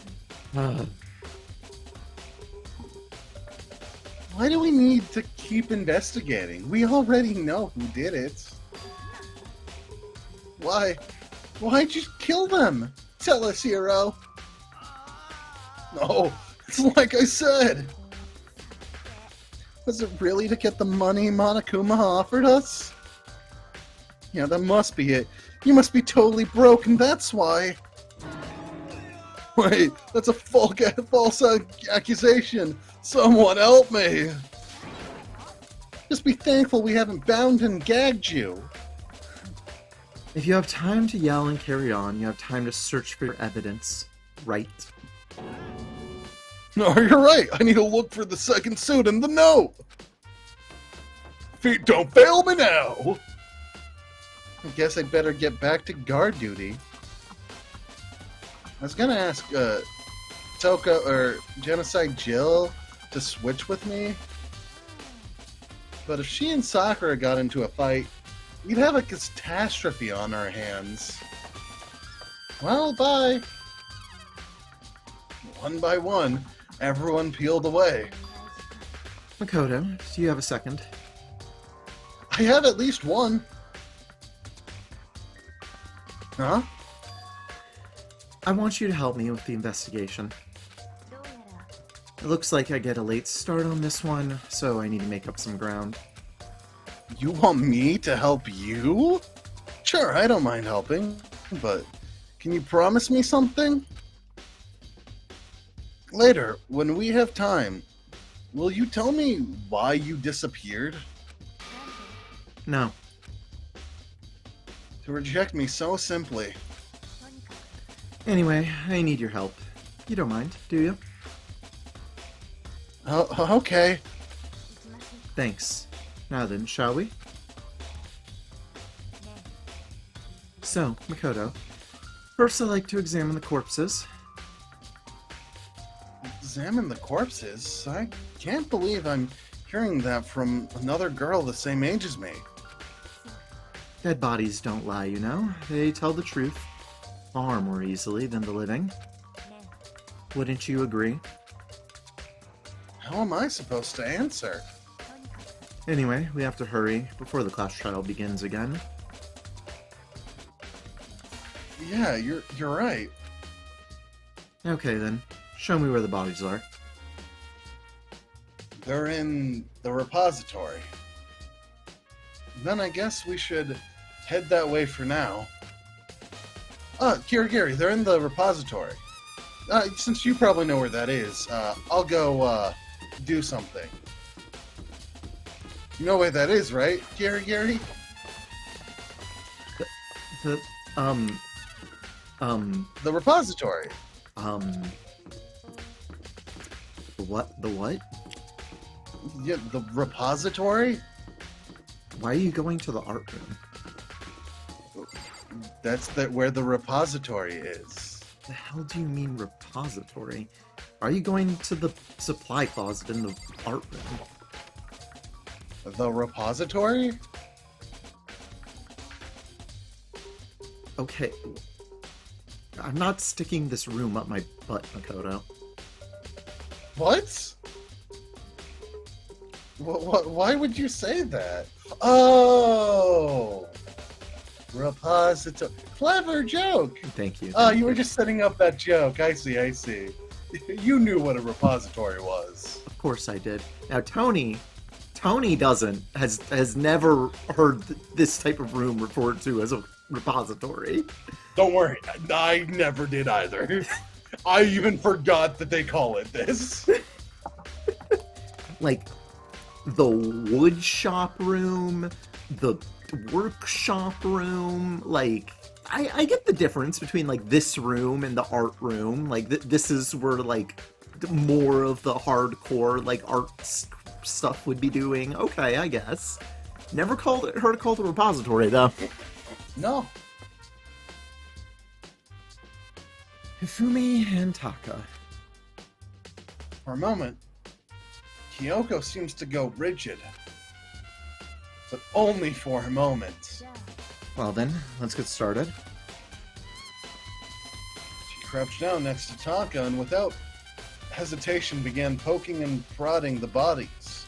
Why do we need to keep investigating? We already know who did it. Why'd you kill them? Tell us, hero. No, it's like I said. Was it really to get the money Monokuma offered us? Yeah, that must be it. You must be totally broken, that's why. Wait, that's a false accusation. Someone help me. Just be thankful we haven't bound and gagged you.
If you have time to yell and carry on, you have time to search for your evidence, right?
No, you're right. I need to look for the second suit and the note. Feet don't fail me now. I guess I'd better get back to guard duty. I was gonna ask Toka or Genocide Jill to switch with me, but if she and Sakura got into a fight, we'd have a catastrophe on our hands. Well, bye. One by one, everyone peeled away.
Makoto, do you have a second?
I have at least one. Huh?
I want you to help me with the investigation. It looks like I get a late start on this one, so I need to make up some ground.
You want me to help you? Sure, I don't mind helping, but can you promise me something? Later, when we have time, will you tell me why you disappeared?
No.
To reject me so simply.
Anyway, I need your help. You don't mind, do you?
Okay.
Thanks. Now then, shall we? So, Makoto, first I'd like to examine the corpses.
Examine the corpses? I can't believe I'm hearing that from another girl the same age as me.
Dead bodies don't lie, you know. They tell the truth far more easily than the living. Wouldn't you agree?
How am I supposed to answer?
Anyway, we have to hurry before the class trial begins again.
Yeah, you're right.
Okay then, show me where the bodies are.
They're in the repository. Then I guess we should head that way for now. Kirigiri, they're in the repository. Since you probably know where that is, I'll go, do something. You know where that is, right, Kirigiri?
The
repository.
The what?
Yeah, the repository?
Why are you going to the art room?
That's where the repository is.
The hell do you mean repository? Are you going to the supply closet in the art room?
The repository?
Okay. I'm not sticking this room up my butt, Makoto.
What? Why would you say that? Oh! Repository. Clever joke!
Thank you.
Oh, you were just setting up that joke. I see. You knew what a repository was.
Of course I did. Now, Tony has never heard this type of room referred to as a repository.
Don't worry, I never did either. I even forgot that they call it this.
Like, the wood shop room, the workshop room, like, I get the difference between, like, this room and the art room. Like, this is where, like, more of the hardcore, like, art stuff would be doing. Okay, I guess. Never heard it called a repository, though.
No.
Hifumi and Taka.
For a moment, Kyoko seems to go rigid. But only for a moment.
Well then, let's get started.
She crouched down next to Taka and without hesitation began poking and prodding the bodies.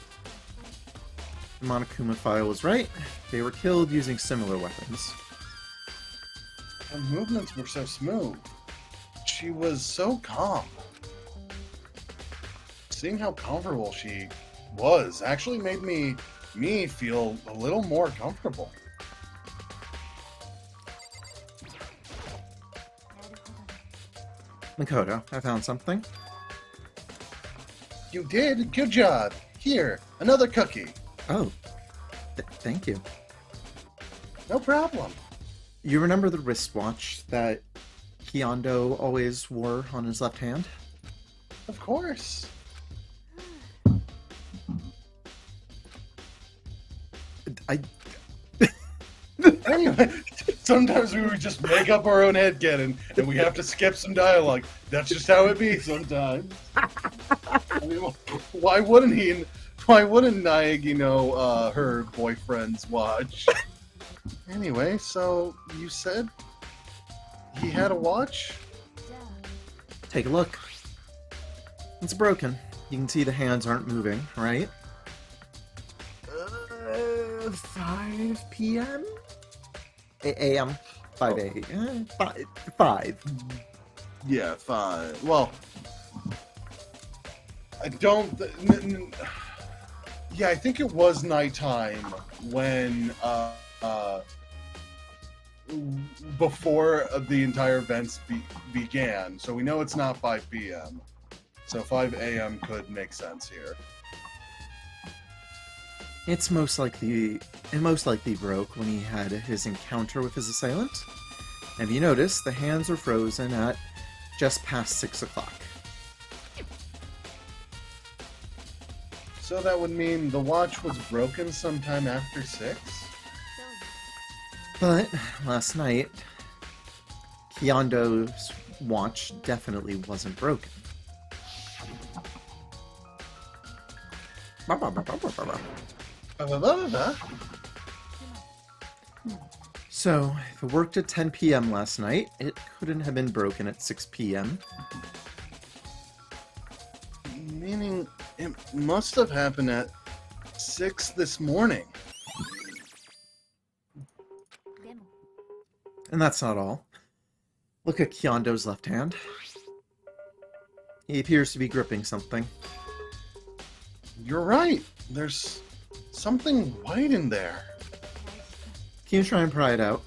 The Monokuma file was right. They were killed using similar weapons.
Her movements were so smooth. She was so calm. Seeing how comfortable she was actually made me feel a little more comfortable.
Makoto, I found something.
You did? Good job. Here, another cookie.
Oh, thank you.
No problem.
You remember the wristwatch that Kyondo always wore on his left hand?
Of course. Anyway, sometimes we would just make up our own headcanon, and we have to skip some dialogue. That's just how it be sometimes. I mean, why wouldn't he? Why wouldn't Naegi know her boyfriend's watch? Anyway, so you said he had a watch?
Take a look. It's broken. You can see the hands aren't moving, right? 5 p.m.? A.m. 5 a.m. 5.
Yeah, 5. Well, I don't. Yeah, I think it was nighttime when before the entire events began. So we know it's not 5 p.m. So 5 a.m. could make sense here.
It most likely broke when he had his encounter with his assailant. And if you notice, the hands are frozen at just past 6 o'clock.
So that would mean the watch was broken sometime after 6?
But last night, Kyondo's watch definitely wasn't broken. So, if it worked at 10 p.m. last night, it couldn't have been broken at 6 p.m.
Meaning it must have happened at 6 this morning.
And that's not all. Look at Kyondo's left hand. He appears to be gripping something.
You're right. There's something white in there.
Can you try and pry it out?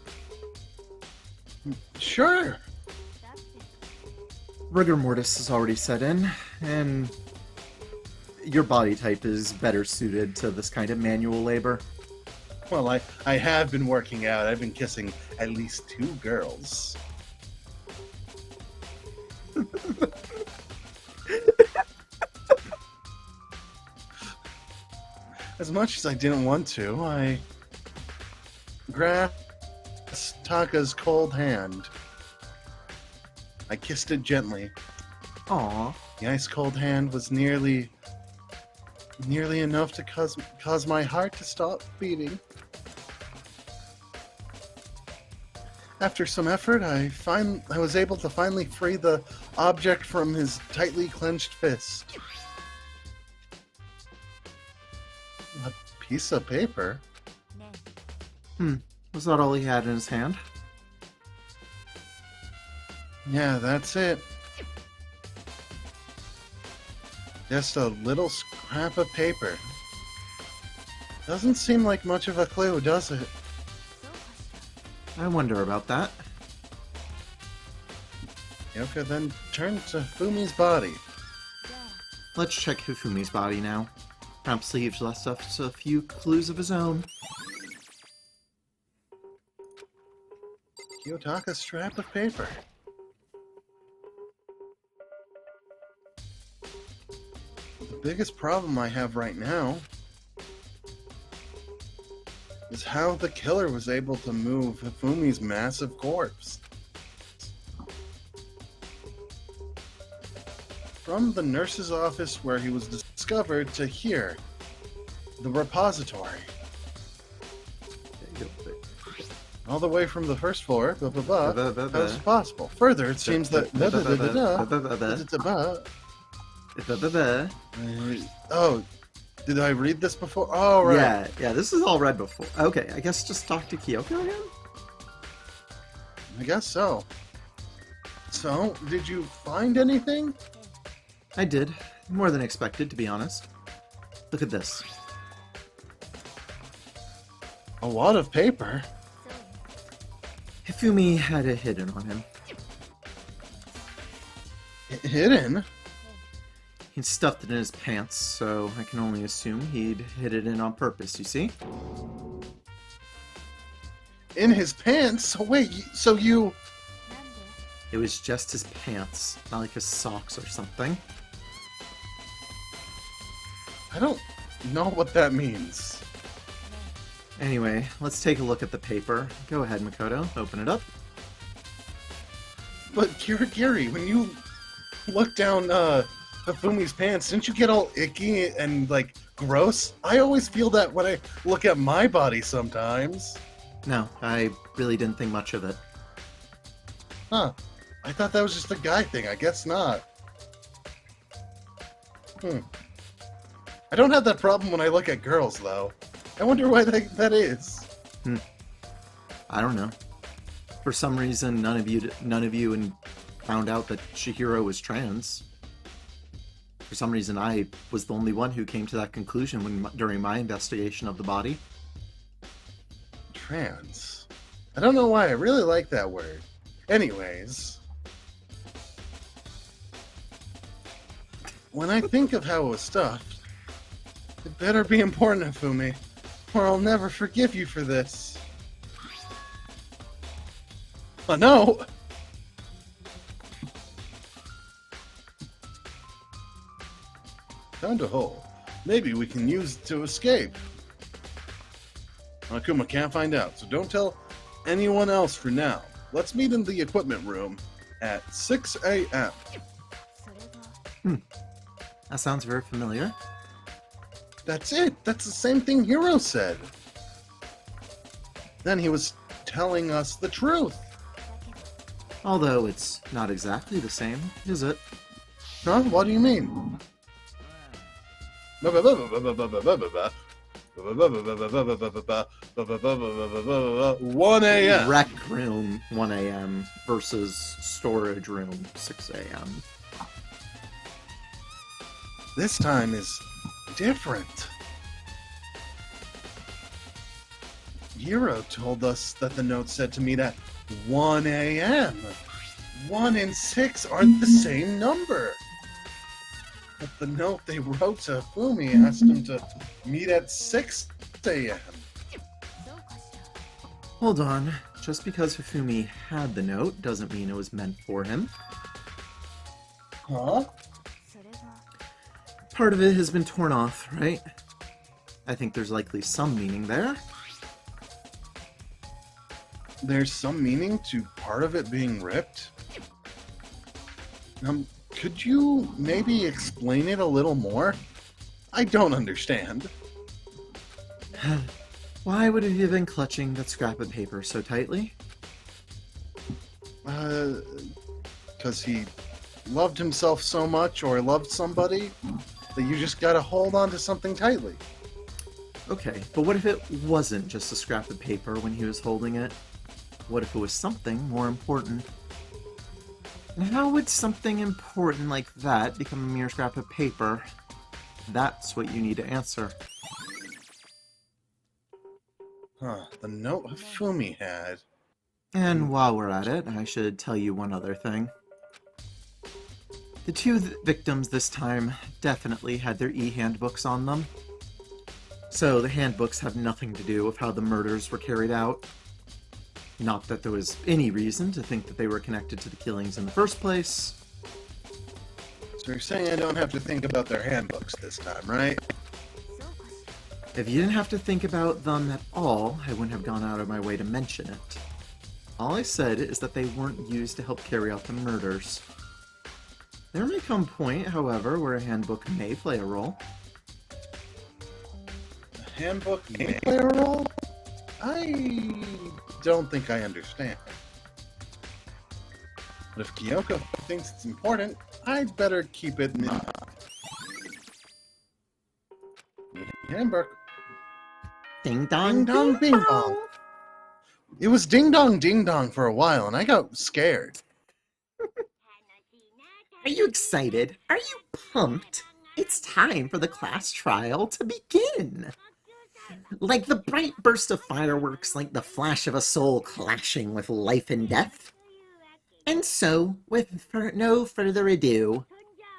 Sure.
Rigor mortis has already set in, and your body type is better suited to this kind of manual labor.
Well, I have been working out. I've been kissing at least 2 girls. As much as I didn't want to, I grasped Taka's cold hand. I kissed it gently.
Aww.
The ice cold hand was nearly enough to cause my heart to stop beating. After some effort, I was able to finally free the object from his tightly clenched fist. A piece of paper?
Was that all he had in his hand?
Yeah, that's it. Just a little scrap of paper. Doesn't seem like much of a clue, does it?
I wonder about that.
Yoka then turned to Fumi's body.
Let's check Hifumi's body now. Perhaps he's left us a few clues of his own.
Kiyotaka's scrap of paper. The biggest problem I have right now is how the killer was able to move Hifumi's massive corpse. From the nurse's office where he was discovered to here, the repository. All the way from the first floor, blah blah blah. How is it possible? Further, it seems that oh, did I read this before? Oh, right.
Yeah, this is all read before. Okay, I guess just talk to Kyoko again?
I guess so. So, did you find anything?
I did. More than expected, to be honest. Look at this.
A lot of paper.
Hifumi had it hidden on him.
Hidden?
He'd stuffed it in his pants, so I can only assume he'd hid it in on purpose, you see?
In his pants? So wait, so you...
It was just his pants, not like his socks or something.
I don't know what that means.
Anyway, let's take a look at the paper. Go ahead, Makoto. Open it up.
But Kirigiri, when you look down Hifumi's pants, didn't you get all icky and, like, gross? I always feel that when I look at my body sometimes.
No, I really didn't think much of it.
Huh. I thought that was just a guy thing. I guess not. I don't have that problem when I look at girls, though. I wonder why that is.
I don't know. For some reason, none of you found out that Chihiro was trans. For some reason, I was the only one who came to that conclusion during my investigation of the body.
Trans. I don't know why. I really like that word. Anyways. When I think of how it was stuffed, it better be important, Hifumi, or I'll never forgive you for this. Oh no! Found a hole. Maybe we can use it to escape. Akuma can't find out, so don't tell anyone else for now. Let's meet in the equipment room at 6 a.m.
That sounds very familiar.
That's it. That's the same thing Hiro said. Then he was telling us the truth.
Although it's not exactly the same, is it?
Huh? What do you mean? 1 a.m.
Rec room 1 a.m. versus storage room 6 a.m.
This time is different. Hiro told us that the note said to meet at 1 a.m. 1 and 6 aren't the same number. But the note they wrote to Fumi asked him to meet at 6 a.m.
Hold on. Just because Hifumi had the note doesn't mean it was meant for him.
Huh?
Part of it has been torn off, right? I think there's likely some meaning there.
There's some meaning to part of it being ripped? Could you maybe explain it a little more? I don't understand.
Why would he have been clutching that scrap of paper so tightly?
Because he loved himself so much or loved somebody that you just gotta hold on to something tightly.
Okay, but what if it wasn't just a scrap of paper when he was holding it? What if it was something more important? And how would something important like that become a mere scrap of paper? That's what you need to answer.
Huh, the note Hifumi had.
And while we're at it, I should tell you one other thing. The two victims this time definitely had their e-handbooks on them. So the handbooks have nothing to do with how the murders were carried out. Not that there was any reason to think that they were connected to the killings in the first place.
So you're saying I don't have to think about their handbooks this time, right?
If you didn't have to think about them at all, I wouldn't have gone out of my way to mention it. All I said is that they weren't used to help carry out the murders. There may come a point, however, where a handbook may play a role.
A handbook may play a role? I don't think I understand. But if Kyoko thinks it's important, I'd better keep it in the handbook.
Ding dong,
Ding dong, bing bong. It was ding dong, ding dong for a while, and I got scared.
Are you excited? Are you pumped? It's time for the class trial to begin. Like the bright burst of fireworks, like the flash of a soul clashing with life and death. And so, with no further ado,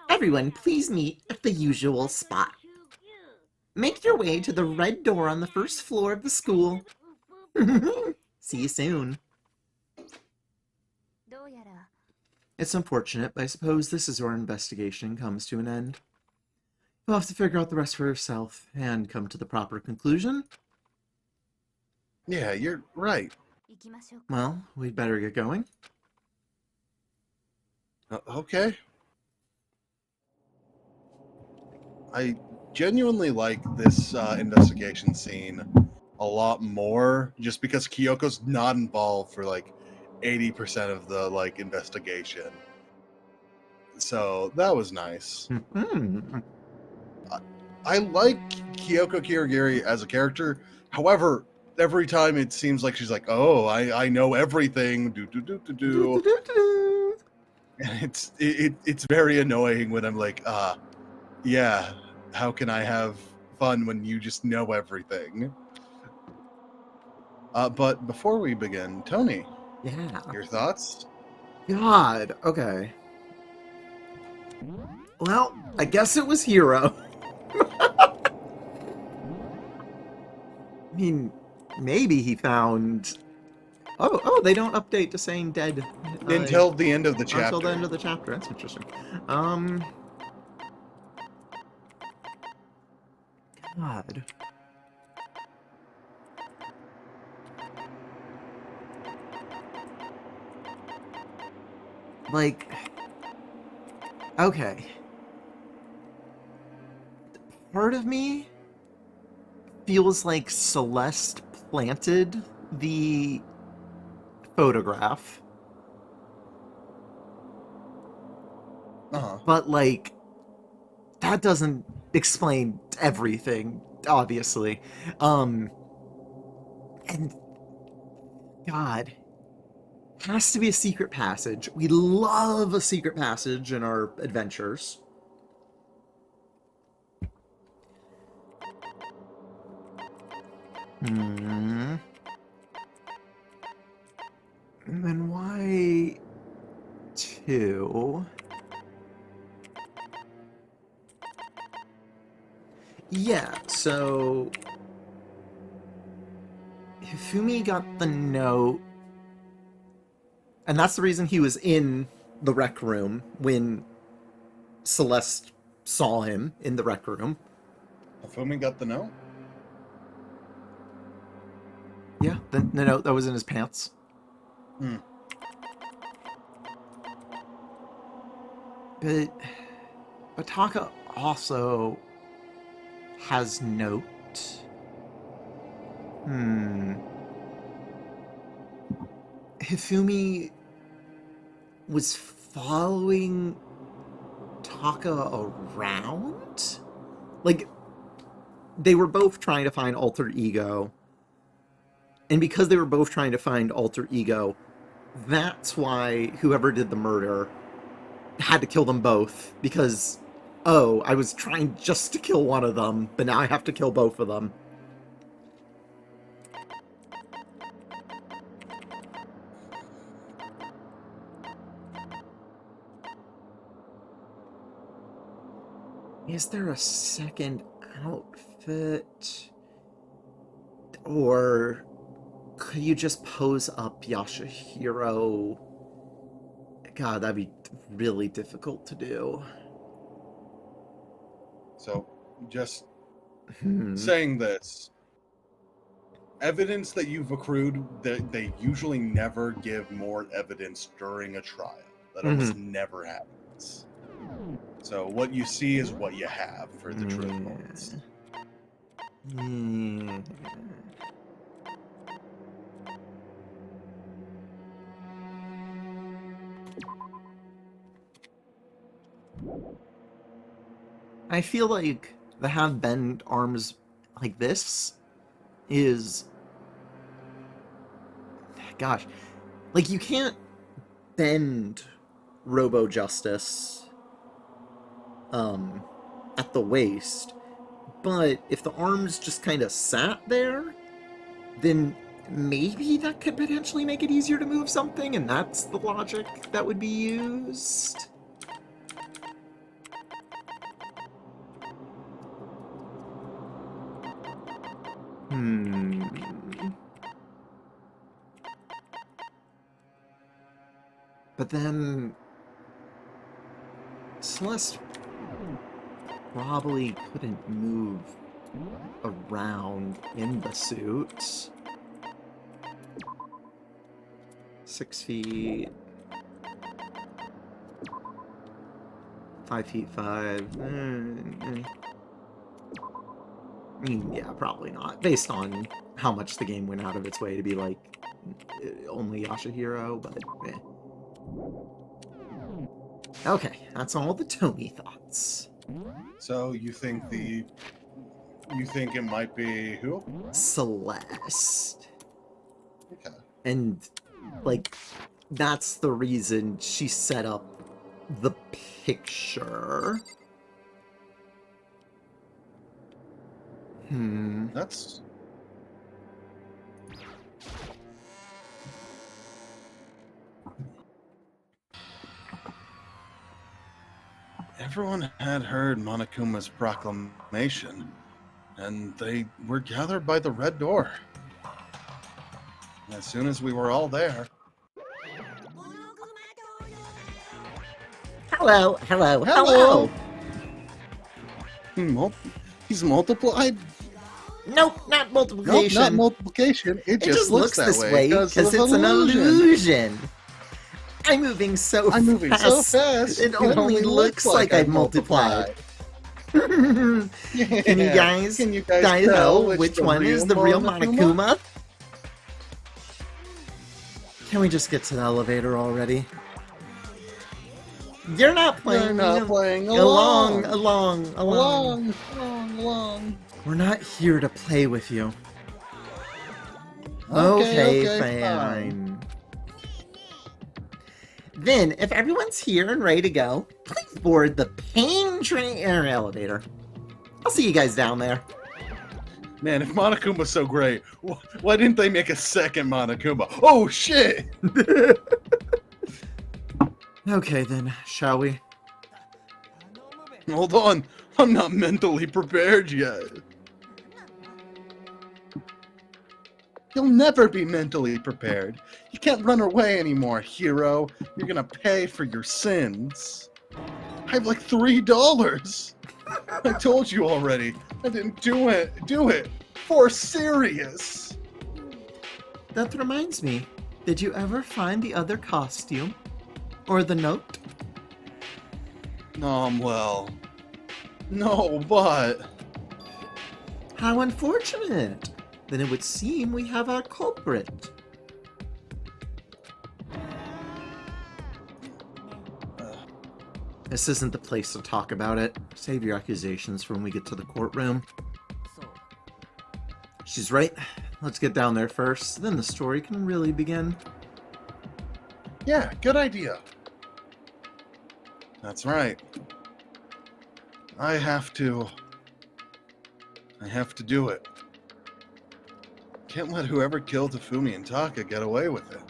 everyone please meet at the usual spot. Make your way to the red door on the first floor of the school. See you soon. It's unfortunate, but I suppose this is where our investigation comes to an end. You'll have to figure out the rest for yourself and come to the proper conclusion.
Yeah, you're right.
Well, we'd better get going.
Okay. I genuinely like this investigation scene a lot more, just because Kyoko's not involved for like 80% of the like investigation. So that was nice. I like Kyoko Kirigiri as a character. However, every time it seems like she's like, "Oh, I know everything." And it's very annoying when I'm like, yeah, how can I have fun when you just know everything? But before we begin, Tony,
Yeah.
your thoughts?
God, okay. Well, I guess it was Hero. I mean, maybe he found... Oh, they don't update to saying dead.
Until the end of the chapter.
Until the end of the chapter, that's interesting. God. Like... Okay. Part of me feels like Celeste planted the photograph. But, like, that doesn't explain everything, obviously. And, God, has to be a secret passage. We love a secret passage in our adventures. And then why 2? Yeah, so Hifumi got the note, and that's the reason he was in the rec room when Celeste saw him in the rec room.
Hifumi got the note?
Yeah, the note that was in his pants. But Taka also has note. Hifumi was following Taka around? Like, they were both trying to find Alter Ego. And because they were both trying to find Alter Ego, that's why whoever did the murder had to kill them both. Because, oh, I was trying just to kill one of them, but now I have to kill both of them. Is there a second outfit? Or could you just pose up Yashahiro? God, that'd be really difficult to do.
So, just saying this, evidence that you've accrued, they usually never give more evidence during a trial. That almost never happens. So what you see is what you have for the truth moments.
I feel like the have bend arms like this is... Gosh. Like, you can't bend Robo Justice at the waist, but if the arms just kind of sat there, then maybe that could potentially make it easier to move something, and that's the logic that would be used. But then Celeste probably couldn't move around in the suit. 6 feet. 5 feet 5. I mean, yeah, probably not. Based on how much the game went out of its way to be like only Yashahiro, but eh. Okay, that's all the Tony thoughts.
So you think it might be who?
Celeste.
Okay.
And like that's the reason she set up the picture.
That's... Everyone had heard Monokuma's proclamation, and they were gathered by the red door. As soon as we were all there...
Hello, hello, hello!
He's multiplied?
Nope, not
Nope,
multiplication.
not multiplication. It just looks
this
that
way because it's an illusion. I'm moving so fast. It only looks like I've multiplied. Can you guys tell which one is the real Monokuma? Can we just get to the elevator already? You're not playing.
You're not playing
along. We're not here to play with you. Okay, fine. Then, if everyone's here and ready to go, please board the pain train or elevator. I'll see you guys down there.
Man, if Monokuma's so great, why didn't they make a second Monokuma? Oh, shit!
Okay, then, shall we?
Hold on, I'm not mentally prepared yet. You'll never be mentally prepared. You can't run away anymore, hero. You're gonna pay for your sins. I have like $3. I told you already. I didn't do it. For serious.
That reminds me. Did you ever find the other costume? Or the note?
Well... No, but...
How unfortunate. Then it would seem we have our culprit. This isn't the place to talk about it. Save your accusations for when we get to the courtroom. She's right. Let's get down there first, then the story can really begin.
Yeah, good idea. That's right. I have to do it. Can't let whoever killed Tafumi and Taka get away with it.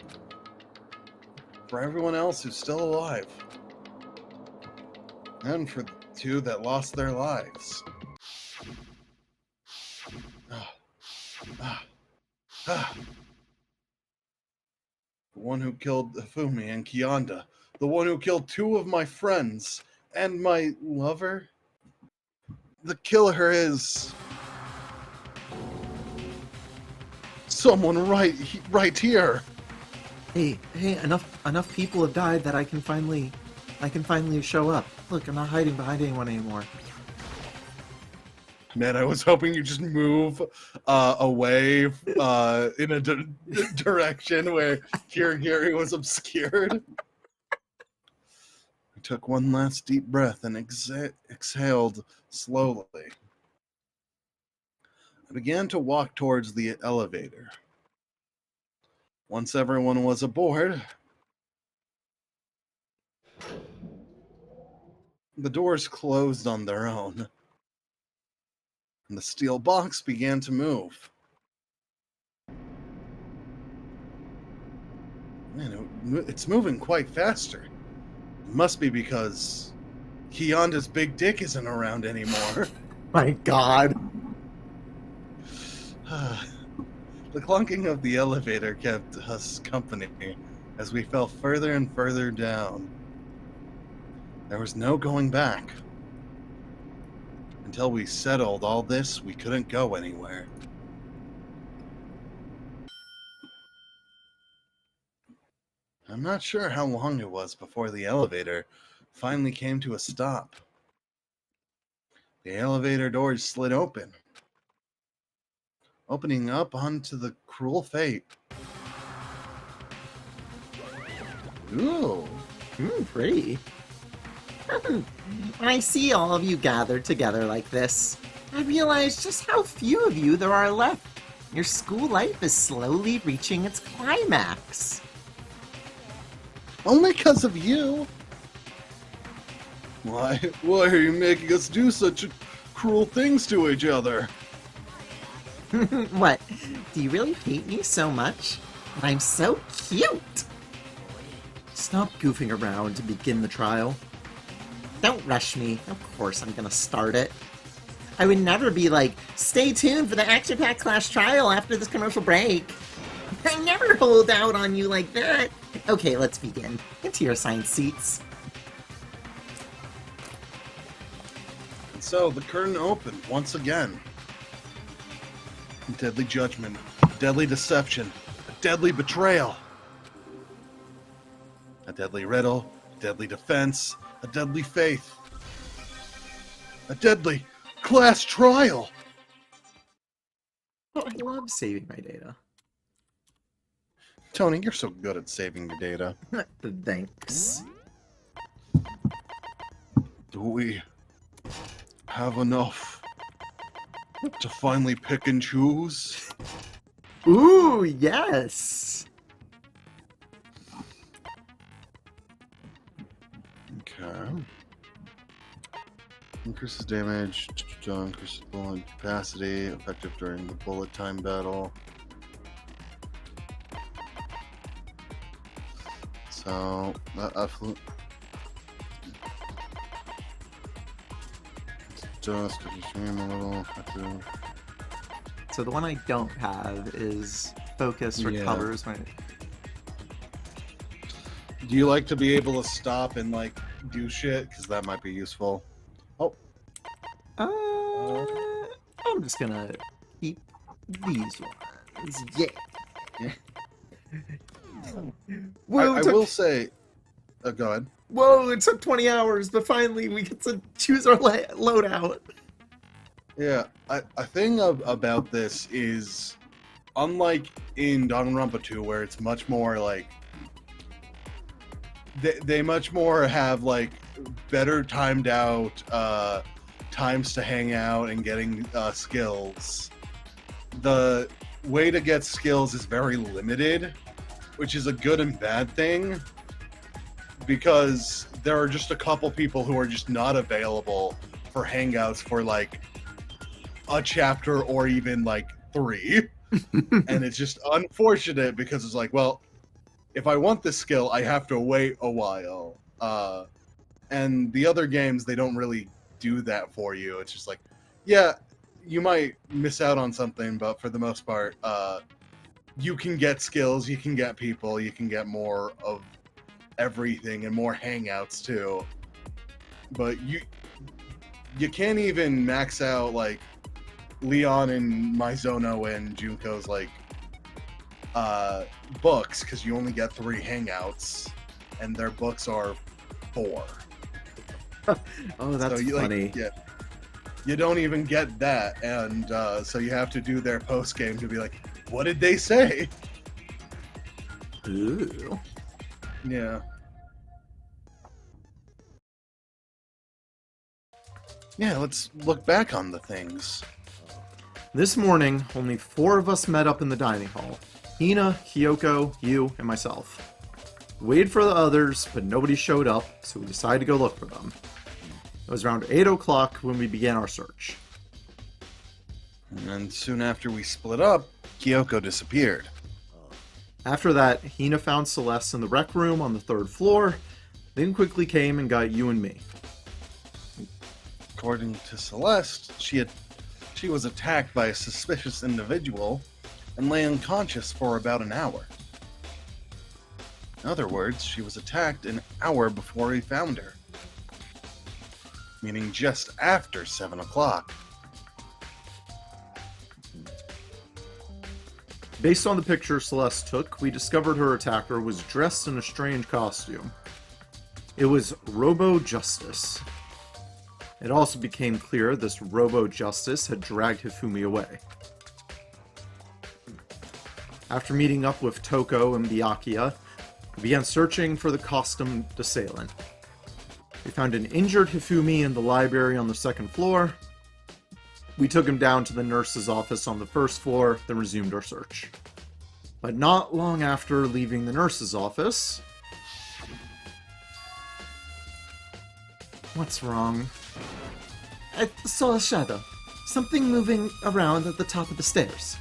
For everyone else who's still alive. And for the two that lost their lives. The one who killed Tafumi and Kianda. The one who killed two of my friends. And my lover. The killer is... someone right here.
Hey, enough people have died that I can finally show up. Look, I'm not hiding behind anyone anymore.
Man, I was hoping you'd just move away in a direction where Kirigiri was obscured. I took one last deep breath and exhaled slowly. I began to walk towards the elevator. Once everyone was aboard, the doors closed on their own, and the steel box began to move. Man, it's moving quite faster. It must be because Kianda's big dick isn't around anymore.
My God.
The clunking of the elevator kept us company as we fell further and further down. There was no going back. Until we settled all this, we couldn't go anywhere. I'm not sure how long it was before the elevator finally came to a stop. The elevator doors slid open, opening up onto the cruel fate. Ooh.
Pretty. I see all of you gathered together like this. I realize just how few of you there are left. Your school life is slowly reaching its climax.
Only because of you. Why are you making us do such cruel things to each other?
What? Do you really hate me so much? I'm so cute! Stop goofing around to begin the trial. Don't rush me. Of course I'm gonna start it. I would never be like, stay tuned for the action-packed Clash trial after this commercial break. I never hold out on you like that. Okay, let's begin. Into your assigned seats.
And so the curtain opened once again. Deadly judgment, deadly deception, a deadly betrayal. A deadly riddle, a deadly defense, a deadly faith. A deadly class trial.
Oh, I love saving my data.
Tony, you're so good at saving your data.
Thanks.
Do we have enough to finally pick and choose?
Ooh, yes!
Okay. Increases damage, increases bullet capacity, effective during the bullet time battle. So, just extreme a little effective.
So the one I don't have is focus recovers when...
Do you like to be able to stop and like do shit? Because that might be useful. Oh.
I'm just gonna keep these ones. Yeah. Whoa,
I will say... go ahead.
Whoa, it took 20 hours, but finally we get to choose our loadout.
Yeah, a thing about this is, unlike in Danganronpa 2, where it's much more like... They much more have, like, better timed out times to hang out and getting skills. The way to get skills is very limited, which is a good and bad thing, because there are just a couple people who are just not available for hangouts for like a chapter or even like 3. And it's just unfortunate because it's like, well, if I want this skill, I have to wait a while. And the other games, they don't really do that for you. It's just like, yeah, you might miss out on something, but for the most part, you can get skills, you can get people, you can get more of everything and more hangouts too. But you can't even max out like Leon and Mizono and Junko's like books, because you only get 3 hangouts and their books are 4.
Oh, that's
so
funny.
Like, yeah, you don't even get that, and so you have to do their post game to be like, what did they say?
Ooh.
Yeah. Yeah, let's look back on the things.
This morning, only 4 of us met up in the dining hall. Hina, Kyoko, you, and myself. Waited for the others, but nobody showed up, so we decided to go look for them. It was around 8 o'clock when we began our search.
And soon after we split up, Kyoko disappeared.
After that, Hina found Celeste in the rec room on the 3rd floor, then quickly came and got you and me.
According to Celeste, she was attacked by a suspicious individual and lay unconscious for about an hour. In other words, she was attacked an hour before we found her. Meaning just after 7 o'clock.
Based on the picture Celeste took, we discovered her attacker was dressed in a strange costume. It was Robo-Justice. It also became clear this Robo-Justice had dragged Hifumi away. After meeting up with Toko and Byakuya, we began searching for the costumed assailant. We found an injured Hifumi in the library on the 2nd floor. We took him down to the nurse's office on the 1st floor, then resumed our search. But not long after leaving the nurse's office... What's wrong? I saw a shadow. Something moving around at the top of the stairs.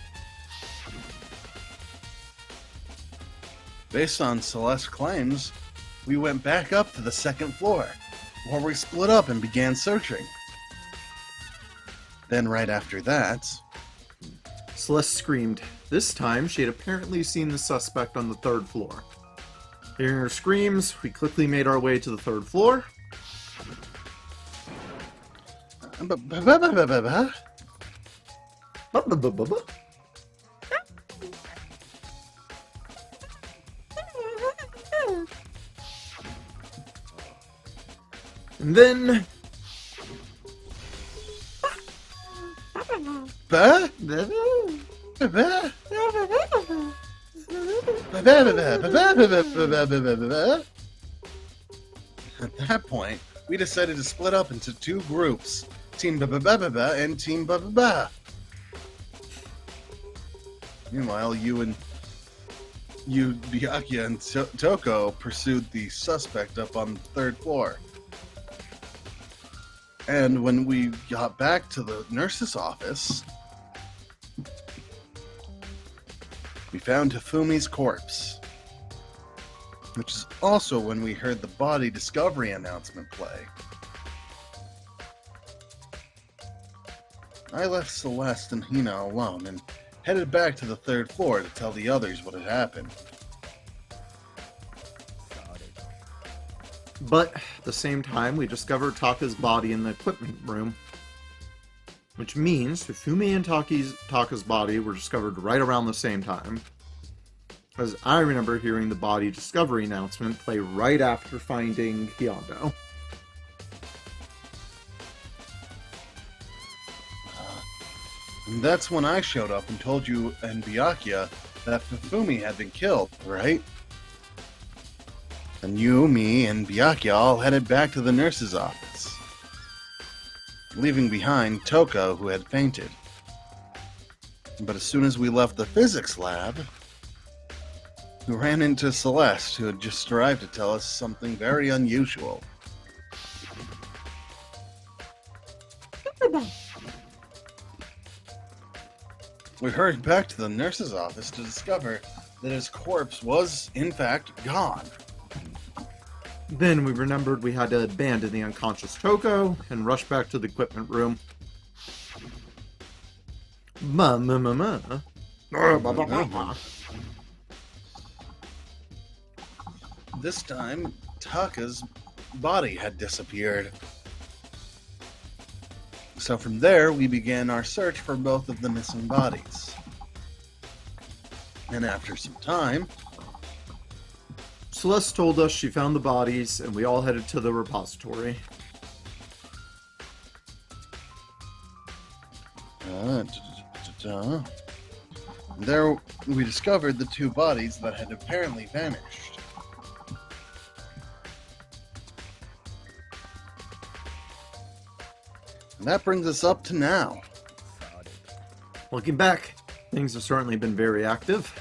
Based on Celeste's claims, we went back up to the 2nd floor, where we split up and began searching. Then right after that...
Celeste screamed. This time, she had apparently seen the suspect on the 3rd floor. Hearing her screams, we quickly made our way to the 3rd floor. And then...
At that point, we decided to split up into 2 groups, Team Ba-Ba-Ba-Ba and Team Ba-Ba-Ba. Meanwhile, you, Byakuya, and Toko pursued the suspect up on the 3rd floor. And when we got back to the nurse's office, we found Hifumi's corpse, which is also when we heard the body discovery announcement play. I left Celeste and Hina alone and headed back to the 3rd floor to tell the others what had happened.
But at the same time, we discovered Taka's body in the equipment room. Which means Hifumi and Taka's body were discovered right around the same time. Because I remember hearing the body discovery announcement play right after finding Hyondo.
And that's when I showed up and told you and Byakuya that Hifumi had been killed, right? And you, me, and Byakuya all headed back to the nurse's office, leaving behind Toko, who had fainted. But as soon as we left the physics lab, we ran into Celeste, who had just arrived to tell us something very unusual. We hurried back to the nurse's office to discover that his corpse was, in fact, gone.
Then we remembered we had to abandon the unconscious Toko and rush back to the equipment room.
This time, Taka's body had disappeared. So from there, we began our search for both of the missing bodies. And after some time,
Celeste told us she found the bodies, and we all headed to the repository.
there we discovered the two bodies that had apparently vanished. And that brings us up to now.
Looking back, things have certainly been very active.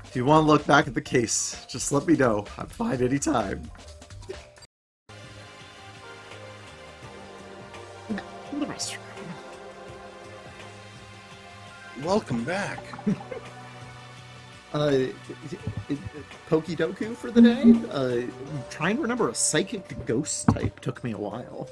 If you want to look back at the case, just let me know. I'm fine anytime. In the restroom.
Welcome back.
Pokidoku for the day? Trying to remember a psychic ghost type took me a while.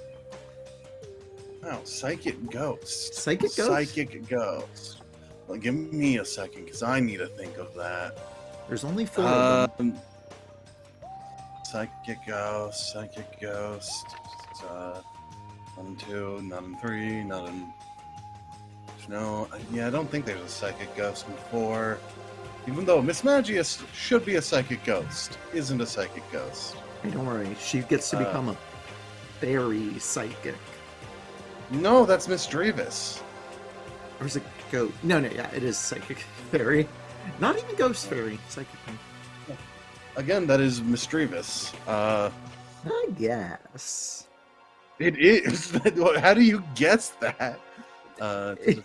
Oh, psychic ghost.
Psychic ghost?
Psychic ghost. Well, give me a second, because I need to think of that.
There's only 4 of them.
Psychic ghost, psychic ghost. None in 2, none in 3, none in... No, yeah, I don't think there's a psychic ghost in 4. Even though Miss Magius should be a psychic ghost, isn't a psychic ghost.
Hey, don't worry, she gets to become a fairy psychic.
No, that's Miss Drevis.
Or is it ghost? No, yeah, it is psychic fairy. Not even ghost fairy, psychic.
Again, that is Miss Drevis.
I guess.
It is. How do you guess that? 6.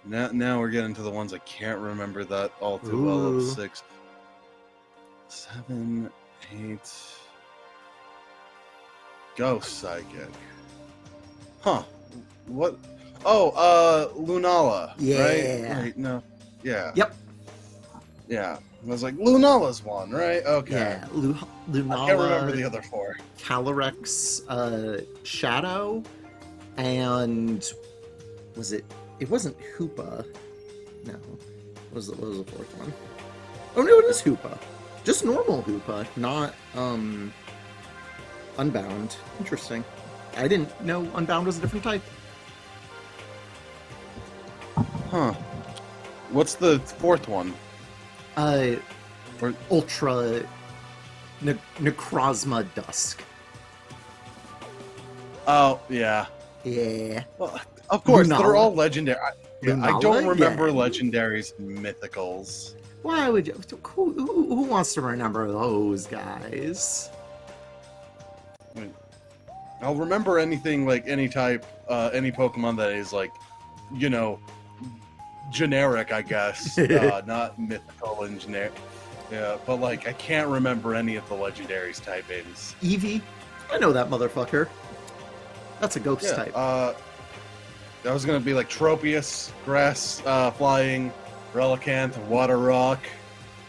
Now we're getting to the ones I can't remember that all too well. Of 6, 7, 8. Ghost psychic. Huh? What? Oh, Lunala.
Yeah.
Right? Wait, no. Yeah.
Yep.
Yeah. I was like, Lunala's one, right? Okay.
Yeah, Lunala.
I can't remember the other 4.
Calyrex, Shadow, and was it? It wasn't Hoopa. No. What was the 4th one? Oh no, it is Hoopa. Just normal Hoopa, not Unbound. Interesting. I didn't know Unbound was a different type.
Huh. What's the 4th one?
Ultra Necrozma Dusk.
Oh, yeah.
Yeah.
Well, of course,
Lunala.
they're all legendary. I
Lunala?
don't remember
Yeah.
legendaries and mythicals.
Why would you? Who wants to remember those guys?
I'll remember anything like any type, any Pokemon that is like, you know, generic, I guess. Not mythical and generic. Yeah, but like I can't remember any of the legendaries typings.
Eevee? I know that motherfucker. That's a ghost type.
That was gonna be like Tropius, grass, flying, Relicanth, water rock.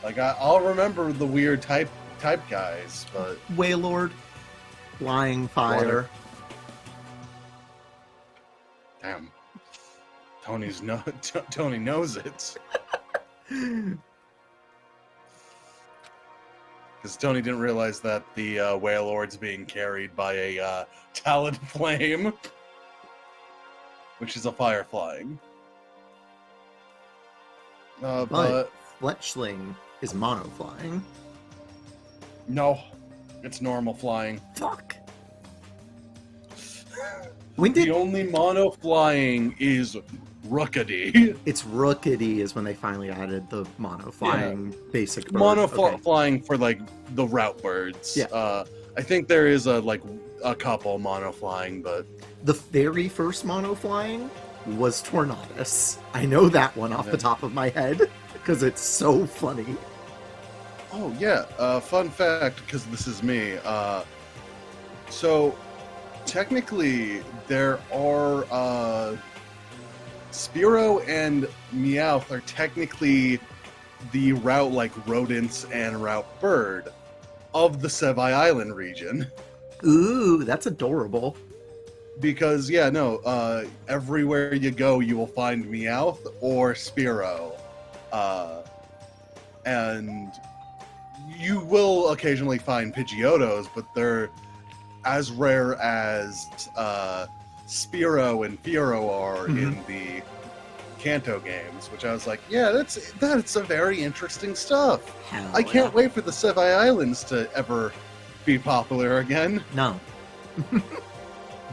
Like I'll remember the weird type guys, but
Wailord. Flying fire.
damn, Tony knows it. Because Tony didn't realize that the Wailord's being carried by a Talonflame, which is a fire flying. But
Fletchling is mono flying.
no, it's normal flying.
Fuck. When did
The only mono flying is Rookity.
It's Rookity is when they finally added the mono flying basic bird.
Mono
Okay.
flying for like the route birds.
Yeah.
I think there is a couple mono flying, but
The very first mono flying was Tornadus. I know that one off the top of my head because it's so funny.
oh yeah. Fun fact, because this is me. So technically there are Spearow and Meowth are technically the route like rodents and route bird of the Sevi Island region.
Ooh, that's adorable.
Because everywhere you go you will find Meowth or Spearow. And you will occasionally find Pidgeotos, but they're as rare as Spearow and Fearow are in the Kanto games, which I was like, yeah, that's a very interesting stuff.
Hell
I can't
yeah.
wait for the Sevi Islands to ever be popular again.
No.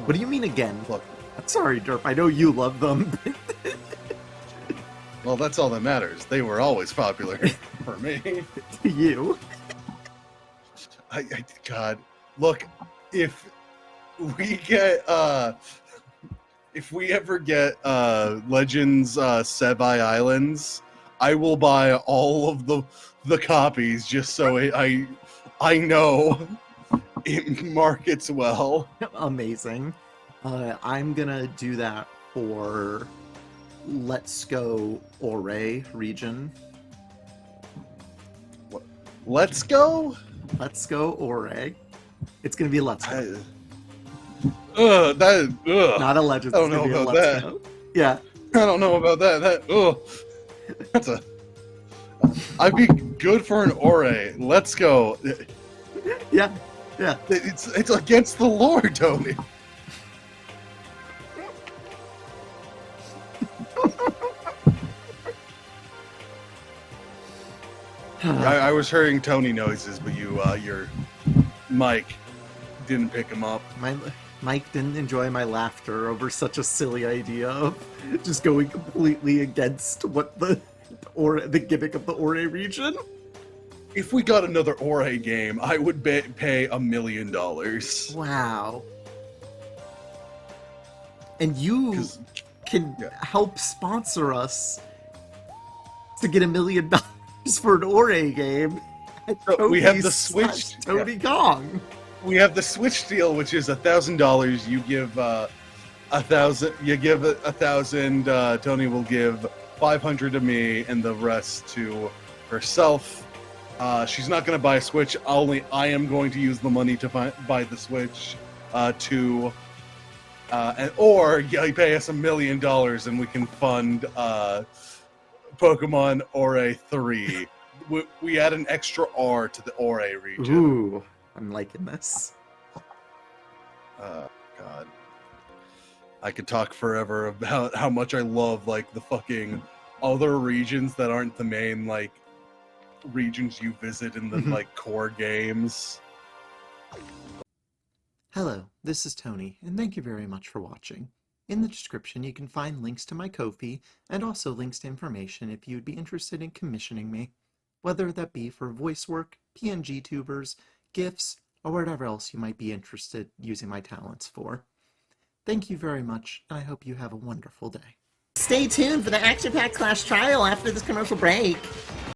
What do you mean again?
Look,
Sorry, Derp. I know you love them.
well, that's all that matters. They were always popular for me.
To you.
God, look, if we get if we ever get Legends Sevi Islands, I will buy all of the copies just so I know it markets well.
Amazing. I'm gonna do that for Let's Go Ore region.
Let's go.
Let's Go Ore. It's gonna be Let's Go. Not a Legends.
I don't
it's gonna
know
be a
about
Let's
that.
Go. Yeah.
I don't know about that. I'd be good for an Ore. Let's go.
Yeah. Yeah.
It's against the lore, Tony. I was hearing Tony noises, but your mic didn't pick him up.
Mike didn't enjoy my laughter over such a silly idea of just going completely against what the gimmick of the Ore region.
If we got another Ore game, I would pay $1 million.
Wow. And you can help sponsor us to get $1 million for an Ore game.
So we have the Switch.
Tony Kong.
We have the Switch deal, which is $1,000. You give $1,000. You give $1,000. Tony will give 500 to me, and the rest to herself. She's not going to buy a Switch. I am going to use the money to buy the Switch. Or you pay us $1 million, and we can fund Pokemon Ore 3. We add an extra R to the Ore region.
Ooh, I'm liking this.
God. I could talk forever about how much I love, like, the fucking other regions that aren't the main, like, regions you visit in the, like, core games.
Hello, this is Tony, and thank you very much for watching. In the description, you can find links to my Ko-fi, and also links to information if you'd be interested in commissioning me, whether that be for voice work, PNG tubers, GIFs, or whatever else you might be interested using my talents for. Thank you very much, and I hope you have a wonderful day.
Stay tuned for the Action Pack Clash trial after this commercial break.